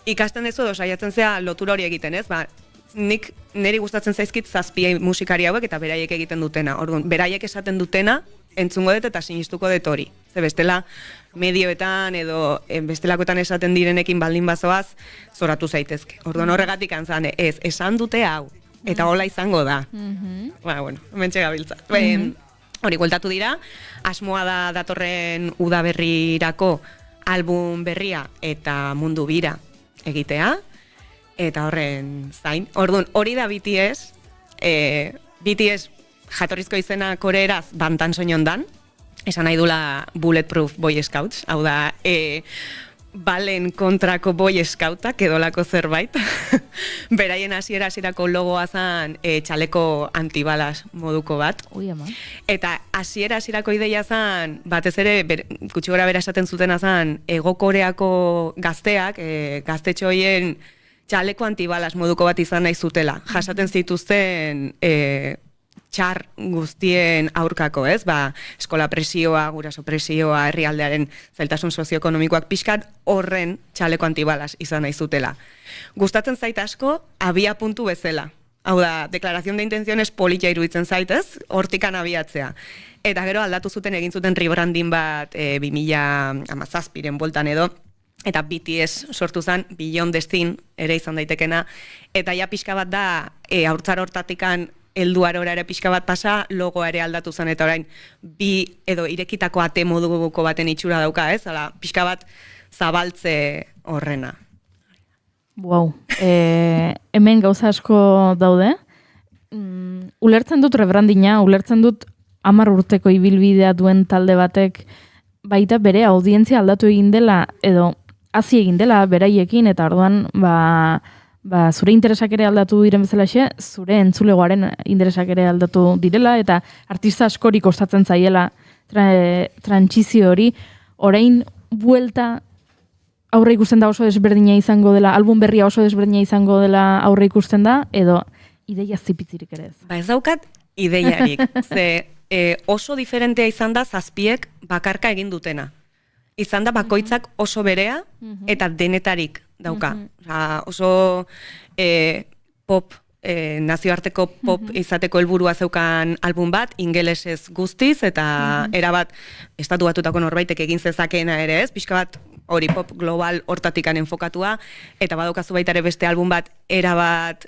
ikasten dezu edo saiatzen zea lotura hori egiten, ez? Ba, niri gustatzen zaizkit 7 musikari hauek eta beraiek egiten dutena. Orduan, beraiek esaten dutena, entzungo dut eta sinistuko dut hori. Ze bestela, medioetan edo bestelakoetan esaten direnekin baldin bazoaz, zoratu zaitezke. Orduan horregatik antzane, esan dute hau, eta hola izango da. Ba, bueno, mentxe gabiltza. Hori, gueltatu dira, asmoa da datorren udaberrirako album berria eta mundu bira egitea, eta horren zain. Orduan, hori da BTS, BTS jatorrizko izena koreeraz Bantan Soñondan, esan nahi dula Bulletproof Boy Scouts, hau da, balen kontrako Boy Scoutak edolako zerbait. Beraien hasierako logoa zan txaleko antibalas moduko bat. Ui, ama. Eta hasierako ideia zan, batez ere, gutxi gora bera esaten zutena zan, Ego Koreako gazteak, gaztetxo horien txaleko antibalas moduko bat izan nahi zutela. Jasaten zituzten txar guztien aurkako, ez? Ba, eskola presioa, guraso presioa, herrialdearen zailtasun sozioekonomikoak pixkat horren txaleko antibalas izan nahi zutela. Gustatzen zait asko, abia puntu bezala. Hau da, deklarazion de intenciones politia iruditzen zaitez, hortikan abiatzea. Eta gero aldatu zuten egin zuten rebranding bat 2017 bueltan edo, eta BTS sortu zen, Beyond the Scene ere izan daitekena, eta ja pixka bat da, haurtzar hortatikan helduarora ere pixka bat pasa, logoa ere aldatu zen, eta orain bi edo irekitako ate moduko baten itxura dauka, ez? Hala, pixka bat zabaltze horrena. Wow. Hemen gauza asko daude. Ulertzen dut rebrandina, ulertzen dut 10 urteko ibilbidea duen talde batek baita bere audientzia aldatu egin dela, edo hasi egin dela beraiekin, eta orduan, zure interesak ere aldatu diren bezalaxe, zure entzulegoaren interesak ere aldatu direla, eta artista askori kostatzen zaiela trantsizio hori, orain buelta aurre ikusten da oso desberdina izango dela, album berria oso desberdina izango dela aurre ikusten da, edo ideia zipitzirik ere ez? Ba ez daukat ideiarik, ze oso diferentea izan da 7 bakarka egin dutena. Izan da bakoitzak oso berea eta denetarik dauka. Oso pop, nazioarteko pop izateko helburua zeukan album bat, ingelesez guztiz, eta erabat estatu batutako norbaitek egin zezakeena ere ez, pixka bat hori pop global hortatikan enfokatua, eta badaukazu baita ere beste album bat erabat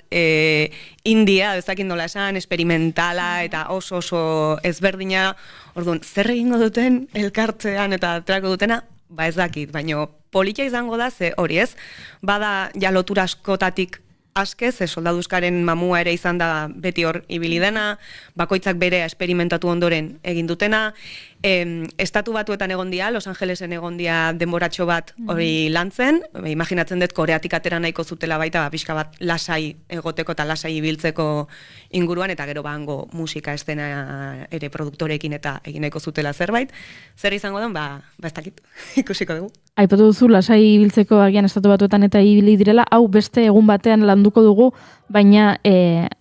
india, ezakin nola esan, experimentala, eta oso ezberdina. Orduan, zer egingo duten elkartzean eta aterako dutena, ba ez dakit, baina politia izango da, ze hori ez, bada ja lotura askotatik askez, soldaduzkaren mamua ere izan da beti hor ibili dena, bakoitzak berea esperimentatu ondoren egin dutena, estatu batuetan egon dia, Los Angelesen egon dia denboratxo bat hori lantzen, imaginatzen dut Koreatik atera nahiko zutela baita, pixka bat lasai egoteko eta lasai ibiltzeko inguruan, eta gero bango musika estena ere produktorekin eta egin nahiko zutela zerbait. Zer izango den, ba ez dakit, ikusiko dugu. Aipatu duzu, lasai ibiltzeko agian estatu batuetan eta ibili direla, hau beste egun batean landuko dugu, baina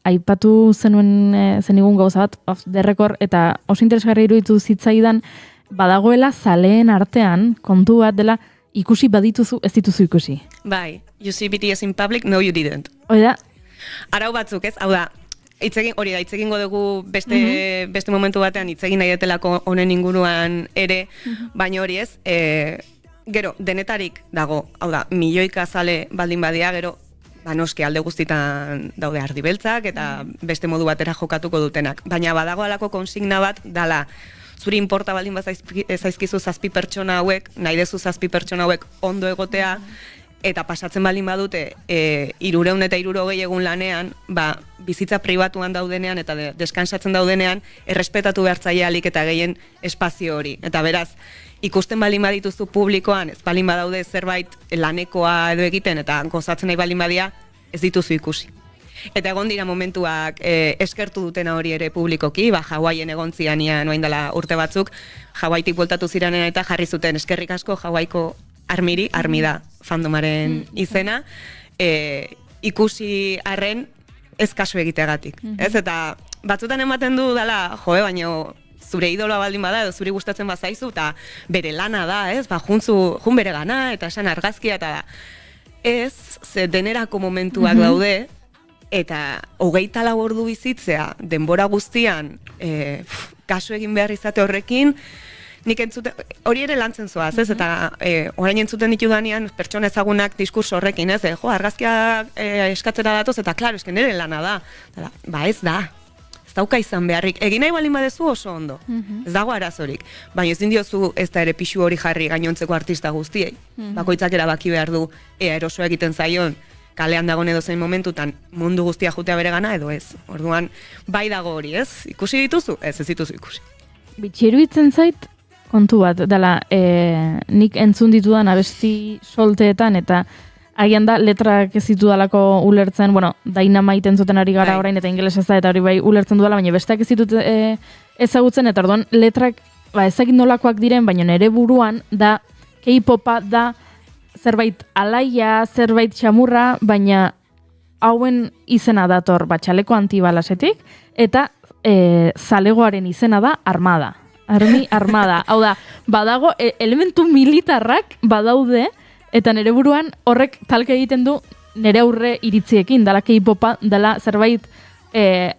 aipatu zenigun gauza bat, off the record, eta oso interesgarri iruditu zitzaidan, badagoela zaleen artean, kontu bat dela, ikusi badituzu, ez dituzu ikusi. Bai, you see BTS in public, no you didn't. Oida? Arau batzuk, ez? Hau da, hori da, itzegingo dugu beste momentu batean, itzegin nahi detelako honen inguruan ere, baina hori ez, gero, denetarik dago, hau da, milioika zale baldin badia, gero, noski alde guztitan daude ardibeltzak eta beste modu batera jokatuko dutenak. Baina badago alako konsigna bat dala, zuri inporta baldin bazaizkizu 7 pertsona hauek, nahi dezu 7 pertsona hauek ondo egotea, eta pasatzen baldin badute 300 eta 360 egun lanean, bizitza pribatuan daudenean eta deskansatzen daudenean, errespetatu behartzaile alik eta gehien espazio hori. Eta beraz, ikusten baldin badituzu publikoan, ez baldin badaude zerbait lanekoa edo egiten eta gozatzen nahi baldin badia, ez dituzu ikusi. Eta egon dira momentuak eskertu dutena hori ere publikoki, Hawaien egon zianian oain dela urte batzuk, Hawaitik bueltatu ziranen eta jarri zuten eskerrik asko Hawaiko armi da fandomaren izena, ikusi arren ez kasu egiteagatik. Ez? Eta batzutan ematen du dela, baino zure idoloa baldin bada edo zuri gustatzen bazaizu eta bere lana da, ez? Jun bere gana eta esan argazkia eta da. Ez, ze denerako momentuak daude, eta 24 ordu bizitzea denbora guztian kasu egin behar izate horrekin, nik entzuten, hori ere lantzen zoaz, ez? Eta orain entzuten ditudanean pertsona ezagunak diskurso horrekin, ez? Argazkia eskatzera datoz eta klaro, esken nire lana da. Ez da. Ez dauka izan beharrik. Egin nahi balin badezu oso ondo. Ez dago arazorik. Baina ez dindiozu ez da ere pixu hori jarri gainontzeko artista guztiei. Bakoitzak erabaki behar du eroso egiten zaion kalean dagoen edo zein momentutan mundu guztia jutea bere gana edo ez. Orduan, bai dago hori, ez? Ikusi dituzu? Ez dituzu ikusi. Bitxeruitzen zait, kontu bat, dela, nik entzun ditudan abesti solteetan eta agian da letrak ez ditudalako ulertzen, Dynamite entzuten ari gara orain eta ingeles ez da eta hori bai ulertzen dudala, baina besteak ez ditut ezagutzen eta orduan letrak ezagin nolakoak diren, baina nere buruan da K-popa da zerbait alaia, zerbait xamurra, baina hauen izena dator txaleko antibalasetik eta zalegoaren izena da armada. Armada. Hau da, badago elementu militarrak badaude eta nere buruan horrek talke egiten du nere aurre iritziekin, dela K-popa, dela zerbait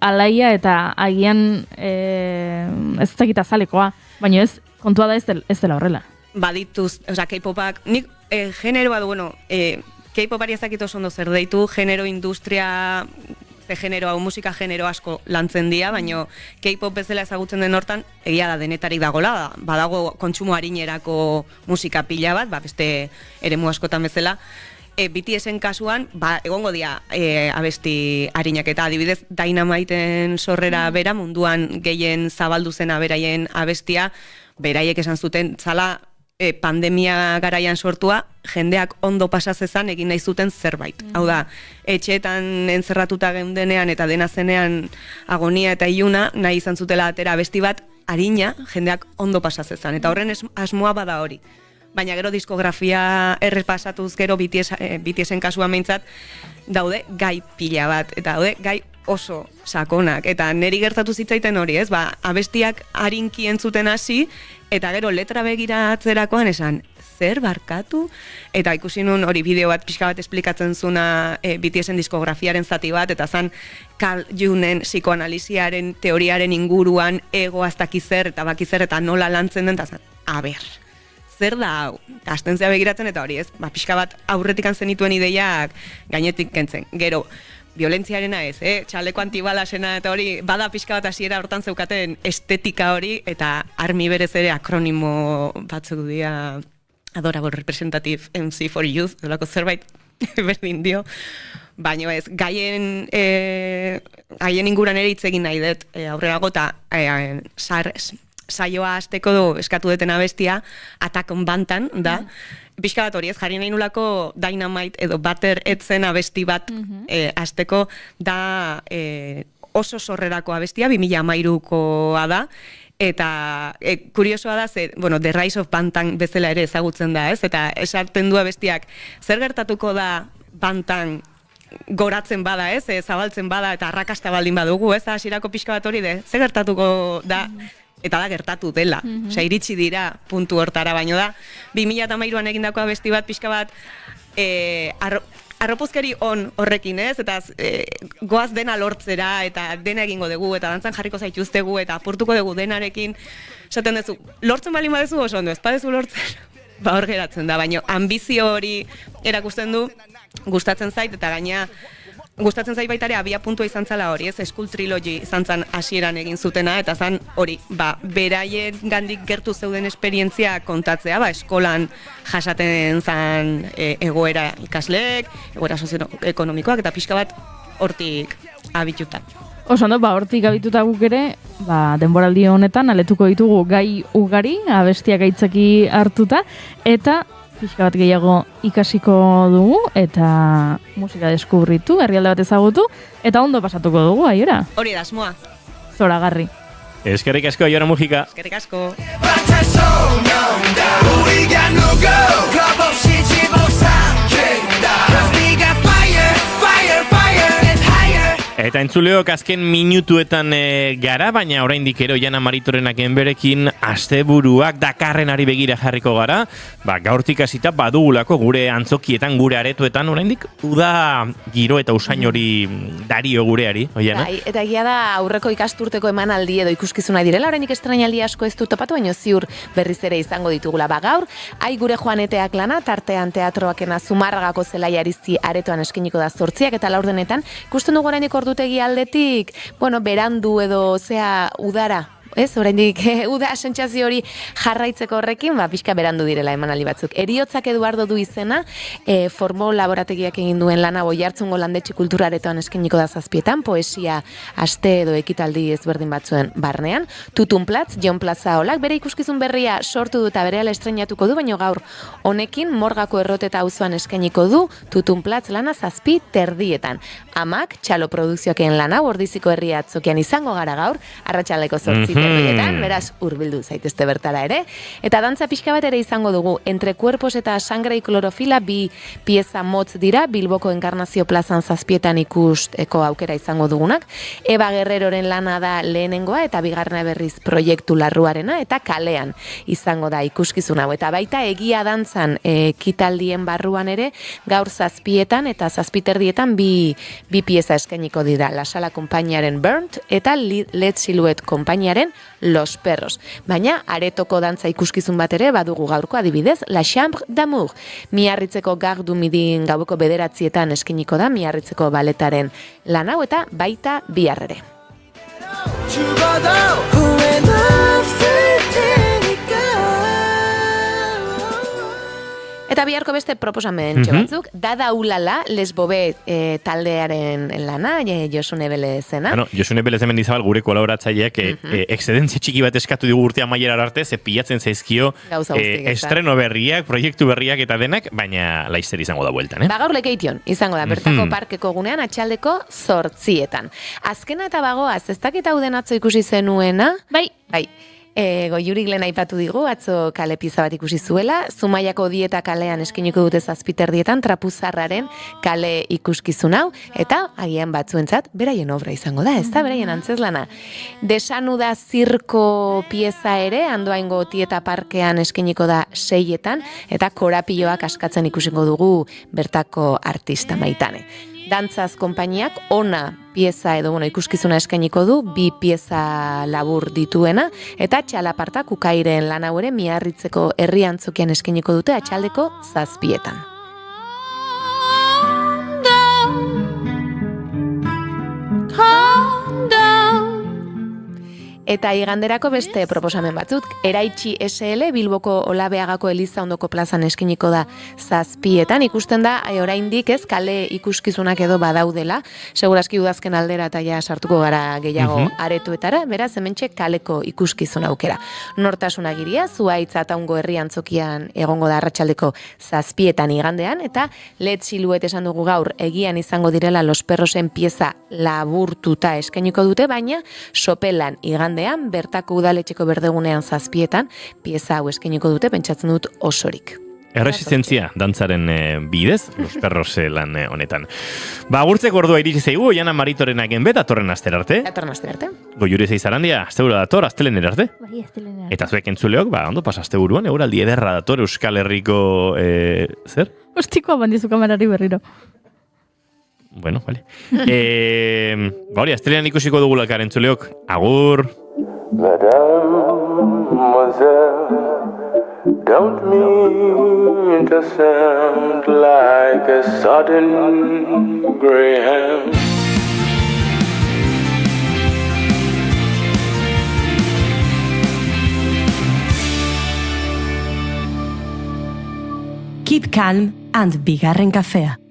alaia eta agian ez dakita zalekoa, baina ez, kontua da ez dela horrela. Badituz, K-popak, nik generoa du, K-popari ez dakit oso ondo zer deitu, genero industria, genero hau musika genero asko lantzen dira, baina K-pop bezala ezagutzen den hortan, egia da denetarik dagoela, badago kontsumo harinerako musika pila bat, beste eremu askotan bezala, BTS-en kasuan, egongo dira abesti harinak eta adibidez Dynamite-en sorrera bera, munduan gehien zabaldu zena beraien abestia, beraiek esan zuten, zala pandemia garaian sortua, jendeak ondo pasazezan egin nahi zuten zerbait. Hau da, etxeetan entzerratuta geundenean eta dena zenean agonia eta iluna nahi izan zutela atera abesti bat harina jendeak ondo pasazezan. Eta horren asmoa bada hori. Baina gero diskografia errepasatuz gero BTS-en kasuan behintzat daude gai pila bat. Eta daude gai oso sakonak. Eta neri gertatu zitzaiten hori, ez? Abestiak harinki entzuten hasi, eta gero letra begira atzerakoan esan, zer barkatu? Eta ikusi nun hori bideo bat, pixka bat esplikatzen zuna BTS-en diskografiaren zati bat, eta zan Carl Jungen psikoanaliziaren teoriaren inguruan ego aztakizer eta bakizer eta nola lantzen den, eta zan, zer da hau? Astentzea begiratzen eta hori ez, pixka bat aurretik zenituen ideiak gainetik kentzen. Gero, violentziarena ez, txaleko antibalasena eta hori, bada pixka bat hasiera hortan zeukaten estetika hori, eta armi berez ere akronimo batzuk dira Adorable Representative MC for Youth, dolako zerbait berdin dio, baina ez, gaien inguran ere hitz egin nahi dut, aurrerago eta saioa hasteko eskatu duten abestia, Attack on Bantan, da, pixka bat hori ez, jarri nahi nulako Dynamite edo Butter etzen abesti bat hasteko da oso sorrerako abestia, 2013koa da, eta kuriosoa da, The Rise of Bantan bezala ere ezagutzen da, ez? Eta esaten du abestiak, zer gertatuko da Bantan goratzen bada, ez? Zabaltzen bada eta arrakasta baldin badugu, ez? Hasierako pixka bat hori de, zer gertatuko da, eta da gertatu dela. Osea, iritsi dira puntu hortara, baino da 2013an egindako abesti bat pixka bat arropuzkeri on horrekin, ez? Eta goaz dena lortzera eta dena egingo dugu eta dantzan jarriko zaituztegu eta apurtuko dugu denarekin. Esaten duzu, lortzen baldin badezu oso ondo, ez badezu lortzen, hor geratzen da, baina ambizio hori erakusten du, gustatzen zait eta gaina gustatzen zait baita ere abia puntua izan zala hori, ez? School Trilogy izan zan hasieran egin zutena, eta zan hori, beraien gandik gertu zeuden esperientzia kontatzea, eskolan jasaten zan egoera ikasleek, egoera sozioekonomikoak, eta pixka bat hortik abituta. Oso ondo, hortik abituta guk ere, denboraldi honetan aletuko ditugu gai ugari, abestiak aitzaki hartuta, eta pixka bat gehiago ikasiko dugu, eta musika deskubritu, herrialde bat ezagutu, eta ondo pasatuko dugu, aiora. Hori da, asmoa. Zoragarri. Eskerrik asko, Aiora Mujika. Eskerrik asko. Eta entzuleok azken minutuetan gara, baina oraindik ere Oiana Maritorenak enberekin asteburuak Dakarrenari begira jarriko gara. Gaurtik hasita badugulako gure antzokietan, gure aretoetan oraindik uda giro eta usain hori dario gureari, Oiana. Eta egia da aurreko ikasturteko emanaldi edo ikuskizuna direla, oraindik estrainaldi asko ez du topatu, baina ziur berriz ere izango ditugula. Gaur, gure Joaneteak lana, tartean teatroakena Zumarragako zelaiarizti aretoan eskiniko da 8 eta 4 denetan. Ikusten dugu oraindik ordutegi aldetik, berandu edo udara, ez? Oraindik uda sentsazio hori jarraitzeko horrekin, pixka berandu direla emanaldi batzuk. Heriotzak Eduardo du izena, Formo laborategiak egin duen lana Oiartzungo landetxe kulturaretoan eskeniko da 7etan, poesia aste edo ekitaldi ezberdin batzuen barnean. Tutun Platz, Jon Plaza Olak, bere ikuskizun berria sortu du eta berehala estreinatuko du, baina gaur honekin Morgako Erroteta auzoan eskeniko du Tutun Platz lana 7:30. Amak, Txalo produkzioaken lana, Ordiziko herria atzokian izango gara gaur, arratsaldeko 8 beraz hurbildu zaitezte bertara ere. Eta dantza pixka bat ere izango dugu. Entre Cuerpos eta Sangre y Clorofila 2 pieza motz dira, Bilboko Enkarnazio plazan 7etan ikusteko aukera izango dugunak. Eba Guerreroren lana da lehenengoa eta bigarrena berriz Proiektu Larruarena eta kalean izango da ikuskizun hau. Eta baita egia dantzan ekitaldien barruan ere gaur 7etan eta 7:30 bi pieza eskainiko dira. La Sala konpainiaren Burnt eta Led Silhouette konpainiaren Los Perros. Baina aretoko dantza ikuskizun bat ere badugu gaurko, adibidez La Chambre d'Amour. Miarritzeko Gardu Midin gaueko 9etan eskiniko da Miarritzeko baletaren lan hau eta baita bihar ere. Eta biharko beste proposamen batzuk, Dada Ulala, Lesbobe taldearen lana, Josune Belezena. Josune Belez Mendizabal gure kolaboratzaileak excedentzia txiki bat eskatu digu urtea maiera arte, ze pilatzen zaizkio estreno berriak, proiektu berriak eta denak, baina laizzer izango da bueltan. Gaur Lekeition izango da, bertako parkeko gunean atxaldeko 8etan. Azkena eta bagoaz, ez dakit hau den atzo ikusi zenuena? Bai. Goiurik lehen aipatu digu, atzo kale pieza bat ikusi zuela, Zumaiako Dieta kalean eskiniko dute 7:30 Trapuzarraren kale ikuskizun hau, eta agian batzuentzat beraien obra izango da, ez da, beraien antzezlana. Desanuda zirko pieza ere, Andoaingo Tieta parkean eskiniko da 6etan, eta korapioak askatzen ikusiko dugu bertako artista Maitane. Dantzaz konpainiak ona pieza edo ikuskizuna eskainiko du, 2 pieza labur dituena, eta Txalaparta Kukairen lan hau ere Miarritzeko herri antzokian eskainiko dute atxaldeko 7etan. Eta iganderako beste proposamen batzuk, Eraitsi SL, Bilboko Olabeagako Eliza ondoko plazan eskiniko da 7etan, ikusten da, oraindik ez, kale ikuskizunak edo badaudela, segurazki udazken aldera eta ja sartuko gara gehiago aretuetara, beraz, hementxe kaleko ikuskizun aukera. Nortasuna Giria, Zuaitz Ataungo herri antzokian egongo da arratsaldeko 7etan igandean, eta Led Silhouette esan dugu gaur, egian izango direla Los Perrosen pieza laburtuta eskainiko dute, baina sopelan igandean, bertako udaletxeko berdegunean 7etan, pieza hau eskeniko dute, pentsatzen dut osorik. Erresistentzia dantzaren bidez, Los Perros lan honetan. Agurtzeko ordua iritsi zaigu, Oiana Maritorenak enbet, datorren astera arte. Datorren astera arte. Goiuri Zeizarandia, asteburu dator, astelener arte. Bai, astelener. Eta zuek entzuleok, ondo pas asteburuan, eguraldi ederra dator Euskal Herriko, zer? Ostikoa bandizu kamerari berriro. Bueno, vale. Hori, astelenan ikusiko dugu lakar entzuleok. Agur! Mademoiselle, Don't mean to sound like a sudden greyhound. Keep calm and bigarren kafea.